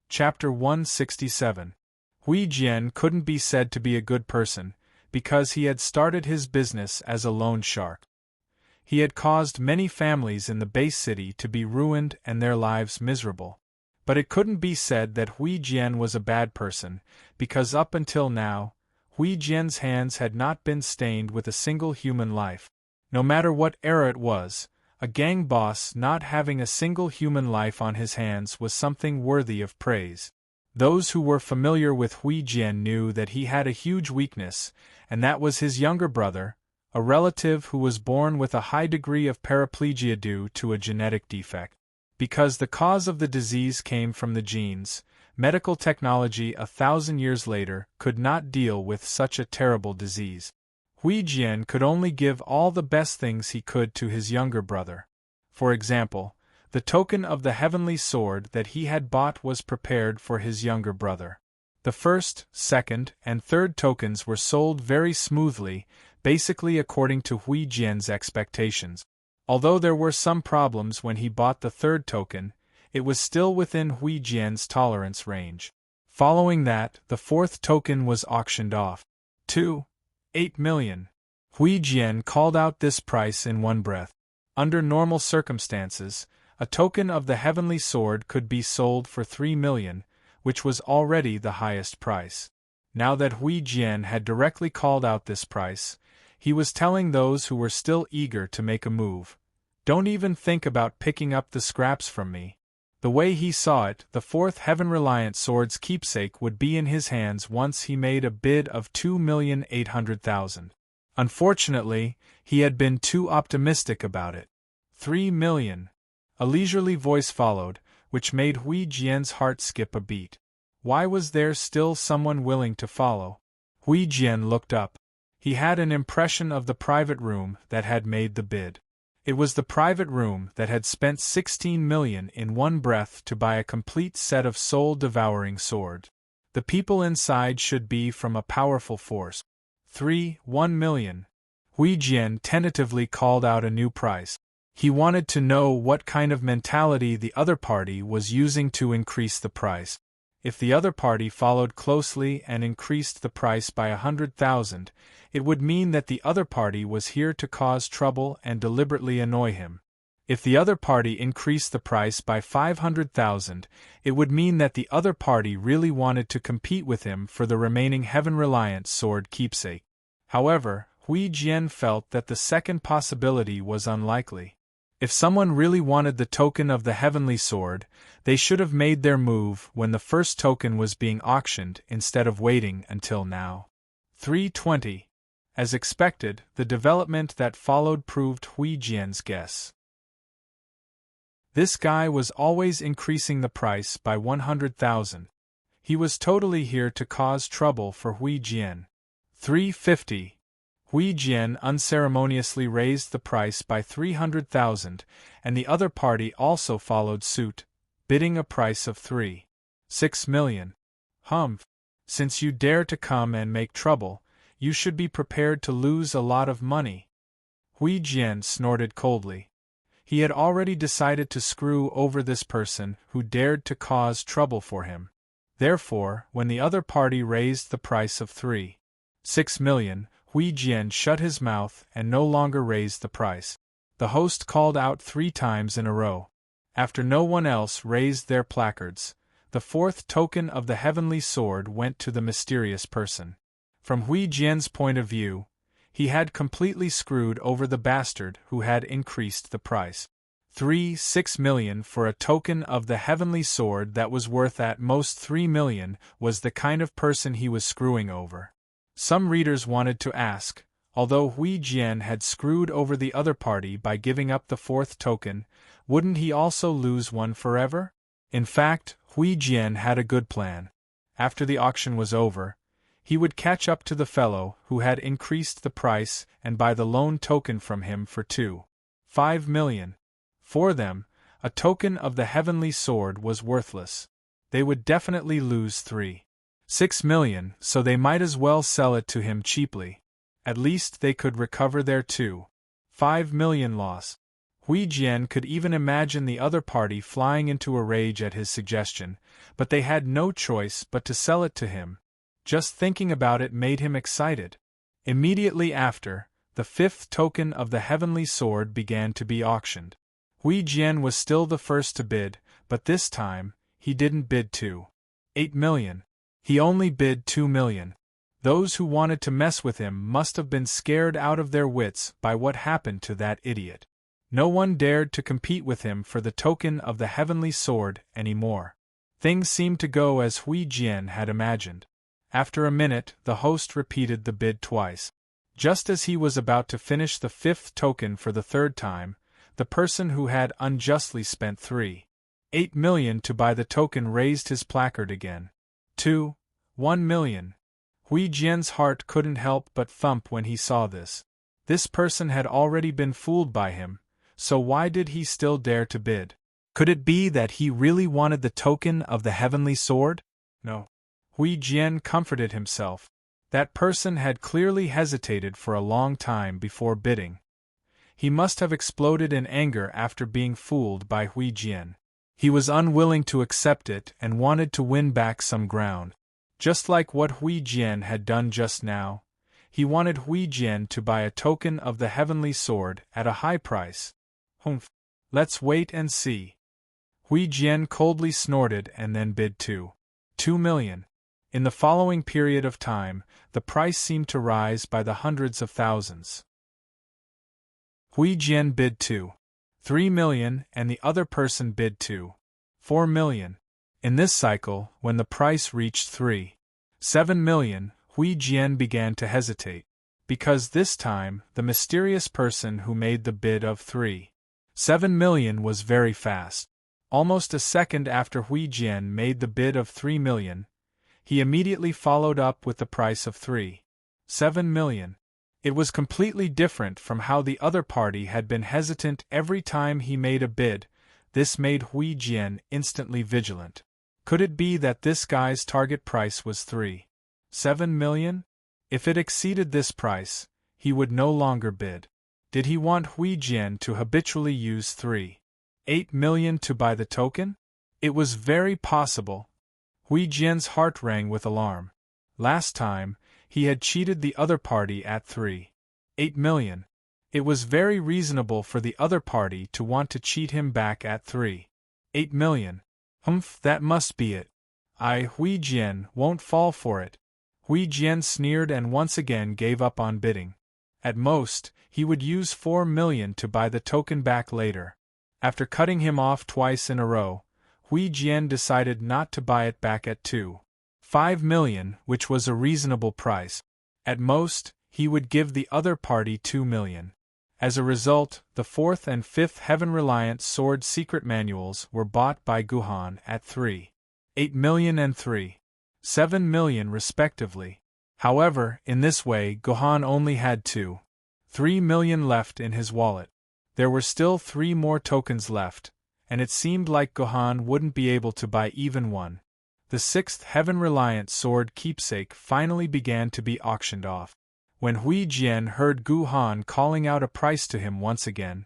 Chapter 167. Hui Jian couldn't be said to be a good person, because he had started his business as a loan shark. He had caused many families in the base city to be ruined and their lives miserable. But it couldn't be said that Hui Jian was a bad person, because up until now, Hui Jian's hands had not been stained with a single human life. No matter what era it was, a gang boss not having a single human life on his hands was something worthy of praise. Those who were familiar with Hui Jian knew that he had a huge weakness, and that was his younger brother, a relative who was born with a high degree of paraplegia due to a genetic defect. Because the cause of the disease came from the genes, medical technology 1,000 years later could not deal with such a terrible disease. Hui Jian could only give all the best things he could to his younger brother. For example, the token of the heavenly sword that he had bought was prepared for his younger brother. The first, second, and third tokens were sold very smoothly, basically according to Hui Jian's expectations. Although there were some problems when he bought the third token, it was still within Hui Jian's tolerance range. Following that, the fourth token was auctioned off. 8 million. Hui Jian called out this price in one breath. Under normal circumstances, a token of the heavenly sword could be sold for 3 million, which was already the highest price. Now that Hui Jian had directly called out this price, he was telling those who were still eager to make a move, "Don't even think about picking up the scraps from me." The way he saw it, the fourth heaven-reliant sword's keepsake would be in his hands once he made a bid of 2,800,000. Unfortunately, he had been too optimistic about it. 3 million. A leisurely voice followed, which made Hui Jian's heart skip a beat. Why was there still someone willing to follow? Hui Jian looked up. He had an impression of the private room that had made the bid. It was the private room that had spent 16 million in one breath to buy a complete set of soul-devouring sword. The people inside should be from a powerful force. 1 million. Hui Jian tentatively called out a new price. He wanted to know what kind of mentality the other party was using to increase the price. If the other party followed closely and increased the price by 100,000, it would mean that the other party was here to cause trouble and deliberately annoy him. If the other party increased the price by 500,000, it would mean that the other party really wanted to compete with him for the remaining heaven-reliant sword keepsake. However, Hui Jian felt that the second possibility was unlikely. If someone really wanted the token of the heavenly sword, they should have made their move when the first token was being auctioned instead of waiting until now. 320. As expected, the development that followed proved Hui Jian's guess. This guy was always increasing the price by 100,000. He was totally here to cause trouble for Hui Jian. 350. Hui Jian unceremoniously raised the price by 300,000, and the other party also followed suit, bidding a price of 3.6 million. Since you dare to come and make trouble, you should be prepared to lose a lot of money. Hui Jian snorted coldly. He had already decided to screw over this person who dared to cause trouble for him. Therefore, when the other party raised the price of 3.6 million, Hui Jian shut his mouth and no longer raised the price. The host called out 3 times in a row. After no one else raised their placards, the fourth token of the heavenly sword went to the mysterious person. From Hui Jian's point of view, he had completely screwed over the bastard who had increased the price. 3.6 million for a token of the heavenly sword that was worth at most 3 million was the kind of person he was screwing over. Some readers wanted to ask, although Hui Jian had screwed over the other party by giving up the fourth token, wouldn't he also lose one forever? In fact, Hui Jian had a good plan. After the auction was over, he would catch up to the fellow who had increased the price and buy the loan token from him for 2.5 million. For them, a token of the heavenly sword was worthless. They would definitely lose 3.6 million, so they might as well sell it to him cheaply. At least they could recover their 2.5 million loss. Hui Jian could even imagine the other party flying into a rage at his suggestion, but they had no choice but to sell it to him. Just thinking about it made him excited. Immediately after, the fifth token of the heavenly sword began to be auctioned. Hui Jian was still the first to bid, but this time, he didn't bid 2.8 million. He only bid 2 million. Those who wanted to mess with him must have been scared out of their wits by what happened to that idiot. No one dared to compete with him for the token of the heavenly sword anymore. Things seemed to go as Hui Jian had imagined. After a minute, the host repeated the bid twice. Just as he was about to finish the fifth token for the third time, the person who had unjustly spent 3.8 million to buy the token raised his placard again. 2.1 million. Hui Jian's heart couldn't help but thump when he saw this. This person had already been fooled by him, so why did he still dare to bid? Could it be that he really wanted the token of the heavenly sword? No. Hui Jian comforted himself. That person had clearly hesitated for a long time before bidding. He must have exploded in anger after being fooled by Hui Jian. He was unwilling to accept it and wanted to win back some ground. Just like what Hui Jian had done just now, he wanted Hui Jian to buy a token of the heavenly sword at a high price. Let's wait and see. Hui Jian coldly snorted and then bid 2 million. In the following period of time, the price seemed to rise by the hundreds of thousands. Hui Jian bid 2.3 million and the other person bid 2.4 million. In this cycle, when the price reached 3.7 million, Hui Jian began to hesitate. Because this time, the mysterious person who made the bid of 3.7 million was very fast. Almost a second after Hui Jian made the bid of 3 million, he immediately followed up with the price of 3.7 million. It was completely different from how the other party had been hesitant every time he made a bid. This made Hui Jian instantly vigilant. Could it be that this guy's target price was 3.7 million? If it exceeded this price, he would no longer bid. Did he want Hui Jian to habitually use 3.8 million to buy the token? It was very possible. Hui Jian's heart rang with alarm. Last time, he had cheated the other party at 3.8 million. It was very reasonable for the other party to want to cheat him back at 3.8 million. Humph, that must be it. Hui Jian won't fall for it. Hui Jian sneered and once again gave up on bidding. At most, he would use 4 million to buy the token back later. After cutting him off twice in a row, Hui Jian decided not to buy it back at 2.5 million, which was a reasonable price. At most, he would give the other party 2 million. As a result, the 4th and 5th Heaven-Reliant Sword secret manuals were bought by Guhan at 3.8 million and 3.7 million respectively. However, in this way Guhan only had 2.3 million left in his wallet. There were still 3 more tokens left, and it seemed like Guhan wouldn't be able to buy even one. The 6th Heaven-Reliant Sword keepsake finally began to be auctioned off. When Hui Jian heard Guhan calling out a price to him once again,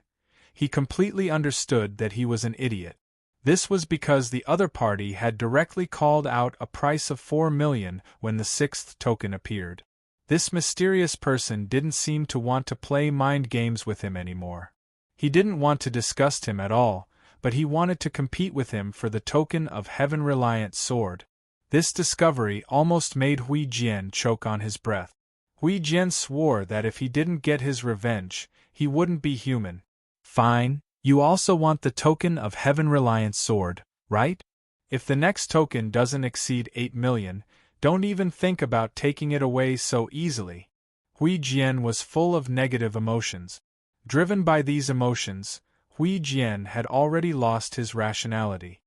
he completely understood that he was an idiot. This was because the other party had directly called out a price of 4 million when the 6th token appeared. This mysterious person didn't seem to want to play mind games with him anymore. He didn't want to disgust him at all, but he wanted to compete with him for the token of Heaven-Reliant Sword. This discovery almost made Hui Jian choke on his breath. Hui Jian swore that if he didn't get his revenge, he wouldn't be human. Fine, you also want the token of Heaven-Reliant Sword, right? If the next token doesn't exceed 8 million, don't even think about taking it away so easily. Hui Jian was full of negative emotions. Driven by these emotions, Hui Jian had already lost his rationality.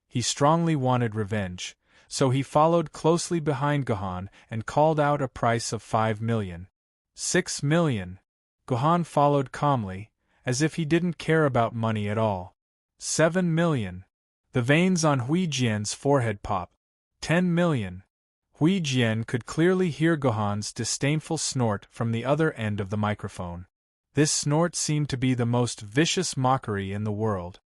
He strongly wanted revenge, so he followed closely behind Guhan and called out a price of 5 million. 6 million. Guhan followed calmly, as if he didn't care about money at all. 7 million. The veins on Hui Jian's forehead popped. 10 million. Hui Jian could clearly hear Guhan's disdainful snort from the other end of the microphone. This snort seemed to be the most vicious mockery in the world.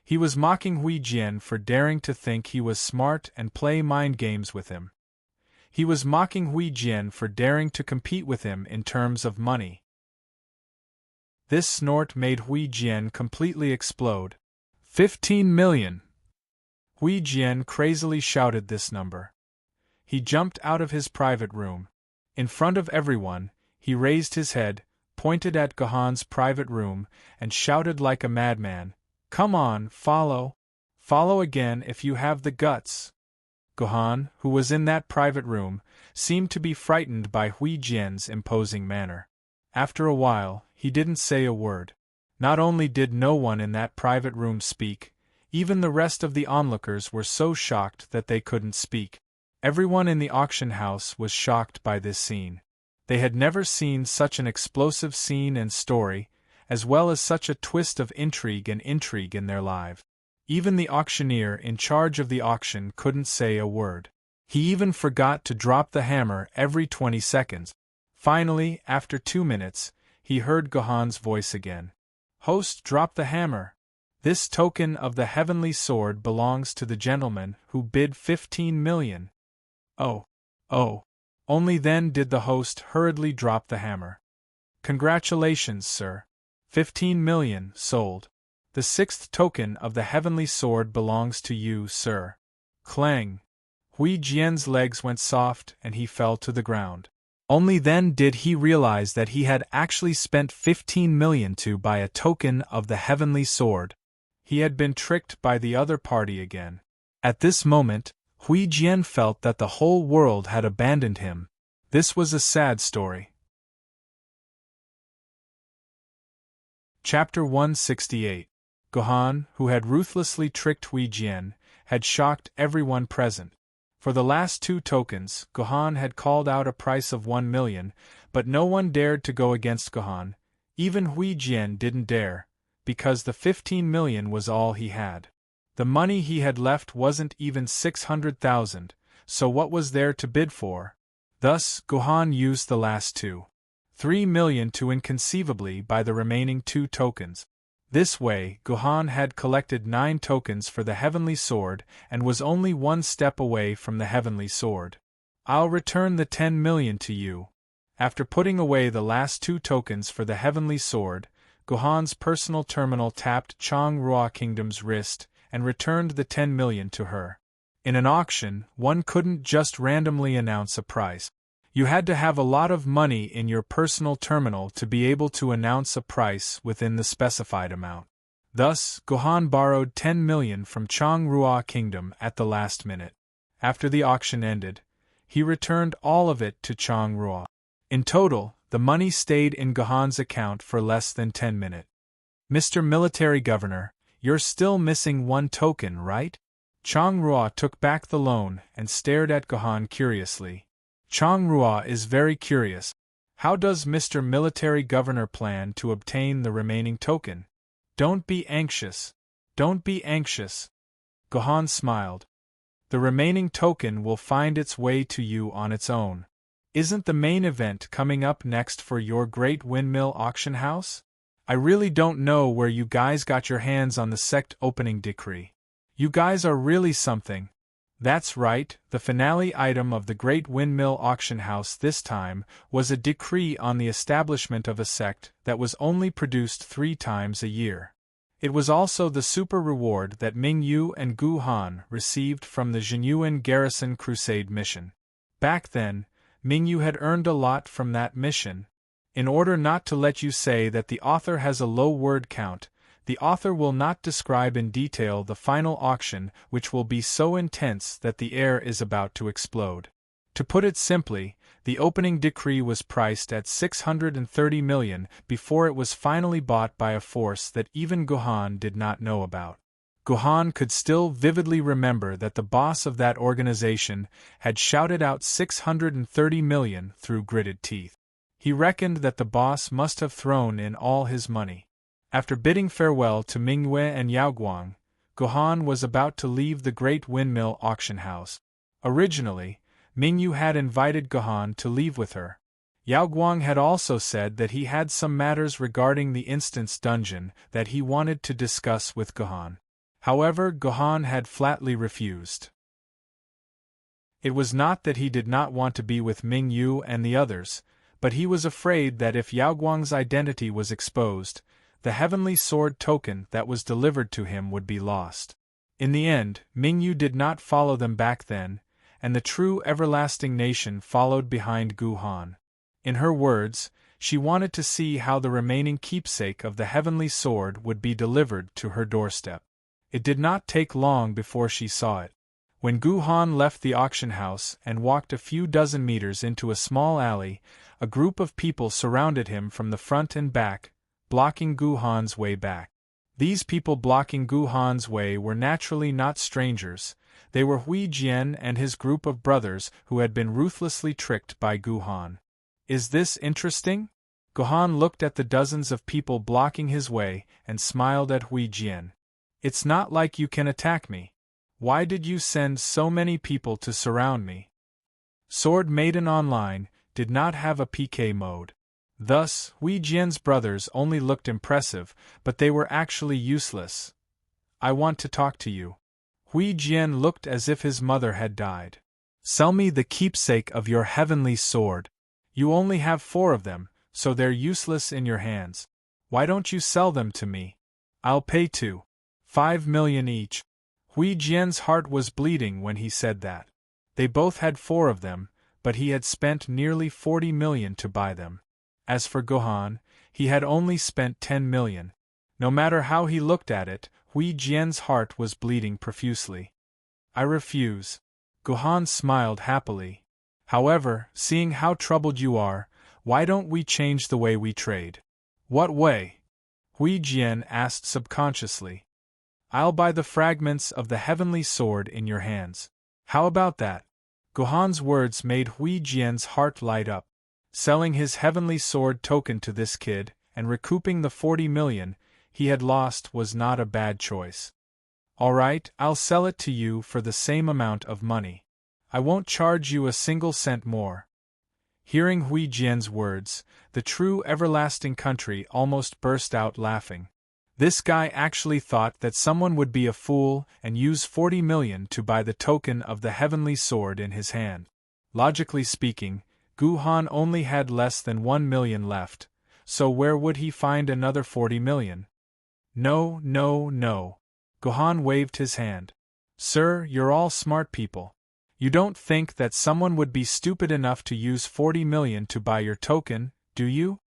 He was mocking Hui Jian for daring to think he was smart and play mind games with him. He was mocking Hui Jian for daring to compete with him in terms of money. This snort made Hui Jian completely explode. 15 million! Hui Jian crazily shouted this number. He jumped out of his private room. In front of everyone, he raised his head, pointed at Guhan's private room, and shouted like a madman, "Come on, follow! Follow again if you have the guts!" Guhan, who was in that private room, seemed to be frightened by Hui Jian's imposing manner. After a while, he didn't say a word. Not only did no one in that private room speak, even the rest of the onlookers were so shocked that they couldn't speak. Everyone in the auction house was shocked by this scene. They had never seen such an explosive scene and story, as well as such a twist of intrigue in their lives. Even the auctioneer in charge of the auction couldn't say a word. He even forgot to drop the hammer every 20 seconds. Finally, after 2 minutes, he heard Guhan's voice again. "Host, drop the hammer. This token of the heavenly sword belongs to the gentleman who bid 15 million. Oh. Only then did the host hurriedly drop the hammer. "Congratulations, sir. 15 million sold. The 6th token of the heavenly sword belongs to you, sir." Clang! Hui Jian's legs went soft and he fell to the ground. Only then did he realize that he had actually spent 15 million to buy a token of the heavenly sword. He had been tricked by the other party again. At this moment, Hui Jian felt that the whole world had abandoned him. This was a sad story. Chapter 168. Guhan, who had ruthlessly tricked Hui Jian, had shocked everyone present. For the last 2 tokens, Guhan had called out a price of 1 million, but no one dared to go against Guhan. Even Hui Jian didn't dare, because the 15 million was all he had. The money he had left wasn't even 600,000, so what was there to bid for? Thus, Guhan used the last 2.3 million to inconceivably buy the remaining 2 tokens. This way, Guhan had collected 9 tokens for the heavenly sword and was only 1 step away from the heavenly sword. "I'll return the 10 million to you," After putting away the last 2 tokens for the heavenly sword, Guhan's personal terminal tapped Chang Rua Kingdom's wrist and returned the 10 million to her. In an auction, one couldn't just randomly announce a price. You had to have a lot of money in your personal terminal to be able to announce a price within the specified amount. Thus, Guhan borrowed 10 million from Chang Rua Kingdom at the last minute. After the auction ended, he returned all of it to Chang Rua. In total, the money stayed in Guhan's account for less than 10 minutes. Mr. Military Governor, you're still missing 1 token, right? Chang Rua took back the loan and stared at Guhan curiously. Chang Rua is very curious. How does Mr. Military Governor plan to obtain the remaining token? Don't be anxious. Don't be anxious. Guhan smiled. The remaining token will find its way to you on its own. Isn't the main event coming up next for your great windmill auction house? I really don't know where you guys got your hands on the sect opening decree. You guys are really something. That's right, the finale item of the Great Windmill Auction House this time was a decree on the establishment of a sect that was only produced 3 times a year. It was also the super reward that Ming Yu and Gu Han received from the Jinyuan Garrison Crusade mission. Back then, Ming Yu had earned a lot from that mission. In order not to let you say that the author has a low word count, the author will not describe in detail the final auction, which will be so intense that the air is about to explode. To put it simply, the opening decree was priced at 630 million before it was finally bought by a force that even Guhan did not know about. Guhan could still vividly remember that the boss of that organization had shouted out 630 million through gritted teeth. He reckoned that the boss must have thrown in all his money. After bidding farewell to Mingyue and Yaoguang, Guhan was about to leave the Great Windmill Auction House. Originally, Mingyu had invited Guhan to leave with her. Yaoguang had also said that he had some matters regarding the Instance Dungeon that he wanted to discuss with Guhan. However, Guhan had flatly refused. It was not that he did not want to be with Mingyu and the others, but he was afraid that if Yaoguang's identity was exposed, the heavenly sword token that was delivered to him would be lost. In the end, Mingyu did not follow them back then, and the true everlasting nation followed behind Guhan. In her words, she wanted to see how the remaining keepsake of the heavenly sword would be delivered to her doorstep. It did not take long before she saw it. When Guhan left the auction house and walked a few dozen meters into a small alley, a group of people surrounded him from the front and back, blocking Guhan's way back. These people blocking Guhan's way were naturally not strangers. They were Hui Jian and his group of brothers who had been ruthlessly tricked by Guhan. Is this interesting? Guhan looked at the dozens of people blocking his way and smiled at Hui Jian. It's not like you can attack me. Why did you send so many people to surround me? Sword Maiden Online did not have a PK mode. Thus, Hui Jian's brothers only looked impressive, but they were actually useless. I want to talk to you. Hui Jian looked as if his mother had died. Sell me the keepsake of your heavenly sword. You only have 4 of them, so they're useless in your hands. Why don't you sell them to me? I'll pay 5 million each. Hui Jian's heart was bleeding when he said that. They both had 4 of them, but he had spent nearly 40 million to buy them. As for Guhan, he had only spent 10 million. No matter how he looked at it, Hui Jian's heart was bleeding profusely. I refuse. Guhan smiled happily. However, seeing how troubled you are, why don't we change the way we trade? What way? Hui Jian asked subconsciously. I'll buy the fragments of the heavenly sword in your hands. How about that? Guhan's words made Hui Jian's heart light up. Selling his heavenly sword token to this kid, and recouping the 40 million he had lost was not a bad choice. All right, I'll sell it to you for the same amount of money. I won't charge you a single cent more. Hearing Hui Jian's words, the true everlasting country almost burst out laughing. This guy actually thought that someone would be a fool and use 40 million to buy the token of the heavenly sword in his hand. Logically speaking, Gu Han only had less than 1 million left, so where would he find another 40 million? No, no, no. Gu Han waved his hand. Sir, you're all smart people. You don't think that someone would be stupid enough to use 40 million to buy your token, do you?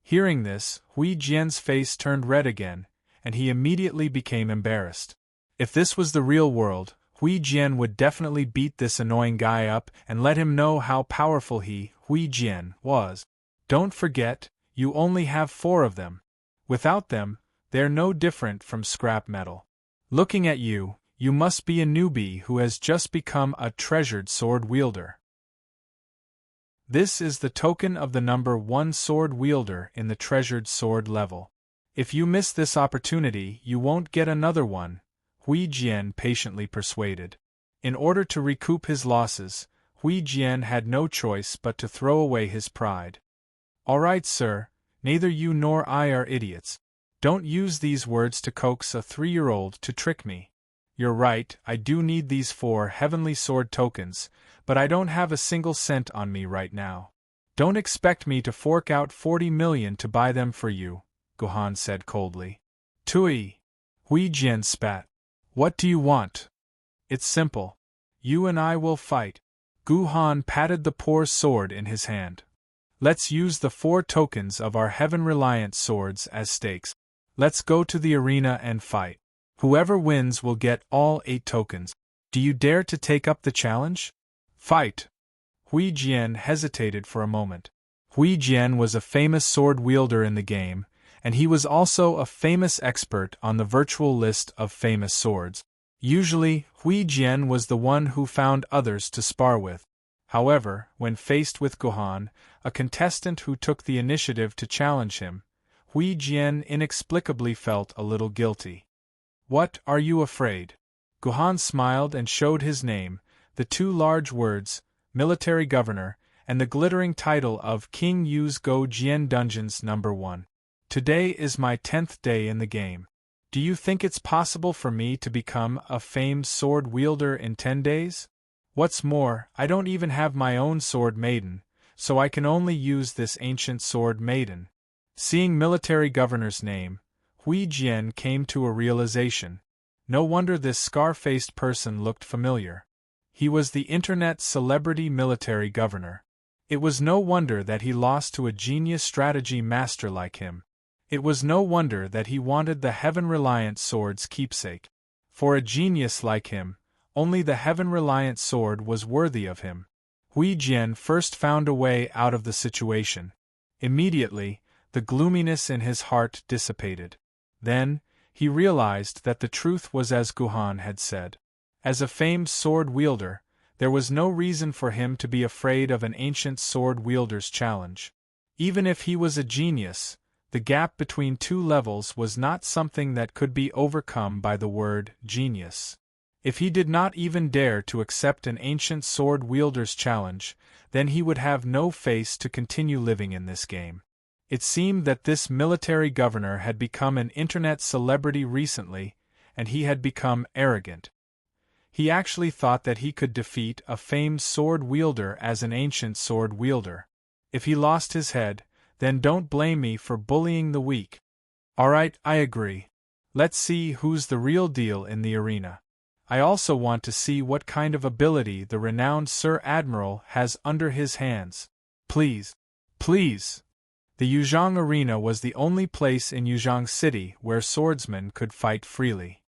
Hearing this, Hui Jian's face turned red again, and he immediately became embarrassed. If this was the real world, Hui Jian would definitely beat this annoying guy up and let him know how powerful he, Hui Jian, was. Don't forget, you only have 4 of them. Without them, they're no different from scrap metal. Looking at you, you must be a newbie who has just become a treasured sword wielder. This is the token of the number 1 sword wielder in the treasured sword level. If you miss this opportunity, you won't get another one, Hui Jian patiently persuaded. In order to recoup his losses, Hui Jian had no choice but to throw away his pride. All right, sir, neither you nor I are idiots. Don't use these words to coax a 3-year-old to trick me. You're right, I do need these 4 heavenly sword tokens, but I don't have a single cent on me right now. Don't expect me to fork out 40 million to buy them for you, Gu Han said coldly. Tui! Hui Jian spat. What do you want? It's simple. You and I will fight. Gu Han patted the poor sword in his hand. Let's use the 4 tokens of our heaven-reliant swords as stakes. Let's go to the arena and fight. Whoever wins will get all 8 tokens. Do you dare to take up the challenge? Fight! Hui Jian hesitated for a moment. Hui Jian was a famous sword wielder in the game, and he was also a famous expert on the virtual list of famous swords. Usually, Hui Jian was the one who found others to spar with. However, when faced with Gu Han, a contestant who took the initiative to challenge him, Hui Jian inexplicably felt a little guilty. What, are you afraid? Gu Han smiled and showed his name, the 2 large words, Military Governor, and the glittering title of King Yu's Go Jian Dungeons No. 1. Today is my 10th day in the game. Do you think it's possible for me to become a famed sword wielder in 10 days? What's more, I don't even have my own sword Maiden, so I can only use this ancient sword Maiden. Seeing Military Governor's name, Hui Jian came to a realization. No wonder this scar-faced person looked familiar. He was the internet celebrity military governor. It was no wonder that he lost to a genius strategy master like him. It was no wonder that he wanted the heaven-reliant sword's keepsake. For a genius like him, only the heaven-reliant sword was worthy of him. Hui Jian first found a way out of the situation. Immediately, the gloominess in his heart dissipated. Then, he realized that the truth was as Gu Han had said. As a famed sword wielder, there was no reason for him to be afraid of an ancient sword wielder's challenge. Even if he was a genius, the gap between 2 levels was not something that could be overcome by the word genius. If he did not even dare to accept an ancient sword wielder's challenge, then he would have no face to continue living in this game. It seemed that this military governor had become an internet celebrity recently, and he had become arrogant. He actually thought that he could defeat a famed sword wielder as an ancient sword wielder. If he lost his head, then don't blame me for bullying the weak. Alright, I agree. Let's see who's the real deal in the arena. I also want to see what kind of ability the renowned Sir Admiral has under his hands. Please. Please. The Yuzhong Arena was the only place in Yuzhong City where swordsmen could fight freely.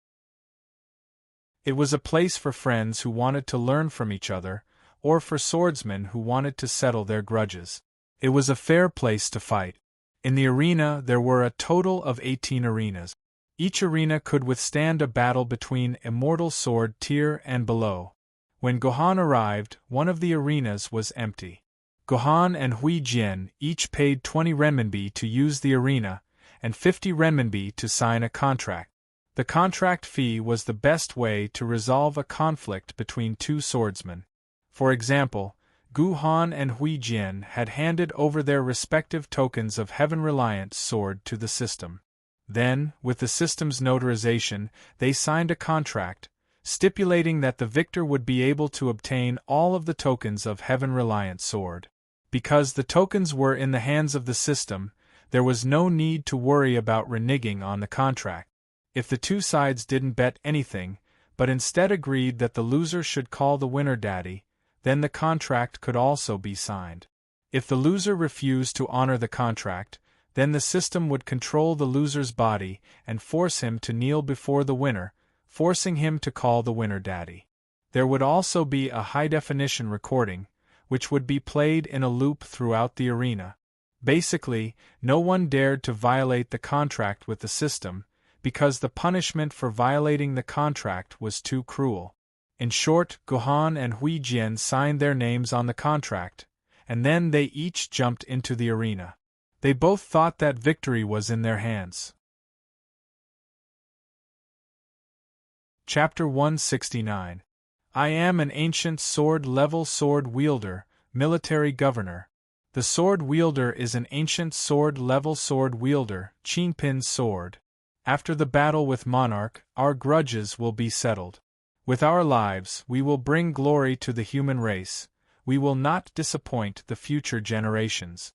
It was a place for friends who wanted to learn from each other, or for swordsmen who wanted to settle their grudges. It was a fair place to fight. In the arena there were a total of 18 arenas. Each arena could withstand a battle between immortal sword tier and below. When Gu Han arrived, one of the arenas was empty. Gu Han and Hui Jian each paid 20 renminbi to use the arena, and 50 renminbi to sign a contract. The contract fee was the best way to resolve a conflict between 2 swordsmen. For example, Gu Han and Hui Jian had handed over their respective tokens of heaven-reliant sword to the system. Then, with the system's notarization, they signed a contract, stipulating that the victor would be able to obtain all of the tokens of heaven-reliant sword. Because the tokens were in the hands of the system, there was no need to worry about reneging on the contract. If the two sides didn't bet anything, but instead agreed that the loser should call the winner daddy, then the contract could also be signed. If the loser refused to honor the contract, then the system would control the loser's body and force him to kneel before the winner, forcing him to call the winner daddy. There would also be a high-definition recording, which would be played in a loop throughout the arena. Basically, no one dared to violate the contract with the system, because the punishment for violating the contract was too cruel. In short, Gohan and Huijian signed their names on the contract, and then they each jumped into the arena. They both thought that victory was in their hands. Chapter 169. I am an ancient sword-level sword wielder, military governor. The sword wielder is an ancient sword-level sword wielder, Qingpin's sword. After the battle with Monarch, our grudges will be settled. With our lives, we will bring glory to the human race. We will not disappoint the future generations.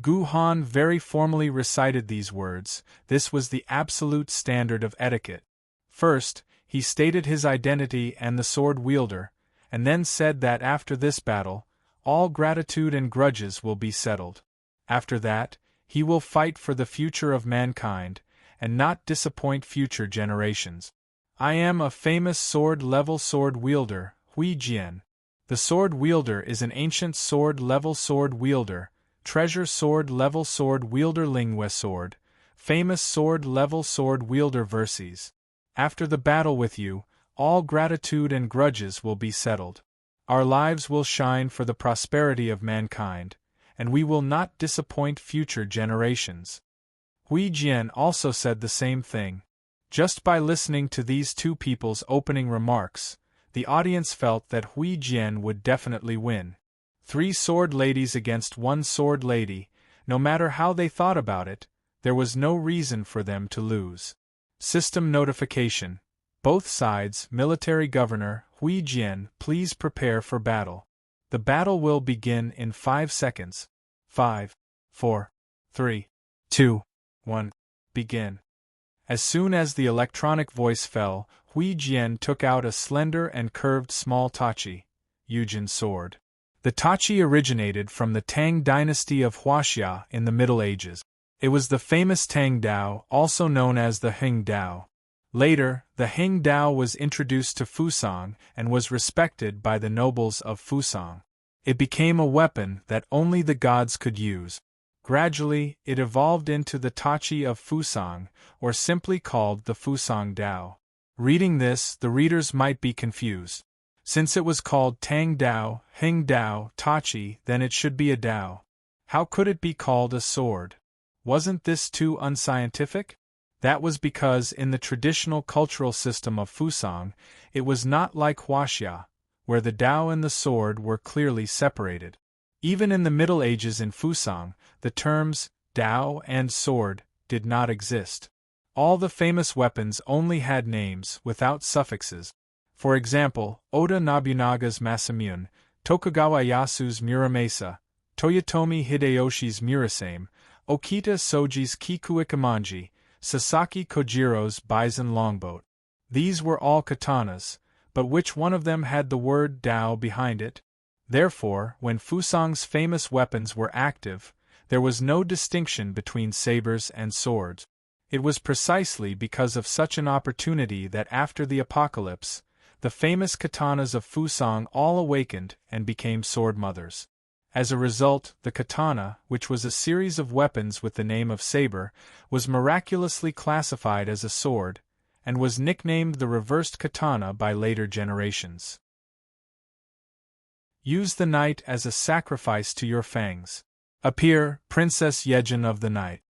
Gohan very formally recited these words. This was the absolute standard of etiquette. First, he stated his identity and the sword wielder, and then said that after this battle, all gratitude and grudges will be settled. After that, he will fight for the future of mankind, and not disappoint future generations. I am a famous sword-level sword wielder, Huijian. The sword wielder is an ancient sword-level sword wielder, treasure sword-level sword wielder Lingwei sword, famous sword-level sword wielder Verses. After the battle with you, all gratitude and grudges will be settled. Our lives will shine for the prosperity of mankind, and we will not disappoint future generations. Huijian also said the same thing. Just by listening to these two people's opening remarks, the audience felt that Huijian would definitely win. 3 sword ladies against 1 sword lady, no matter how they thought about it, there was no reason for them to lose. System notification. Both sides, military governor, Huijian, please prepare for battle. The battle will begin in 5 seconds. 5, 4, 3, 2, 1. Begin. As soon as the electronic voice fell, Huijian took out a slender and curved small tachi, Yujin sword. The tachi originated from the Tang dynasty of Huaxia in the Middle Ages. It was the famous Tang Dao, also known as the Heng Dao. Later, the Heng Dao was introduced to Fusang and was respected by the nobles of Fusang. It became a weapon that only the gods could use. Gradually, it evolved into the tachi of Fusang, or simply called the Fusang Dao. Reading this, the readers might be confused. Since it was called Tang Dao, Heng Dao, tachi, then it should be a Dao. How could it be called a sword? Wasn't this too unscientific? That was because in the traditional cultural system of Fusang, it was not like Huaxia, where the Dao and the sword were clearly separated. Even in the Middle Ages in Fusang, the terms Dao and sword did not exist. All the famous weapons only had names without suffixes. For example, Oda Nobunaga's Masamune, Tokugawa Yasu's Muramasa, Toyotomi Hideyoshi's Murasame, Okita Soji's Kikuikamanji, Sasaki Kojiro's Bison longboat. These were all katanas, but which one of them had the word Dao behind it? Therefore, when Fusang's famous weapons were active, there was no distinction between sabers and swords. It was precisely because of such an opportunity that after the apocalypse, the famous katanas of Fusang all awakened and became sword mothers. As a result, the katana, which was a series of weapons with the name of saber, was miraculously classified as a sword, and was nicknamed the reversed katana by later generations. Use the night as a sacrifice to your fangs. Appear, Princess Yejin of the Night.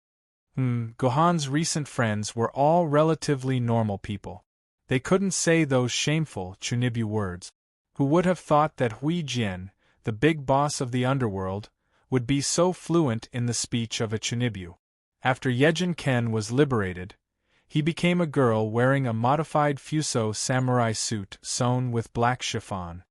Gohan's recent friends were all relatively normal people. They couldn't say those shameful Chunibyu words. Who would have thought that Huijian, the big boss of the underworld, would be so fluent in the speech of a Chunibyu? After Yejin Ken was liberated, he became a girl wearing a modified Fuso samurai suit sewn with black chiffon.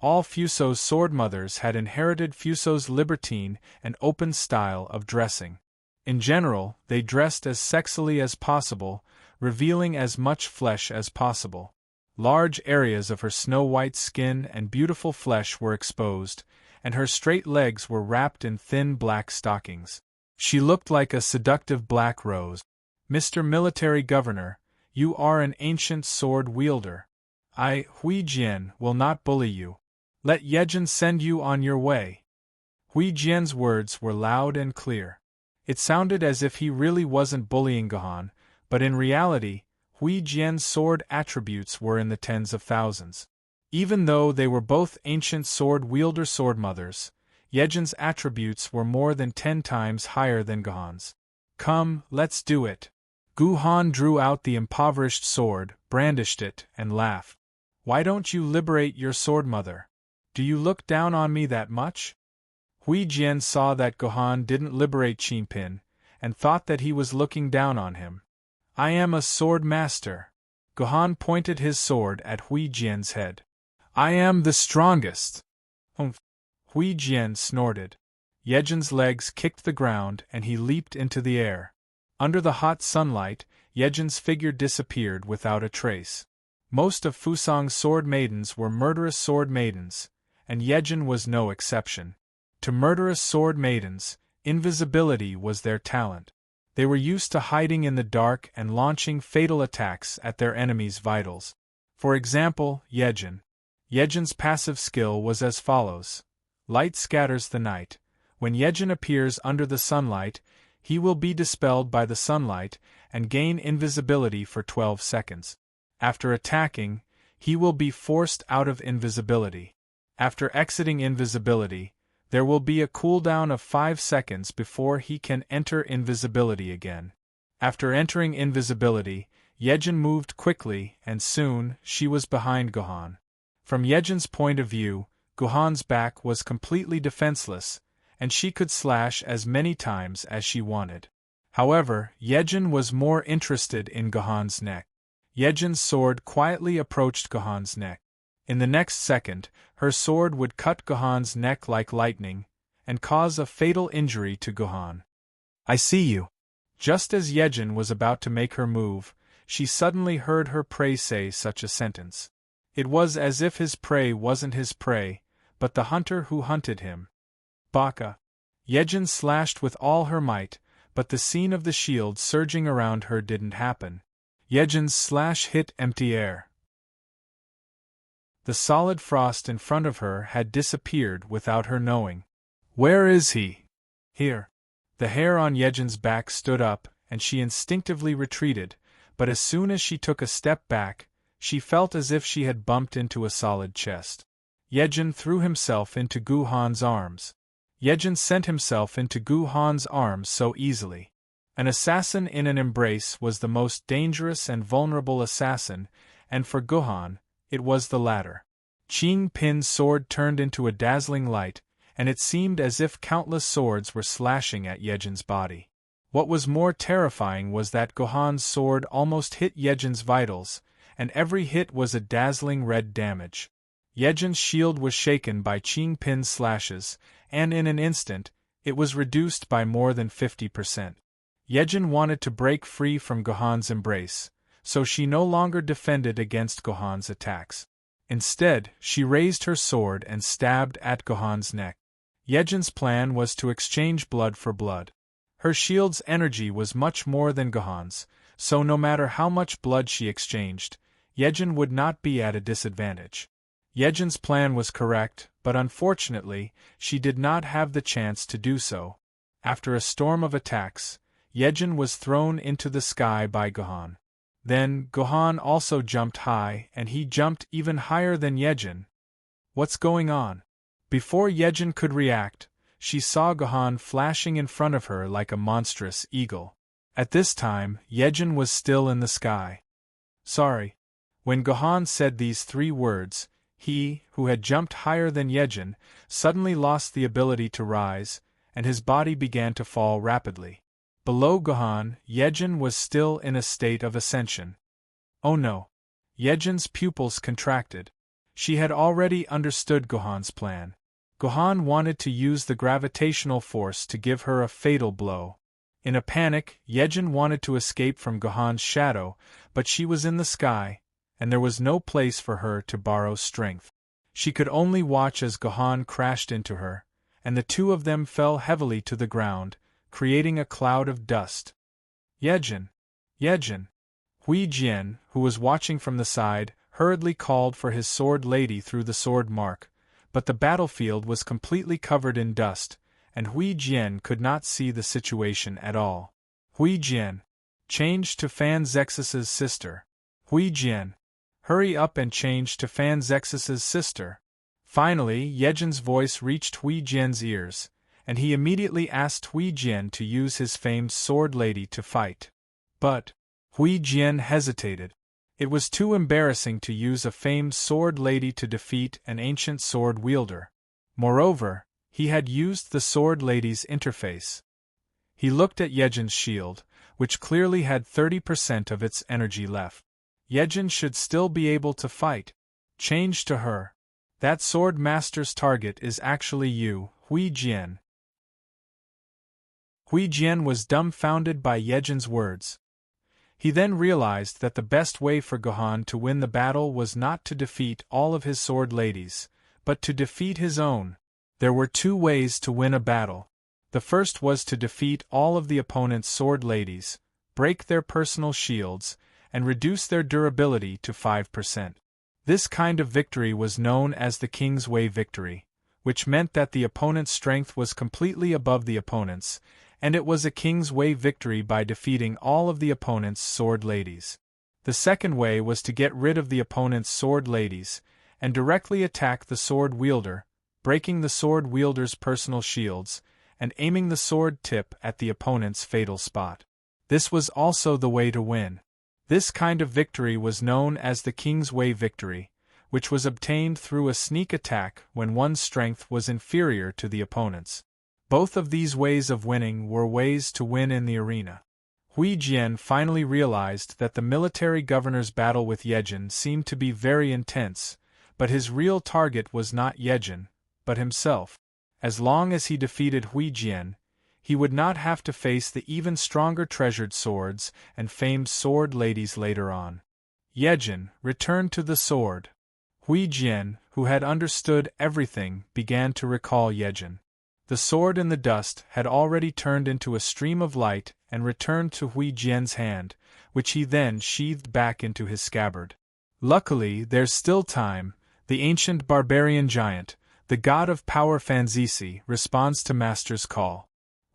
All Fuso's sword mothers had inherited Fuso's libertine and open style of dressing. In general, they dressed as sexily as possible, revealing as much flesh as possible. Large areas of her snow-white skin and beautiful flesh were exposed, and her straight legs were wrapped in thin black stockings. She looked like a seductive black rose. "Mr. Military Governor, you are an ancient sword wielder. I, Hui Jian, will not bully you. Let Yejin send you on your way." Hui Jian's words were loud and clear. It sounded as if he really wasn't bullying Gohan, but in reality, Hui Jian's sword attributes were in the tens of thousands. Even though they were both ancient sword-wielder sword-mothers, Yejin's attributes were more than 10 times higher than Gohan's. "Come, let's do it." Gohan drew out the impoverished sword, brandished it, and laughed. "Why don't you liberate your sword-mother? Do you look down on me that much?" Hui Jian saw that Gohan didn't liberate Qingpin, and thought that he was looking down on him. "I am a sword master." Gohan pointed his sword at Hui Jian's head. "I am the strongest." "Humph!" Hui Jian snorted. Yejin's legs kicked the ground and he leaped into the air. Under the hot sunlight, Yejin's figure disappeared without a trace. Most of Fusang's sword maidens were murderous sword maidens, and Yejin was no exception. To murderous sword maidens, invisibility was their talent. They were used to hiding in the dark and launching fatal attacks at their enemies' vitals. For example, Yejin. Yejin's passive skill was as follows. Light scatters the night. When Yejin appears under the sunlight, he will be dispelled by the sunlight and gain invisibility for 12 seconds. After attacking, he will be forced out of invisibility. After exiting invisibility, there will be a cooldown of 5 seconds before he can enter invisibility again. After entering invisibility, Yejin moved quickly and soon she was behind Gohan. From Yejin's point of view, Gohan's back was completely defenseless, and she could slash as many times as she wanted. However, Yejin was more interested in Gohan's neck. Yejin's sword quietly approached Gohan's neck. In the next second, her sword would cut Gohan's neck like lightning, and cause a fatal injury to Gohan. "I see you." Just as Yejin was about to make her move, she suddenly heard her prey say such a sentence. It was as if his prey wasn't his prey, but the hunter who hunted him. "Baka!" Yejin slashed with all her might, but the scene of the shield surging around her didn't happen. Yejin's slash hit empty air. The solid frost in front of her had disappeared without her knowing. "Where is he?" "Here." The hair on Yejin's back stood up, and she instinctively retreated, but as soon as she took a step back, she felt as if she had bumped into a solid chest. Yejin threw himself into Gohan's arms. Yejin sent himself into Gohan's arms so easily. An assassin in an embrace was the most dangerous and vulnerable assassin, and for Gohan, it was the latter. Qingpin's sword turned into a dazzling light, and it seemed as if countless swords were slashing at Yejin's body. What was more terrifying was that Gohan's sword almost hit Yejin's vitals, and every hit was a dazzling red damage. Yejin's shield was shaken by Qingpin's slashes, and in an instant, it was reduced by more than 50%. Yejin wanted to break free from Gohan's embrace, so she no longer defended against Gohan's attacks. Instead, she raised her sword and stabbed at Gohan's neck. Yejin's plan was to exchange blood for blood. Her shield's energy was much more than Gohan's, so no matter how much blood she exchanged, Yejin would not be at a disadvantage. Yejin's plan was correct, but unfortunately, she did not have the chance to do so. After a storm of attacks, Yejin was thrown into the sky by Gohan. Then, Gohan also jumped high, and he jumped even higher than Yejin. "What's going on?" Before Yejin could react, she saw Gohan flashing in front of her like a monstrous eagle. At this time, Yejin was still in the sky. "Sorry." When Gohan said these 3 words, he, who had jumped higher than Yejin, suddenly lost the ability to rise, and his body began to fall rapidly. Below Gohan, Yejin was still in a state of ascension. Oh no! Yejin's pupils contracted. She had already understood Gohan's plan. Gohan wanted to use the gravitational force to give her a fatal blow. In a panic, Yejin wanted to escape from Gohan's shadow, but she was in the sky, and there was no place for her to borrow strength. She could only watch as Gohan crashed into her, and the two of them fell heavily to the ground, creating a cloud of dust. Yejin! Yejin! Hui Jian, who was watching from the side, hurriedly called for his sword lady through the sword mark, but the battlefield was completely covered in dust, and Hui Jian could not see the situation at all. Hui Jian! Change to Fan Zexus's sister. Hui Jian! Hurry up and change to Fan Zexus's sister. Finally, Yejin's voice reached Hui Jian's ears, and he immediately asked Hui Jian to use his famed sword lady to fight. But Hui Jian hesitated. It was too embarrassing to use a famed sword lady to defeat an ancient sword wielder. Moreover, he had used the sword lady's interface. He looked at Yejin's shield, which clearly had 30% of its energy left. Yejin should still be able to fight. Change to her. That sword master's target is actually you, Hui Jian. Hui Jian was dumbfounded by Yejin's words. He then realized that the best way for Gohan to win the battle was not to defeat all of his sword ladies, but to defeat his own. There were two ways to win a battle. The first was to defeat all of the opponent's sword ladies, break their personal shields, and reduce their durability to 5%. This kind of victory was known as the King's Way victory, which meant that the opponent's strength was completely above the opponent's, and it was a King's Way victory by defeating all of the opponent's sword ladies. The second way was to get rid of the opponent's sword ladies, and directly attack the sword wielder, breaking the sword wielder's personal shields, and aiming the sword tip at the opponent's fatal spot. This was also the way to win. This kind of victory was known as the King's Way victory, which was obtained through a sneak attack when one's strength was inferior to the opponent's. Both of these ways of winning were ways to win in the arena. Hui Jian finally realized that the military governor's battle with Yejin seemed to be very intense, but his real target was not Yejin, but himself. As long as he defeated Hui Jian, he would not have to face the even stronger treasured swords and famed sword ladies later on. Yejin returned to the sword. Hui Jian, who had understood everything, began to recall Yejin. The sword in the dust had already turned into a stream of light and returned to Hui Jian's hand, which he then sheathed back into his scabbard. Luckily, there's still time. The ancient barbarian giant, the god of power Fanzisi, responds to Master's call.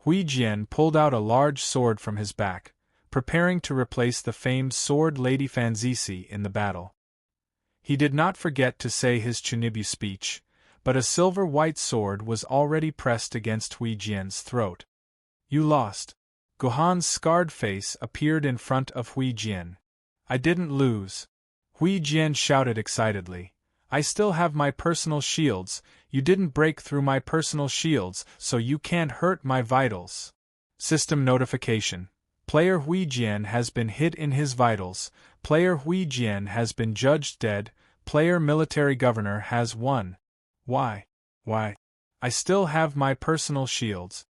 Hui Jian pulled out a large sword from his back, preparing to replace the famed sword lady Fanzisi in the battle. He did not forget to say his Chunibu speech, but a silver-white sword was already pressed against Hui Jian's throat. You lost. Gohan's scarred face appeared in front of Hui Jian. I didn't lose. Hui Jian shouted excitedly. I still have my personal shields. You didn't break through my personal shields, so you can't hurt my vitals. System notification. Player Hui Jian has been hit in his vitals. Player Hui Jian has been judged dead. Player military governor has won. Why? I still have my personal shields.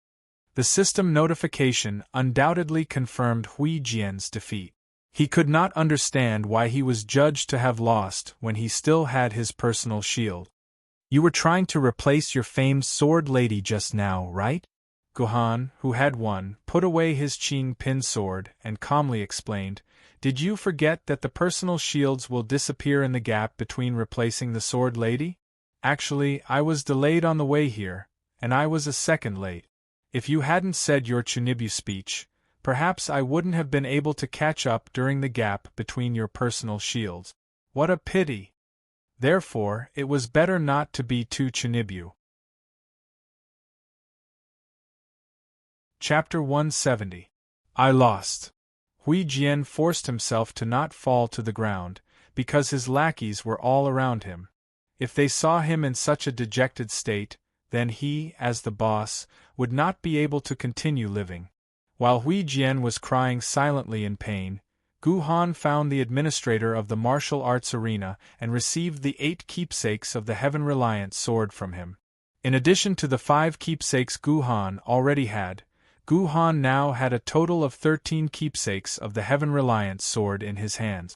The system notification undoubtedly confirmed Hui Jian's defeat. He could not understand why he was judged to have lost when he still had his personal shield. You were trying to replace your famed sword lady just now, right? Gohan, who had won, put away his Qing pin sword and calmly explained, Did you forget that the personal shields will disappear in the gap between replacing the sword lady? Actually, I was delayed on the way here, and I was a second late. If you hadn't said your Chunibu speech, perhaps I wouldn't have been able to catch up during the gap between your personal shields. What a pity! Therefore, it was better not to be too Chunibu. Chapter 170. I lost. Hui Jian forced himself to not fall to the ground, because his lackeys were all around him. If they saw him in such a dejected state, then he, as the boss, would not be able to continue living. While Hui Jian was crying silently in pain, Guhan found the administrator of the martial arts arena and received the 8 keepsakes of the heaven-reliant sword from him. In addition to the 5 keepsakes Guhan already had, Guhan now had a total of 13 keepsakes of the heaven-reliant sword in his hands.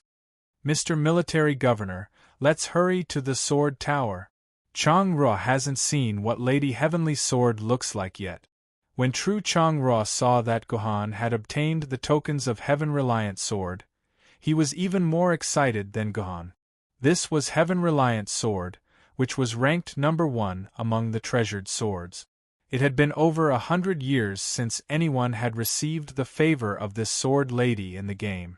Mr. Military Governor, let's hurry to the sword tower. Chang-Ra hasn't seen what Lady Heavenly Sword looks like yet. When true Chang-Ra saw that Guhan had obtained the tokens of Heaven-Reliant Sword, he was even more excited than Guhan. This was Heaven-Reliant Sword, which was ranked number 1 among the treasured swords. It had been over 100 years since anyone had received the favor of this sword lady in the game.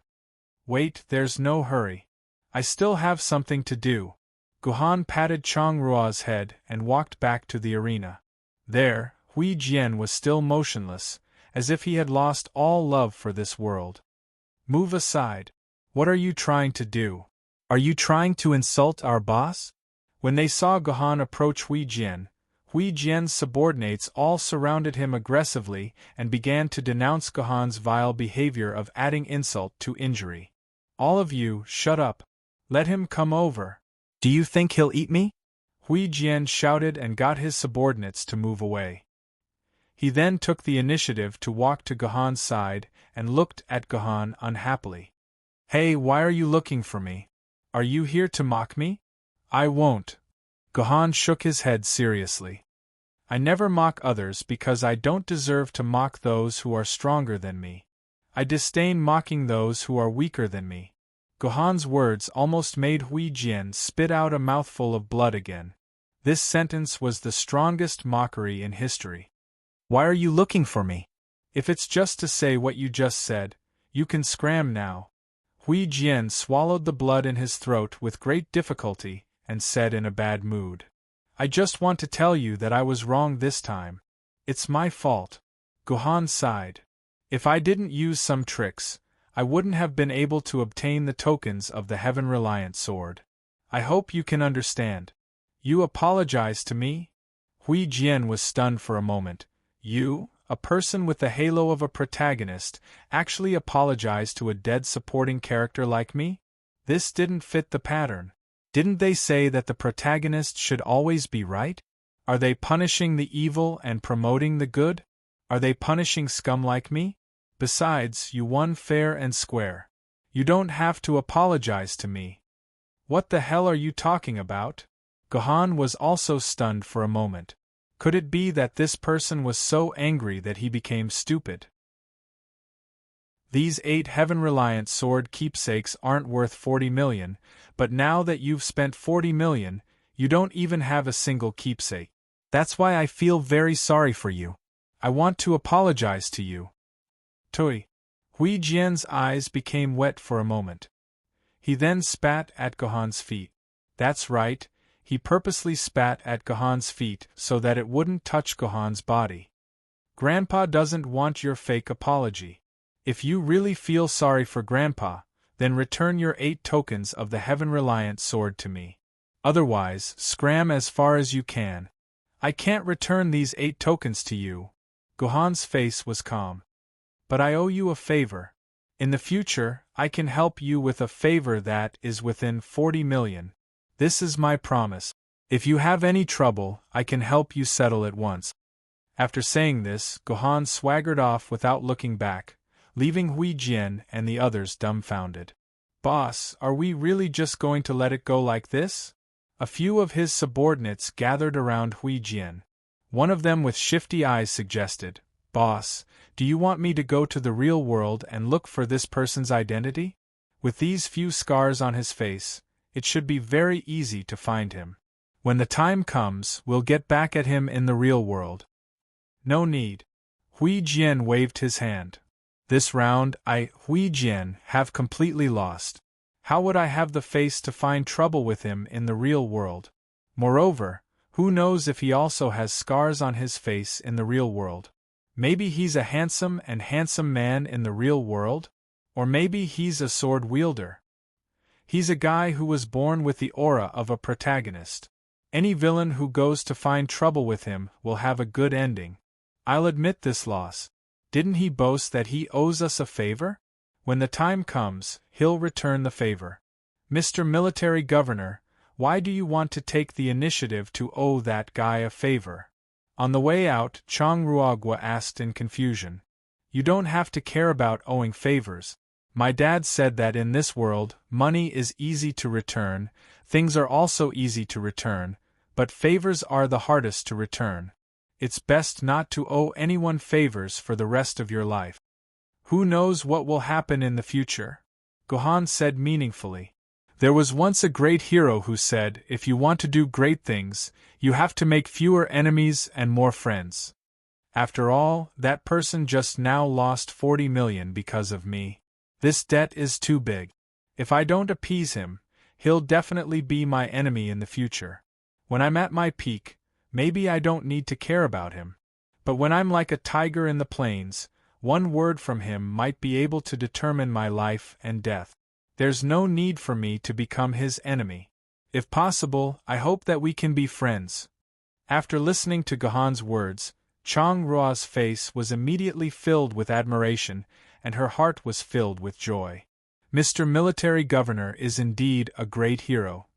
Wait, there's no hurry. I still have something to do. Guhan patted Chang-Ra's head and walked back to the arena. There, Hui Jian was still motionless, as if he had lost all love for this world. Move aside. What are you trying to do? Are you trying to insult our boss? When they saw Guhan approach Hui Jian's subordinates all surrounded him aggressively and began to denounce Guhan's vile behavior of adding insult to injury. All of you, shut up. Let him come over. Do you think he'll eat me? Hui Jian shouted and got his subordinates to move away. He then took the initiative to walk to Guhan's side and looked at Guhan unhappily. Hey, why are you looking for me? Are you here to mock me? I won't. Guhan shook his head seriously. I never mock others because I don't deserve to mock those who are stronger than me. I disdain mocking those who are weaker than me. Guhan's words almost made Hui Jian spit out a mouthful of blood again. This sentence was the strongest mockery in history. Why are you looking for me? If it's just to say what you just said, you can scram now. Hui Jian swallowed the blood in his throat with great difficulty and said in a bad mood. I just want to tell you that I was wrong this time. It's my fault. Guhan sighed. If I didn't use some tricks, I wouldn't have been able to obtain the tokens of the Heaven-Reliant Sword. I hope you can understand. You apologize to me? Hui Jian was stunned for a moment. You, a person with the halo of a protagonist, actually apologize to a dead supporting character like me? This didn't fit the pattern. Didn't they say that the protagonist should always be right? Are they punishing the evil and promoting the good? Are they punishing scum like me? Besides, you won fair and square. You don't have to apologize to me. What the hell are you talking about? Guhan was also stunned for a moment. Could it be that this person was so angry that he became stupid? These 8 Heaven-Reliant Sword keepsakes aren't worth 40 million, but now that you've spent 40 million, you don't even have a single keepsake. That's why I feel very sorry for you. I want to apologize to you. Tui. Hui Jian's eyes became wet for a moment. He then spat at Guhan's feet. That's right. He purposely spat at Guhan's feet so that it wouldn't touch Guhan's body. Grandpa doesn't want your fake apology. If you really feel sorry for Grandpa, then return your 8 tokens of the Heaven-Reliant Sword to me. Otherwise, scram as far as you can. I can't return these 8 tokens to you. Guhan's face was calm. But I owe you a favor. In the future, I can help you with a favor that is within 40 million. This is my promise. If you have any trouble, I can help you settle it once. After saying this, Guhan swaggered off without looking back, leaving Hui Jian and the others dumbfounded. Boss, are we really just going to let it go like this? A few of his subordinates gathered around Hui Jian. One of them with shifty eyes suggested, Boss, do you want me to go to the real world and look for this person's identity? With these few scars on his face, it should be very easy to find him. When the time comes, we'll get back at him in the real world. No need. Hui Jian waved his hand. This round, Hui Jian, have completely lost. How would I have the face to find trouble with him in the real world? Moreover, who knows if he also has scars on his face in the real world? Maybe he's a handsome man in the real world? Or maybe he's a sword wielder. He's a guy who was born with the aura of a protagonist. Any villain who goes to find trouble with him will have a good ending. I'll admit this loss. Didn't he boast that he owes us a favor? When the time comes, he'll return the favor. Mr. Military Governor, why do you want to take the initiative to owe that guy a favor? On the way out, Chang Ruagwa asked in confusion. You don't have to care about owing favors. My dad said that in this world, money is easy to return, things are also easy to return, but favors are the hardest to return. It's best not to owe anyone favors for the rest of your life. Who knows what will happen in the future? Gohan said meaningfully. There was once a great hero who said, if you want to do great things, you have to make fewer enemies and more friends. After all, that person just now lost 40 million because of me. This debt is too big. If I don't appease him, he'll definitely be my enemy in the future. When I'm at my peak, maybe I don't need to care about him. But when I'm like a tiger in the plains, one word from him might be able to determine my life and death. There's no need for me to become his enemy. If possible, I hope that we can be friends. After listening to Gohan's words, Chang Rua's face was immediately filled with admiration, and her heart was filled with joy. Mr. Military Governor is indeed a great hero.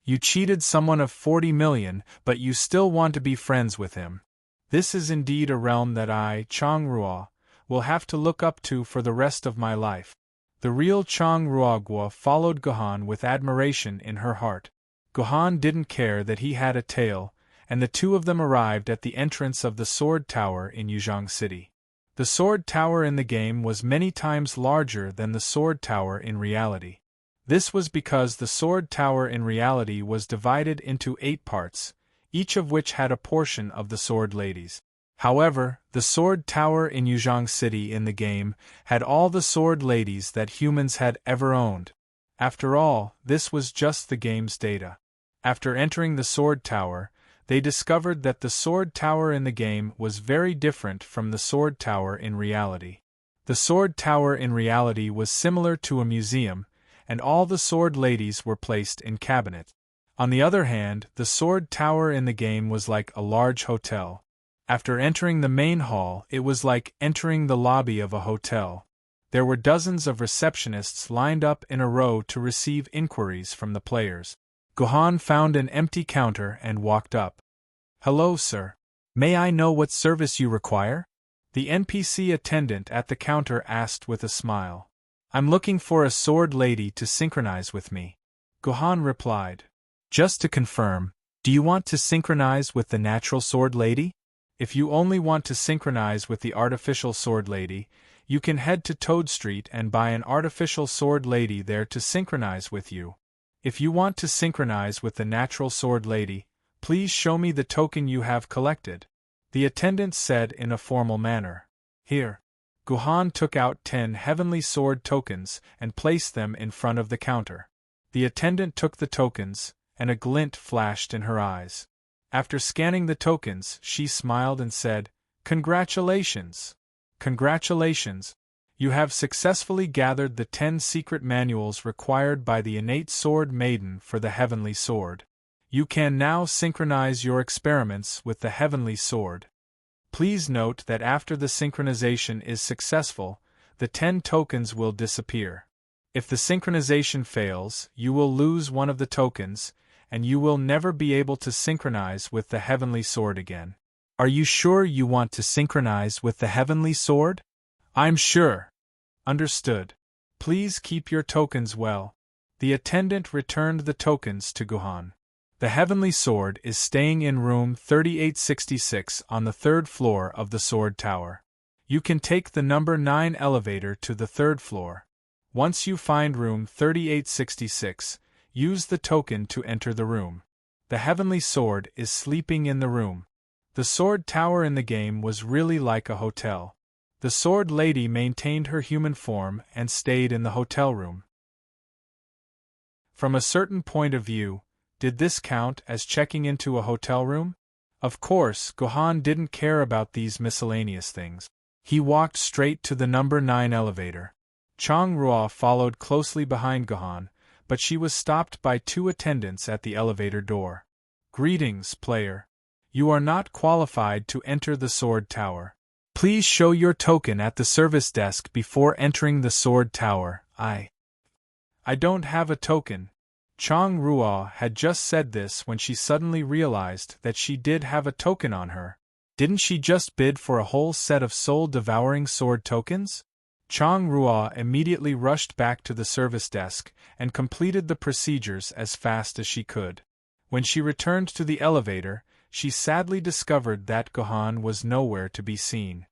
You cheated someone of 40 million, but you still want to be friends with him. This is indeed a realm that I, Chang Rua, will have to look up to for the rest of my life. The real Chang Ruagwa followed Gohan with admiration in her heart. Gohan didn't care that he had a tail, and the two of them arrived at the entrance of the Sword Tower in Yuzhong City. The Sword Tower in the game was many times larger than the Sword Tower in reality. This was because the Sword Tower in reality was divided into 8 parts, each of which had a portion of the Sword Ladies. However, the Sword Tower in Yuzhong City in the game had all the Sword Ladies that humans had ever owned. After all, this was just the game's data. After entering the Sword Tower, they discovered that the Sword Tower in the game was very different from the Sword Tower in reality. The Sword Tower in reality was similar to a museum, and all the Sword Ladies were placed in cabinets. On the other hand, the Sword Tower in the game was like a large hotel. After entering the main hall, it was like entering the lobby of a hotel. There were dozens of receptionists lined up in a row to receive inquiries from the players. Gohan found an empty counter and walked up. Hello, sir. May I know what service you require? The NPC attendant at the counter asked with a smile. I'm looking for a sword lady to synchronize with me. Gohan replied. Just to confirm, do you want to synchronize with the natural sword lady? If you only want to synchronize with the artificial sword lady, you can head to Toad Street and buy an artificial sword lady there to synchronize with you. If you want to synchronize with the natural sword lady, please show me the token you have collected, the attendant said in a formal manner. Here. Gohan took out 10 heavenly sword tokens and placed them in front of the counter. The attendant took the tokens, and a glint flashed in her eyes. After scanning the tokens, she smiled and said, Congratulations! Congratulations! You have successfully gathered the 10 secret manuals required by the innate sword Maiden for the heavenly sword. You can now synchronize your experiments with the heavenly sword. Please note that after the synchronization is successful, the 10 tokens will disappear. If the synchronization fails, you will lose one of the tokens, and you will never be able to synchronize with the heavenly sword again. Are you sure you want to synchronize with the heavenly sword? I'm sure. Understood. Please keep your tokens well. The attendant returned the tokens to Gohan. The heavenly sword is staying in room 3866 on the 3rd floor of the Sword Tower. You can take the number 9 elevator to the 3rd floor. Once you find room 3866, use the token to enter the room. The heavenly sword is sleeping in the room. The Sword Tower in the game was really like a hotel. The sword lady maintained her human form and stayed in the hotel room. From a certain point of view, did this count as checking into a hotel room? Of course, Gohan didn't care about these miscellaneous things. He walked straight to the number 9 elevator. Chang Rua followed closely behind Gohan, but she was stopped by 2 attendants at the elevator door. Greetings, player. You are not qualified to enter the Sword Tower. Please show your token at the service desk before entering the sword tower. I don't have a token. Chang Ruo had just said this when she suddenly realized that she did have a token on her. Didn't she just bid for a whole set of soul-devouring sword tokens? Chang Ruo immediately rushed back to the service desk and completed the procedures as fast as she could. When she returned to the elevator, she sadly discovered that Gohan was nowhere to be seen.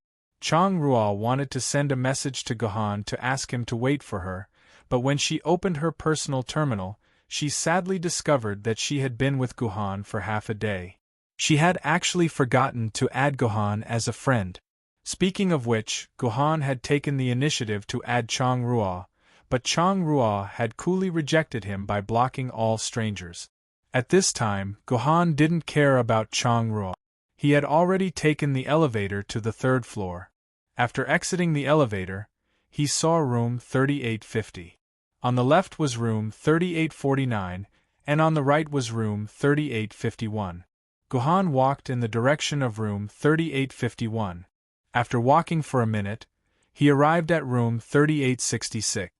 Chang Ruo wanted to send a message to Gohan to ask him to wait for her, but when she opened her personal terminal, she sadly discovered that she had been with Gohan for half a day. She had actually forgotten to add Gohan as a friend. Speaking of which, Gohan had taken the initiative to add Chang Ruo, but Chang Ruo had coolly rejected him by blocking all strangers. At this time, Gohan didn't care about Chang Ruo. He had already taken the elevator to the third floor. After exiting the elevator, he saw room 3850. On the left was room 3849, and on the right was room 3851. Gohan walked in the direction of room 3851. After walking for a minute, he arrived at room 3866.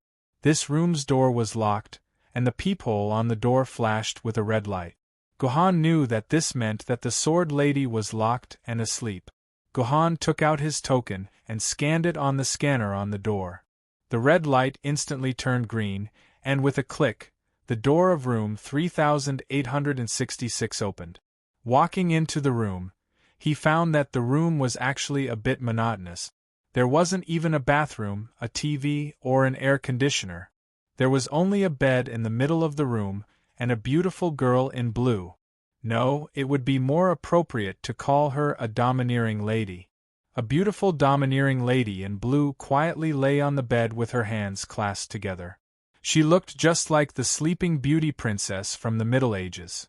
This room's door was locked, and the peephole on the door flashed with a red light. Gohan knew that this meant that the sword lady was locked and asleep. Gohan took out his token and scanned it on the scanner on the door. The red light instantly turned green, and with a click, the door of room 3866 opened. Walking into the room, he found that the room was actually a bit monotonous. There wasn't even a bathroom, a TV, or an air conditioner. There was only a bed in the middle of the room, and a beautiful girl in blue. No, it would be more appropriate to call her a domineering lady. A beautiful domineering lady in blue quietly lay on the bed with her hands clasped together. She looked just like the Sleeping Beauty princess from the Middle Ages.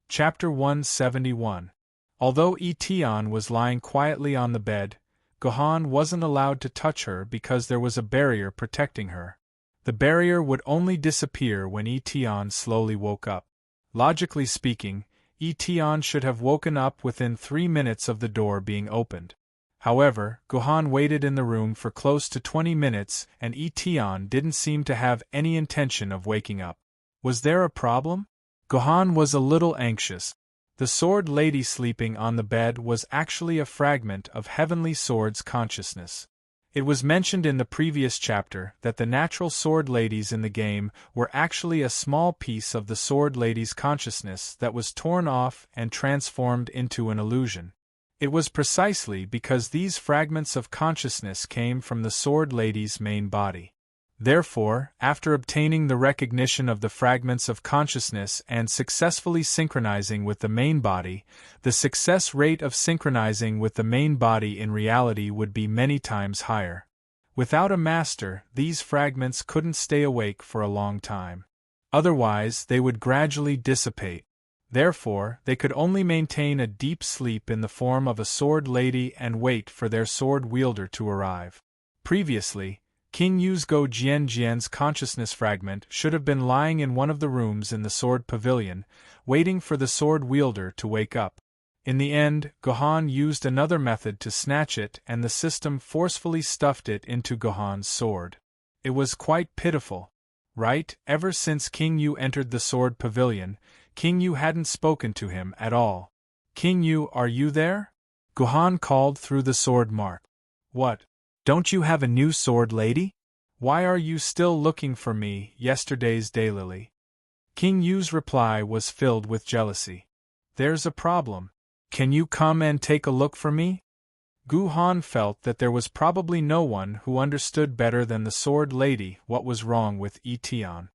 Chapter 171. Although Etion was lying quietly on the bed, Gohan wasn't allowed to touch her because there was a barrier protecting her. The barrier would only disappear when Etion slowly woke up. Logically speaking, Etion should have woken up within 3 minutes of the door being opened. However, Gohan waited in the room for close to 20 minutes and Etion didn't seem to have any intention of waking up. Was there a problem? Gohan was a little anxious. The sword lady sleeping on the bed was actually a fragment of Heavenly Sword's consciousness. It was mentioned in the previous chapter that the natural sword ladies in the game were actually a small piece of the sword lady's consciousness that was torn off and transformed into an illusion. It was precisely because these fragments of consciousness came from the sword lady's main body. Therefore, after obtaining the recognition of the fragments of consciousness and successfully synchronizing with the main body, the success rate of synchronizing with the main body in reality would be many times higher. Without a master, these fragments couldn't stay awake for a long time. Otherwise, they would gradually dissipate. Therefore, they could only maintain a deep sleep in the form of a sword lady and wait for their sword wielder to arrive. Previously, King Yuzgo Jianjian's consciousness fragment should have been lying in one of the rooms in the sword pavilion, waiting for the sword wielder to wake up. In the end, Gohan used another method to snatch it and the system forcefully stuffed it into Gohan's sword. It was quite pitiful. Right, ever since King Yu entered the sword pavilion, King Yu hadn't spoken to him at all. King Yu, are you there? Gohan called through the sword mark. What? Don't you have a new sword lady? Why are you still looking for me, yesterday's daylily? King Yu's reply was filled with jealousy. There's a problem. Can you come and take a look for me? Gohan felt that there was probably no one who understood better than the sword lady what was wrong with Etion.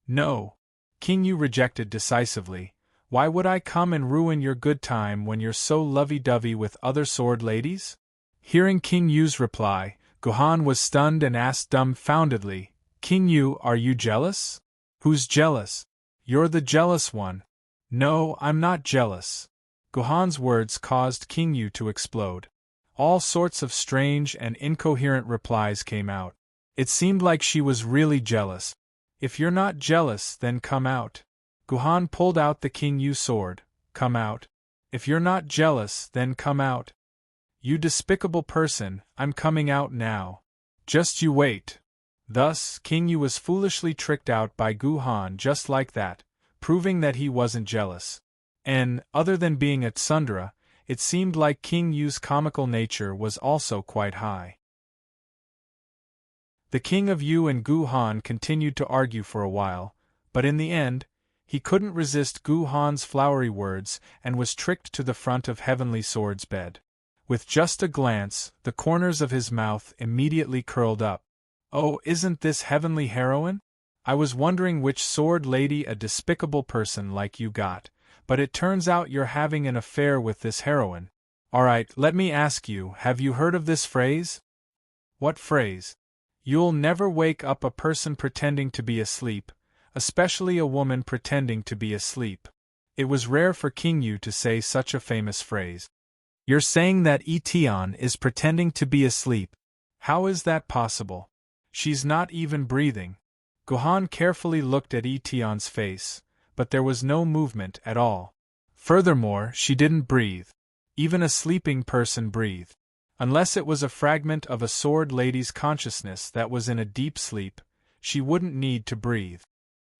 No. King Yu rejected decisively. Why would I come and ruin your good time when you're so lovey-dovey with other sword ladies? Hearing King Yu's reply, Gohan was stunned and asked dumbfoundedly, King Yu, are you jealous? Who's jealous? You're the jealous one. No, I'm not jealous. Gohan's words caused King Yu to explode. All sorts of strange and incoherent replies came out. It seemed like she was really jealous. If you're not jealous, then come out. Gohan pulled out the King Yu sword. Come out. If you're not jealous, then come out. You despicable person, I'm coming out now. Just you wait. Thus, King Yu was foolishly tricked out by Gu Han just like that, proving that he wasn't jealous. And, other than being a tsundere, it seemed like King Yu's comical nature was also quite high. The King of Yu and Gu Han continued to argue for a while, but in the end, he couldn't resist Gu Han's flowery words and was tricked to the front of Heavenly Sword's bed. With just a glance, the corners of his mouth immediately curled up. Oh, isn't this Heavenly Heroine? I was wondering which sword lady a despicable person like you got, but it turns out you're having an affair with this heroine. Alright, let me ask you, have you heard of this phrase? What phrase? You'll never wake up a person pretending to be asleep, especially a woman pretending to be asleep. It was rare for King Yu to say such a famous phrase. You're saying that Etion is pretending to be asleep. How is that possible? She's not even breathing. Gohan carefully looked at Etion's face, but there was no movement at all. Furthermore, she didn't breathe. Even a sleeping person breathed. Unless it was a fragment of a sword lady's consciousness that was in a deep sleep, she wouldn't need to breathe.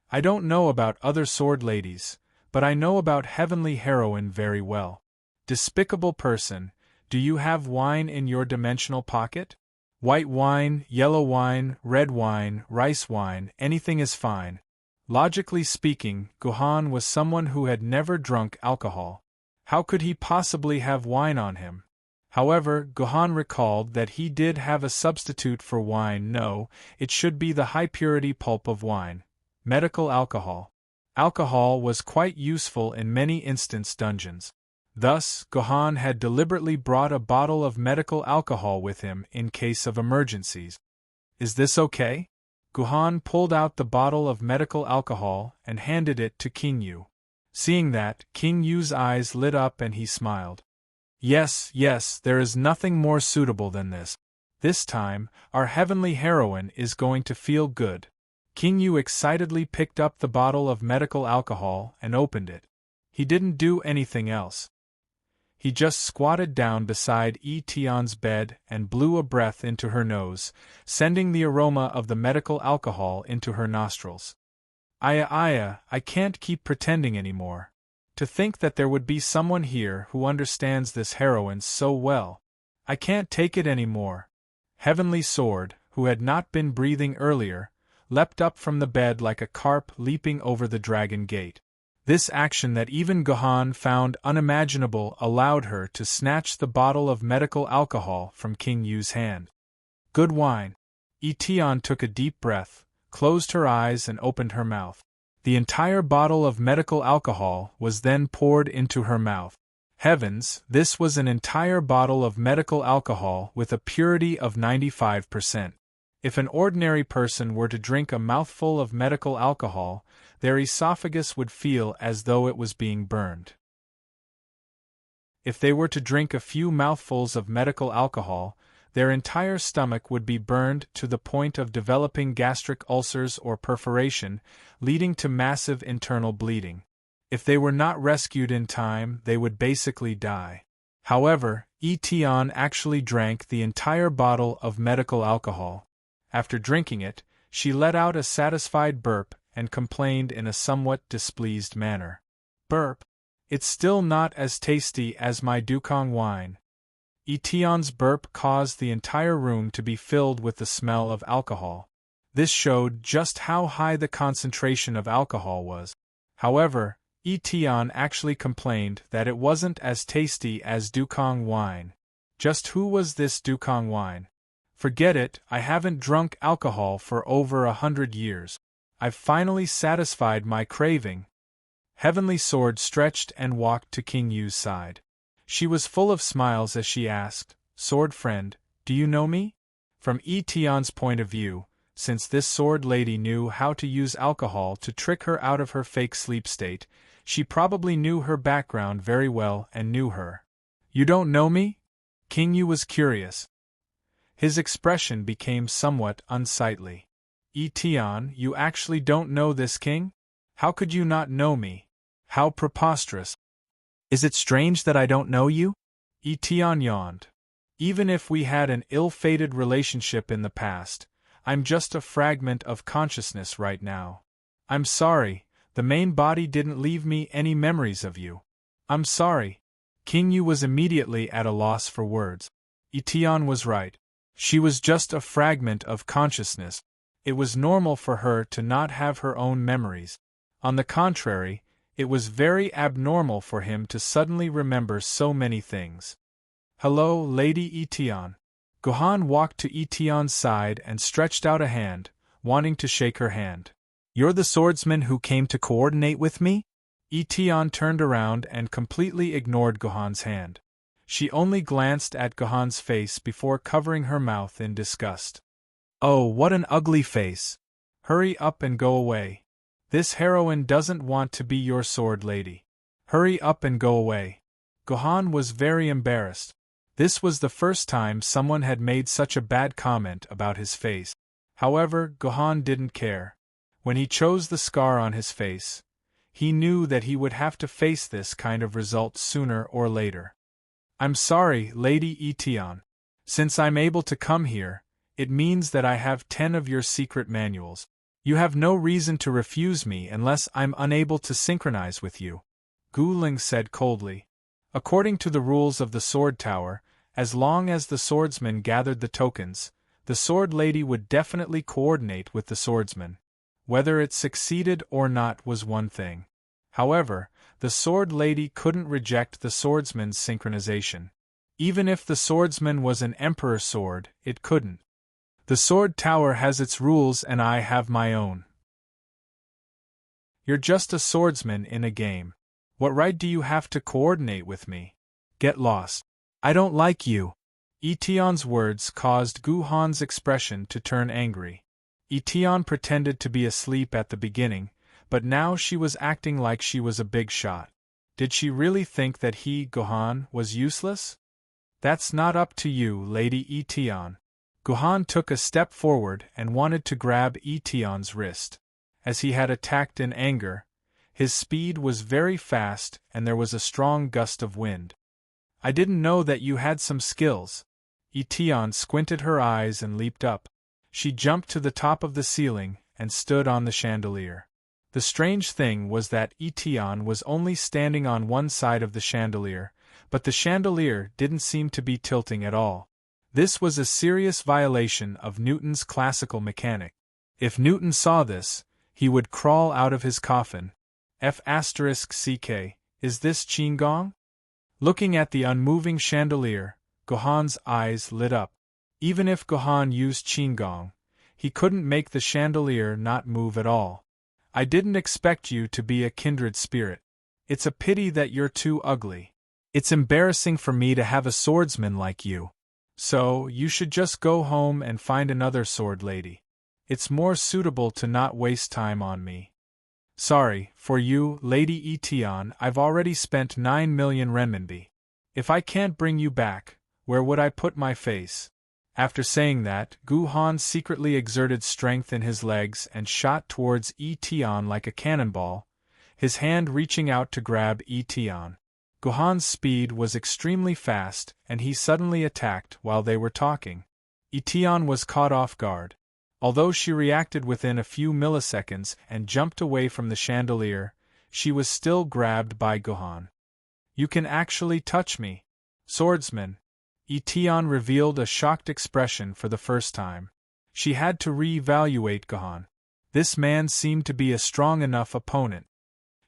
I don't know about other sword ladies, but I know about Heavenly Heroine very well. Despicable person, do you have wine in your dimensional pocket? White wine, yellow wine, red wine, rice wine, anything is fine. Logically speaking, Gohan was someone who had never drunk alcohol. How could he possibly have wine on him? However, Gohan recalled that he did have a substitute for wine. No, it should be the high-purity pulp of wine. Medical alcohol. Alcohol was quite useful in many instance dungeons. Thus, Gohan had deliberately brought a bottle of medical alcohol with him in case of emergencies. Is this okay? Gohan pulled out the bottle of medical alcohol and handed it to King Yu. Seeing that, King Yu's eyes lit up and he smiled. Yes, there is nothing more suitable than this. This time, our heavenly heroine is going to feel good. King Yu excitedly picked up the bottle of medical alcohol and opened it. He didn't do anything else. He just squatted down beside Etion's bed and blew a breath into her nose, sending the aroma of the medical alcohol into her nostrils. I can't keep pretending anymore. To think that there would be someone here who understands this heroine so well. I can't take it anymore. Heavenly Sword, who had not been breathing earlier, leapt up from the bed like a carp leaping over the dragon gate. This action that even Gohan found unimaginable allowed her to snatch the bottle of medical alcohol from King Yu's hand. Good wine. Etion took a deep breath, closed her eyes and opened her mouth. The entire bottle of medical alcohol was then poured into her mouth. Heavens, this was an entire bottle of medical alcohol with a purity of 95%. If an ordinary person were to drink a mouthful of medical alcohol, their esophagus would feel as though it was being burned. If they were to drink a few mouthfuls of medical alcohol, their entire stomach would be burned to the point of developing gastric ulcers or perforation, leading to massive internal bleeding. If they were not rescued in time, they would basically die. However, Etion actually drank the entire bottle of medical alcohol. After drinking it, she let out a satisfied burp and complained in a somewhat displeased manner. Burp. It's still not as tasty as my Dukong wine. Etion's burp caused the entire room to be filled with the smell of alcohol. This showed just how high the concentration of alcohol was. However, Etion actually complained that it wasn't as tasty as Dukong wine. Just who was this Dukong wine? Forget it, I haven't drunk alcohol for over 100 years. I've finally satisfied my craving. Heavenly Sword stretched and walked to King Yu's side. She was full of smiles as she asked, Sword friend, do you know me? From Etion's point of view, since this sword lady knew how to use alcohol to trick her out of her fake sleep state, she probably knew her background very well and knew her. You don't know me? King Yu was curious. His expression became somewhat unsightly. Etion, you actually don't know this king? How could you not know me? How preposterous. Is it strange that I don't know you? Etion yawned. Even if we had an ill-fated relationship in the past, I'm just a fragment of consciousness right now. I'm sorry, the main body didn't leave me any memories of you. I'm sorry. King Yu was immediately at a loss for words. Etion was right. She was just a fragment of consciousness. It was normal for her to not have her own memories. On the contrary, it was very abnormal for him to suddenly remember so many things. Hello, Lady Etion. Gohan walked to Etion's side and stretched out a hand, wanting to shake her hand. You're the swordsman who came to coordinate with me? Etion turned around and completely ignored Gohan's hand. She only glanced at Gohan's face before covering her mouth in disgust. Oh, what an ugly face! Hurry up and go away. This heroine doesn't want to be your sword lady. Hurry up and go away. Gohan was very embarrassed. This was the first time someone had made such a bad comment about his face. However, Gohan didn't care. When he chose the scar on his face, he knew that he would have to face this kind of result sooner or later. I'm sorry, Lady Etion. Since I'm able to come here, it means that I have 10 of your secret manuals. You have no reason to refuse me unless I'm unable to synchronize with you, Gu Ling said coldly. According to the rules of the Sword Tower, as long as the swordsman gathered the tokens, the sword lady would definitely coordinate with the swordsman. Whether it succeeded or not was one thing. However, the sword lady couldn't reject the swordsman's synchronization. Even if the swordsman was an emperor sword, it couldn't. The Sword Tower has its rules and I have my own. You're just a swordsman in a game. What right do you have to coordinate with me? Get lost. I don't like you. Etion's words caused Gohan's expression to turn angry. Etion pretended to be asleep at the beginning, but now she was acting like she was a big shot. Did she really think that he, Gohan, was useless? That's not up to you, Lady Etion. Gohan took a step forward and wanted to grab Etion's wrist. As he had attacked in anger, his speed was very fast and there was a strong gust of wind. I didn't know that you had some skills. Etion squinted her eyes and leaped up. She jumped to the top of the ceiling and stood on the chandelier. The strange thing was that Etion was only standing on one side of the chandelier, but the chandelier didn't seem to be tilting at all. This was a serious violation of Newton's classical mechanics. If Newton saw this, he would crawl out of his coffin. F***ck, is this Qigong? Looking at the unmoving chandelier, Gohan's eyes lit up. Even if Gohan used Qigong, he couldn't make the chandelier not move at all. I didn't expect you to be a kindred spirit. It's a pity that you're too ugly. It's embarrassing for me to have a swordsman like you. So, you should just go home and find another sword lady. It's more suitable to not waste time on me. Sorry, for you, Lady Etion, I've already spent 9 million renminbi. If I can't bring you back, where would I put my face? After saying that, Gohan secretly exerted strength in his legs and shot towards Etion like a cannonball, his hand reaching out to grab Etion. Gohan's speed was extremely fast, and he suddenly attacked while they were talking. Etion was caught off guard. Although she reacted within a few milliseconds and jumped away from the chandelier, she was still grabbed by Gohan. You can actually touch me, swordsman. Etion revealed a shocked expression for the first time. She had to re-evaluate Gohan. This man seemed to be a strong enough opponent.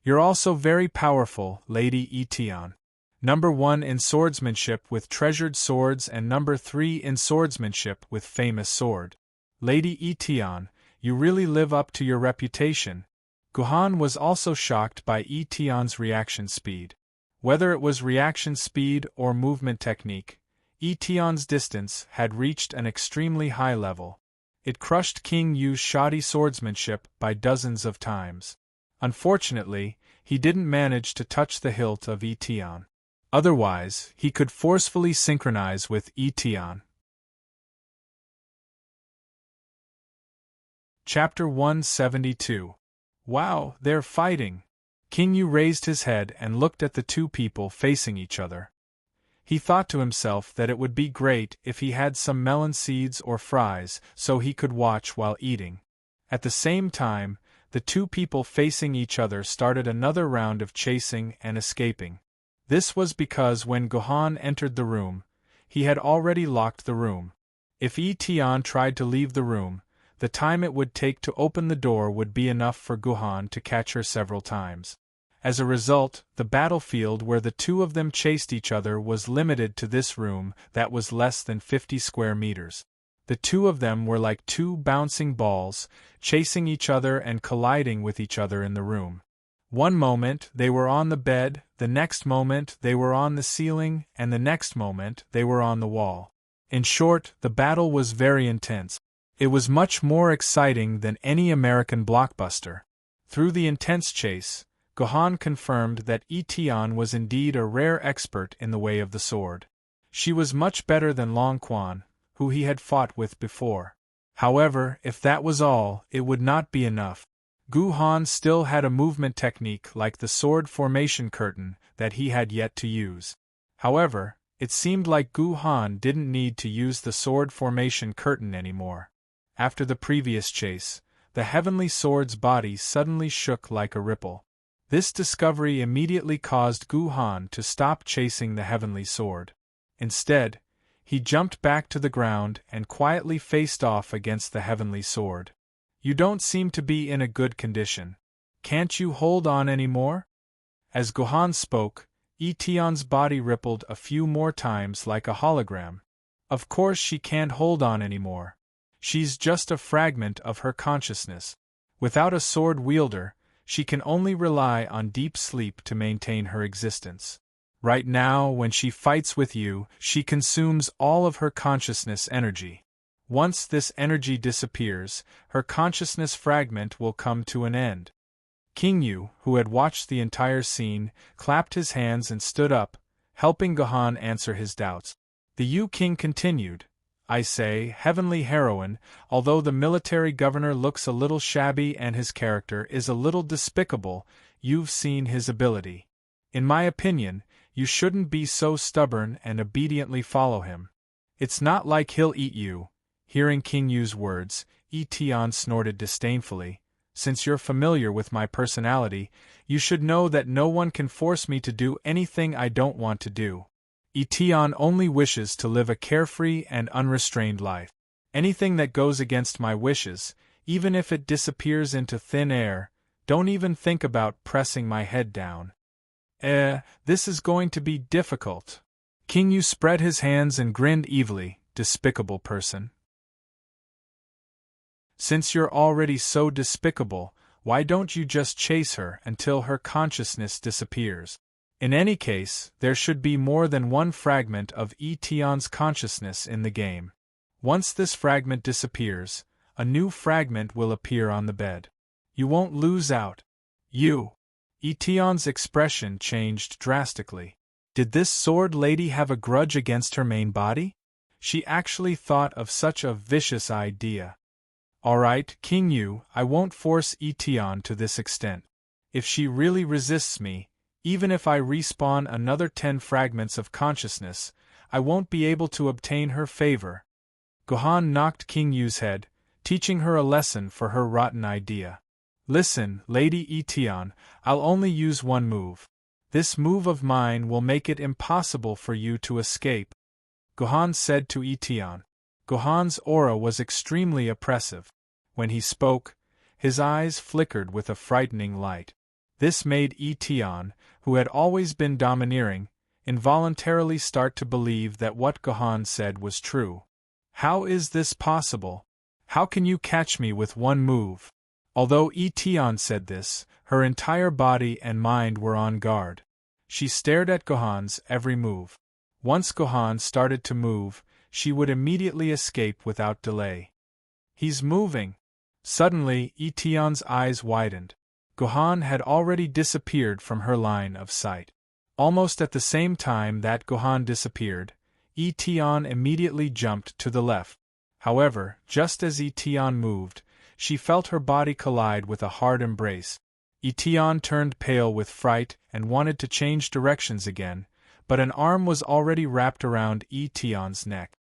You're also very powerful, Lady Etion. Number 1 in swordsmanship with treasured swords and number 3 in swordsmanship with famous sword. Lady Etion, you really live up to your reputation. Gohan was also shocked by Etion's reaction speed. Whether it was reaction speed or movement technique, Etion's distance had reached an extremely high level. It crushed King Yu's shoddy swordsmanship by dozens of times. Unfortunately, he didn't manage to touch the hilt of Etion. Otherwise, he could forcefully synchronize with Etion. Chapter 172. Wow, they're fighting. King Yu raised his head and looked at the two people facing each other. He thought to himself that it would be great if he had some melon seeds or fries so he could watch while eating. At the same time, the two people facing each other started another round of chasing and escaping. This was because when Gohan entered the room, he had already locked the room. If Tian tried to leave the room, the time it would take to open the door would be enough for Gohan to catch her several times. As a result, the battlefield where the two of them chased each other was limited to this room that was less than 50 square meters. The two of them were like two bouncing balls, chasing each other and colliding with each other in the room. One moment they were on the bed, the next moment they were on the ceiling, and the next moment they were on the wall. In short, the battle was very intense. It was much more exciting than any American blockbuster. Through the intense chase, Gohan confirmed that Tian was indeed a rare expert in the way of the sword. She was much better than Long Quan, who he had fought with before. However, if that was all, it would not be enough. Gohan still had a movement technique like the sword formation curtain that he had yet to use. However, it seemed like Gohan didn't need to use the sword formation curtain anymore. After the previous chase, the heavenly sword's body suddenly shook like a ripple. This discovery immediately caused Gohan to stop chasing the heavenly sword. Instead, he jumped back to the ground and quietly faced off against the heavenly sword. You don't seem to be in a good condition. Can't you hold on any more? As Gohan spoke, Tian's body rippled a few more times like a hologram. Of course she can't hold on anymore. She's just a fragment of her consciousness. Without a sword wielder, she can only rely on deep sleep to maintain her existence. Right now, when she fights with you, she consumes all of her consciousness energy. Once this energy disappears, her consciousness fragment will come to an end. King Yu, who had watched the entire scene, clapped his hands and stood up, helping Gohan answer his doubts. The Yu King continued, I say, heavenly heroine, although the military governor looks a little shabby and his character is a little despicable, you've seen his ability. In my opinion, you shouldn't be so stubborn and obediently follow him. It's not like he'll eat you. Hearing King Yu's words, Tian snorted disdainfully. Since you're familiar with my personality, you should know that no one can force me to do anything I don't want to do. Tian only wishes to live a carefree and unrestrained life. Anything that goes against my wishes, even if it disappears into thin air, don't even think about pressing my head down. This is going to be difficult. King Yu spread his hands and grinned evilly, despicable person. Since you're already so despicable, why don't you just chase her until her consciousness disappears? In any case, there should be more than one fragment of Tian's consciousness in the game. Once this fragment disappears, a new fragment will appear on the bed. You won't lose out. You. Tian's expression changed drastically. Did this sword lady have a grudge against her main body? She actually thought of such a vicious idea. Alright, King Yu, I won't force Tian to this extent. If she really resists me, even if I respawn another 10 fragments of consciousness, I won't be able to obtain her favor. Gohan knocked King Yu's head, teaching her a lesson for her rotten idea. Listen, Lady Tian, I'll only use one move. This move of mine will make it impossible for you to escape. Gohan said to Tian. Gohan's aura was extremely oppressive. When he spoke, his eyes flickered with a frightening light. This made Tian, who had always been domineering, involuntarily start to believe that what Gohan said was true. How is this possible? How can you catch me with one move? Although Tian said this, her entire body and mind were on guard. She stared at Gohan's every move. Once Gohan started to move, she would immediately escape without delay. He's moving. Suddenly, Tian's eyes widened. Gohan had already disappeared from her line of sight. Almost at the same time that Gohan disappeared, Tian immediately jumped to the left. However, just as Tian moved, she felt her body collide with a hard embrace. Etion turned pale with fright and wanted to change directions again, but an arm was already wrapped around Etion's neck.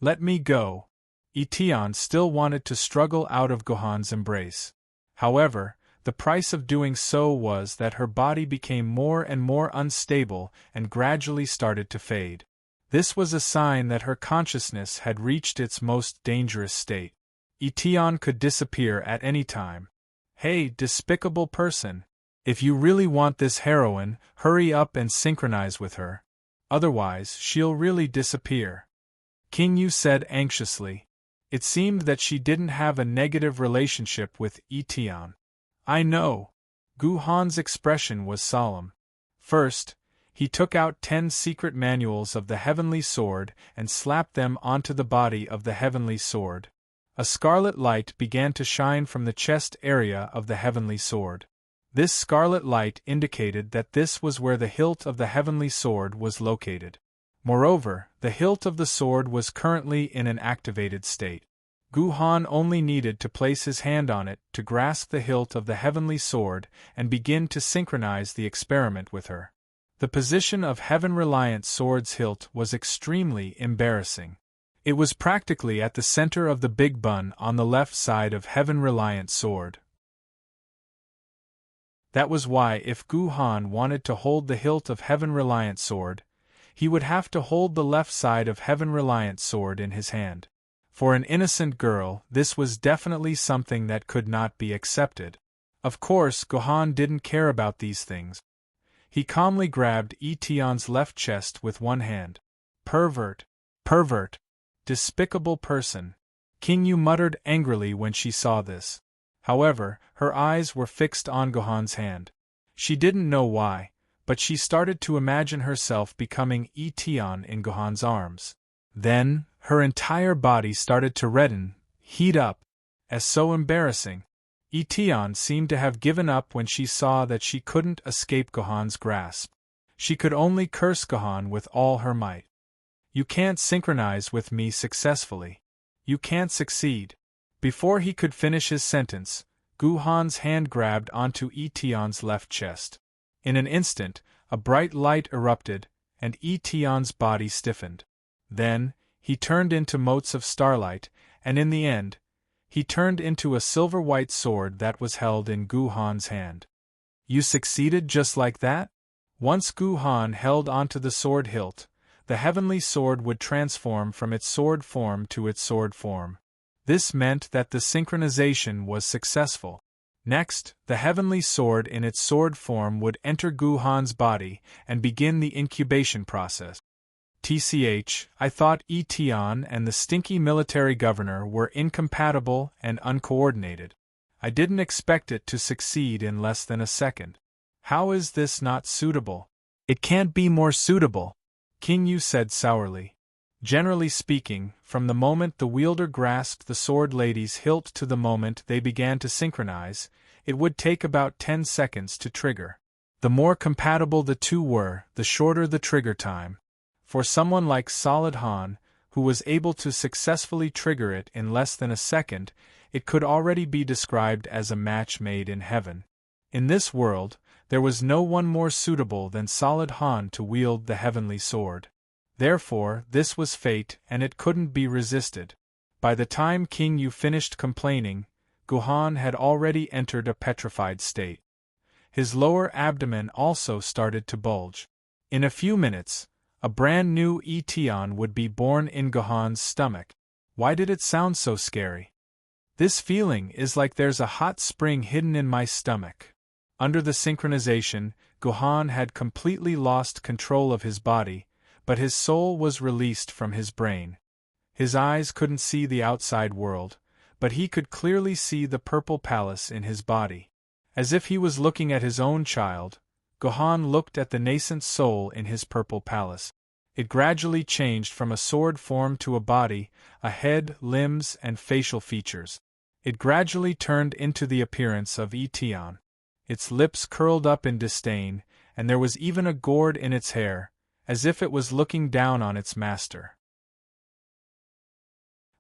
"Let me go." Etion still wanted to struggle out of Gohan's embrace. However, the price of doing so was that her body became more and more unstable and gradually started to fade. This was a sign that her consciousness had reached its most dangerous state. Etion could disappear at any time. "Hey, despicable person! If you really want this heroine, hurry up and synchronize with her. Otherwise, she'll really disappear," King Yu said anxiously. It seemed that she didn't have a negative relationship with Etion. "I know." Gohan's expression was solemn. First, he took out 10 secret manuals of the Heavenly Sword and slapped them onto the body of the Heavenly Sword. A scarlet light began to shine from the chest area of the Heavenly Sword. This scarlet light indicated that this was where the hilt of the Heavenly Sword was located. Moreover, the hilt of the sword was currently in an activated state. Gohan only needed to place his hand on it to grasp the hilt of the Heavenly Sword and begin to synchronize the experiment with her. The position of Heaven Reliant Sword's hilt was extremely embarrassing. It was practically at the center of the big bun on the left side of Heaven Reliant Sword. That was why if Gohan wanted to hold the hilt of Heaven Reliant Sword, he would have to hold the left side of Heaven Reliant Sword in his hand. For an innocent girl, this was definitely something that could not be accepted. Of course, Gohan didn't care about these things. He calmly grabbed Etion's left chest with one hand. "Pervert! Pervert! Despicable person!" King Yu muttered angrily when she saw this. However, her eyes were fixed on Gohan's hand. She didn't know why, but she started to imagine herself becoming Etion in Gohan's arms. Then, her entire body started to redden, heat up. As so embarrassing. Etion seemed to have given up when she saw that she couldn't escape Gohan's grasp. She could only curse Gohan with all her might. "You can't synchronize with me successfully. You can't succeed." Before he could finish his sentence, Gohan's hand grabbed onto Etion's left chest. In an instant, a bright light erupted, and Etion's body stiffened. Then, he turned into motes of starlight, and in the end, he turned into a silver-white sword that was held in Gohan's hand. "You succeeded just like that?" Once Gohan held onto the sword hilt, the Heavenly Sword would transform from its sword form to its sword form. This meant that the synchronization was successful. Next, the Heavenly Sword in its sword form would enter Gohan's body and begin the incubation process. I thought Etion and the stinky military governor were incompatible and uncoordinated. I didn't expect it to succeed in less than a second. How is this not suitable? It can't be more suitable, King Yu said sourly. Generally speaking, from the moment the wielder grasped the sword lady's hilt to the moment they began to synchronize, it would take about 10 seconds to trigger. The more compatible the two were, the shorter the trigger time. For someone like Solid Han, who was able to successfully trigger it in less than a second, it could already be described as a match made in heaven. In this world, there was no one more suitable than Solid Han to wield the heavenly sword. Therefore, this was fate and it couldn't be resisted. By the time King Yu finished complaining, Gohan had already entered a petrified state. His lower abdomen also started to bulge. In a few minutes, a brand new Etion would be born in Gohan's stomach. Why did it sound so scary? This feeling is like there's a hot spring hidden in my stomach. Under the synchronization, Gohan had completely lost control of his body, but his soul was released from his brain. His eyes couldn't see the outside world, but he could clearly see the purple palace in his body. As if he was looking at his own child, Gohan looked at the nascent soul in his purple palace. It gradually changed from a sword form to a body, a head, limbs, and facial features. It gradually turned into the appearance of Etion. Its lips curled up in disdain, and there was even a gourd in its hair, as if it was looking down on its master.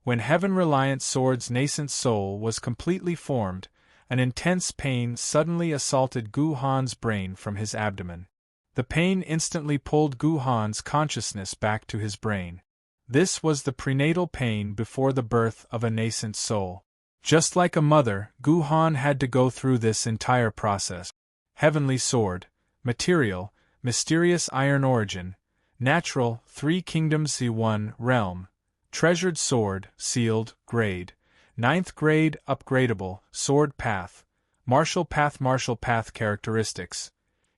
When Heaven Reliant Sword's nascent soul was completely formed, An intense pain suddenly assaulted Gu-Han's brain from his abdomen. The pain instantly pulled Gu-Han's consciousness back to his brain. This was the prenatal pain before the birth of a nascent soul. Just like a mother, Gu-Han had to go through this entire process. Heavenly sword, material, mysterious iron origin, natural, 3 kingdoms C1 realm, treasured sword, sealed, grade, 9th grade upgradable, sword path, martial path characteristics.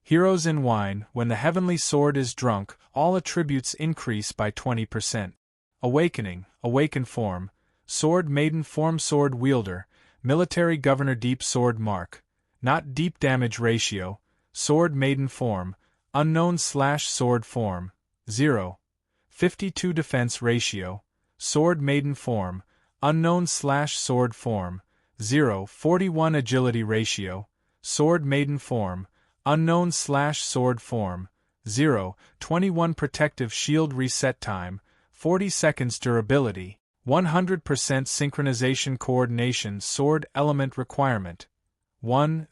Heroes in wine, when the heavenly sword is drunk, all attributes increase by 20%. Awakening, awaken form, sword maiden form sword wielder, military governor deep sword mark, not deep damage ratio, sword maiden form, unknown/sword form, 0. 52 defense ratio, sword maiden form, unknown/sword form, 0. 41 agility ratio, sword maiden form, unknown/sword form, 0. 21 protective shield reset time, 40 seconds durability, 100% synchronization coordination sword element requirement, 1,000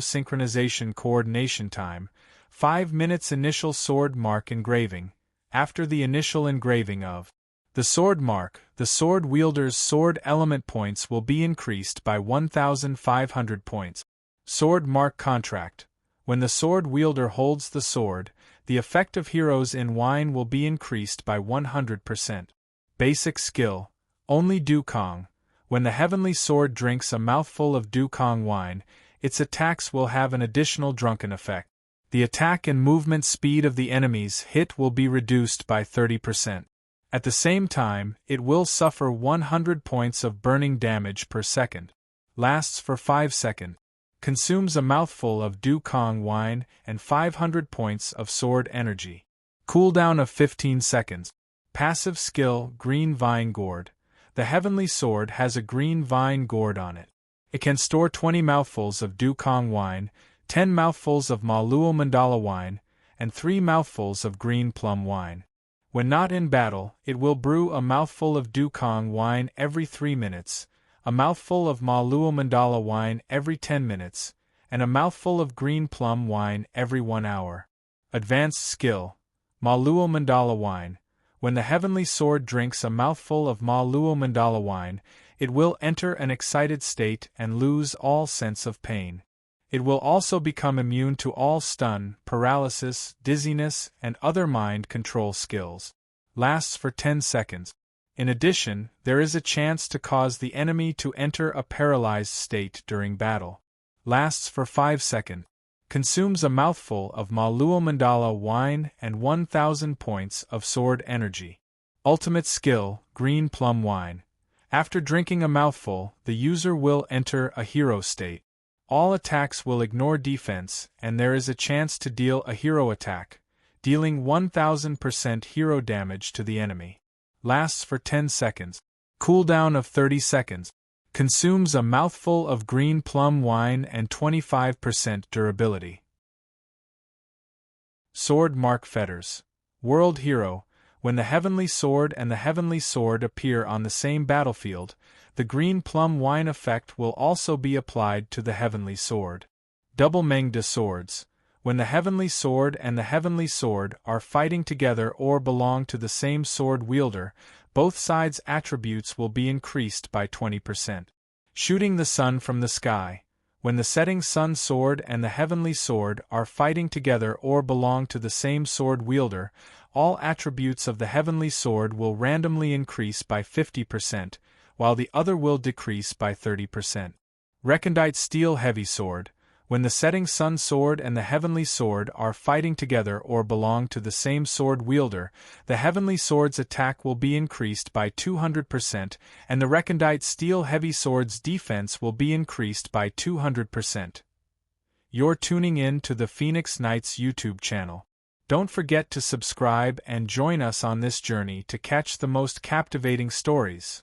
synchronization coordination time, 5 minutes initial sword mark engraving. After the initial engraving of the sword mark, the sword wielder's sword element points will be increased by 1,500 points. Sword mark contract. When the sword wielder holds the sword, the effect of heroes in wine will be increased by 100%. Basic skill, only Dukong. When the heavenly sword drinks a mouthful of Dukong wine, its attacks will have an additional drunken effect. The attack and movement speed of the enemy's hit will be reduced by 30%. At the same time, it will suffer 100 points of burning damage per second. Lasts for 5 seconds. Consumes a mouthful of Dukong wine and 500 points of sword energy. Cooldown of 15 seconds. Passive skill, green vine gourd. The heavenly sword has a green vine gourd on it. It can store 20 mouthfuls of Dukong wine, 10 mouthfuls of Maluo Mandala wine, and 3 mouthfuls of green plum wine. When not in battle, it will brew a mouthful of Dukong wine every 3 minutes, a mouthful of Maluo Mandala wine every 10 minutes, and a mouthful of green plum wine every 1 hour. Advanced skill, Maluo Mandala wine. When the heavenly sword drinks a mouthful of Maluo Mandala wine, it will enter an excited state and lose all sense of pain. It will also become immune to all stun, paralysis, dizziness, and other mind control skills. Lasts for 10 seconds. In addition, there is a chance to cause the enemy to enter a paralyzed state during battle. Lasts for 5 seconds. Consumes a mouthful of Maluo Mandala wine and 1,000 points of sword energy. Ultimate skill, green plum wine. After drinking a mouthful, the user will enter a hero state. All attacks will ignore defense, and there is a chance to deal a hero attack, dealing 1,000% hero damage to the enemy. Lasts for 10 seconds. Cooldown of 30 seconds. Consumes a mouthful of green plum wine and 25% durability. Sword mark fetters. World hero. When the heavenly sword and the heavenly sword appear on the same battlefield, the green plum wine effect will also be applied to the heavenly sword. Double Mengda swords. When the heavenly sword and the heavenly sword are fighting together or belong to the same sword wielder, both sides' attributes will be increased by 20%. Shooting the sun from the sky. When the setting sun sword and the heavenly sword are fighting together or belong to the same sword wielder, all attributes of the heavenly sword will randomly increase by 50%, while the other will decrease by 30%. Recondite steel heavy sword. When the setting sun sword and the heavenly sword are fighting together or belong to the same sword wielder, the heavenly sword's attack will be increased by 200%, and the recondite steel heavy sword's defense will be increased by 200%. You're tuning in to the Phoenix Knights YouTube channel. Don't forget to subscribe and join us on this journey to catch the most captivating stories.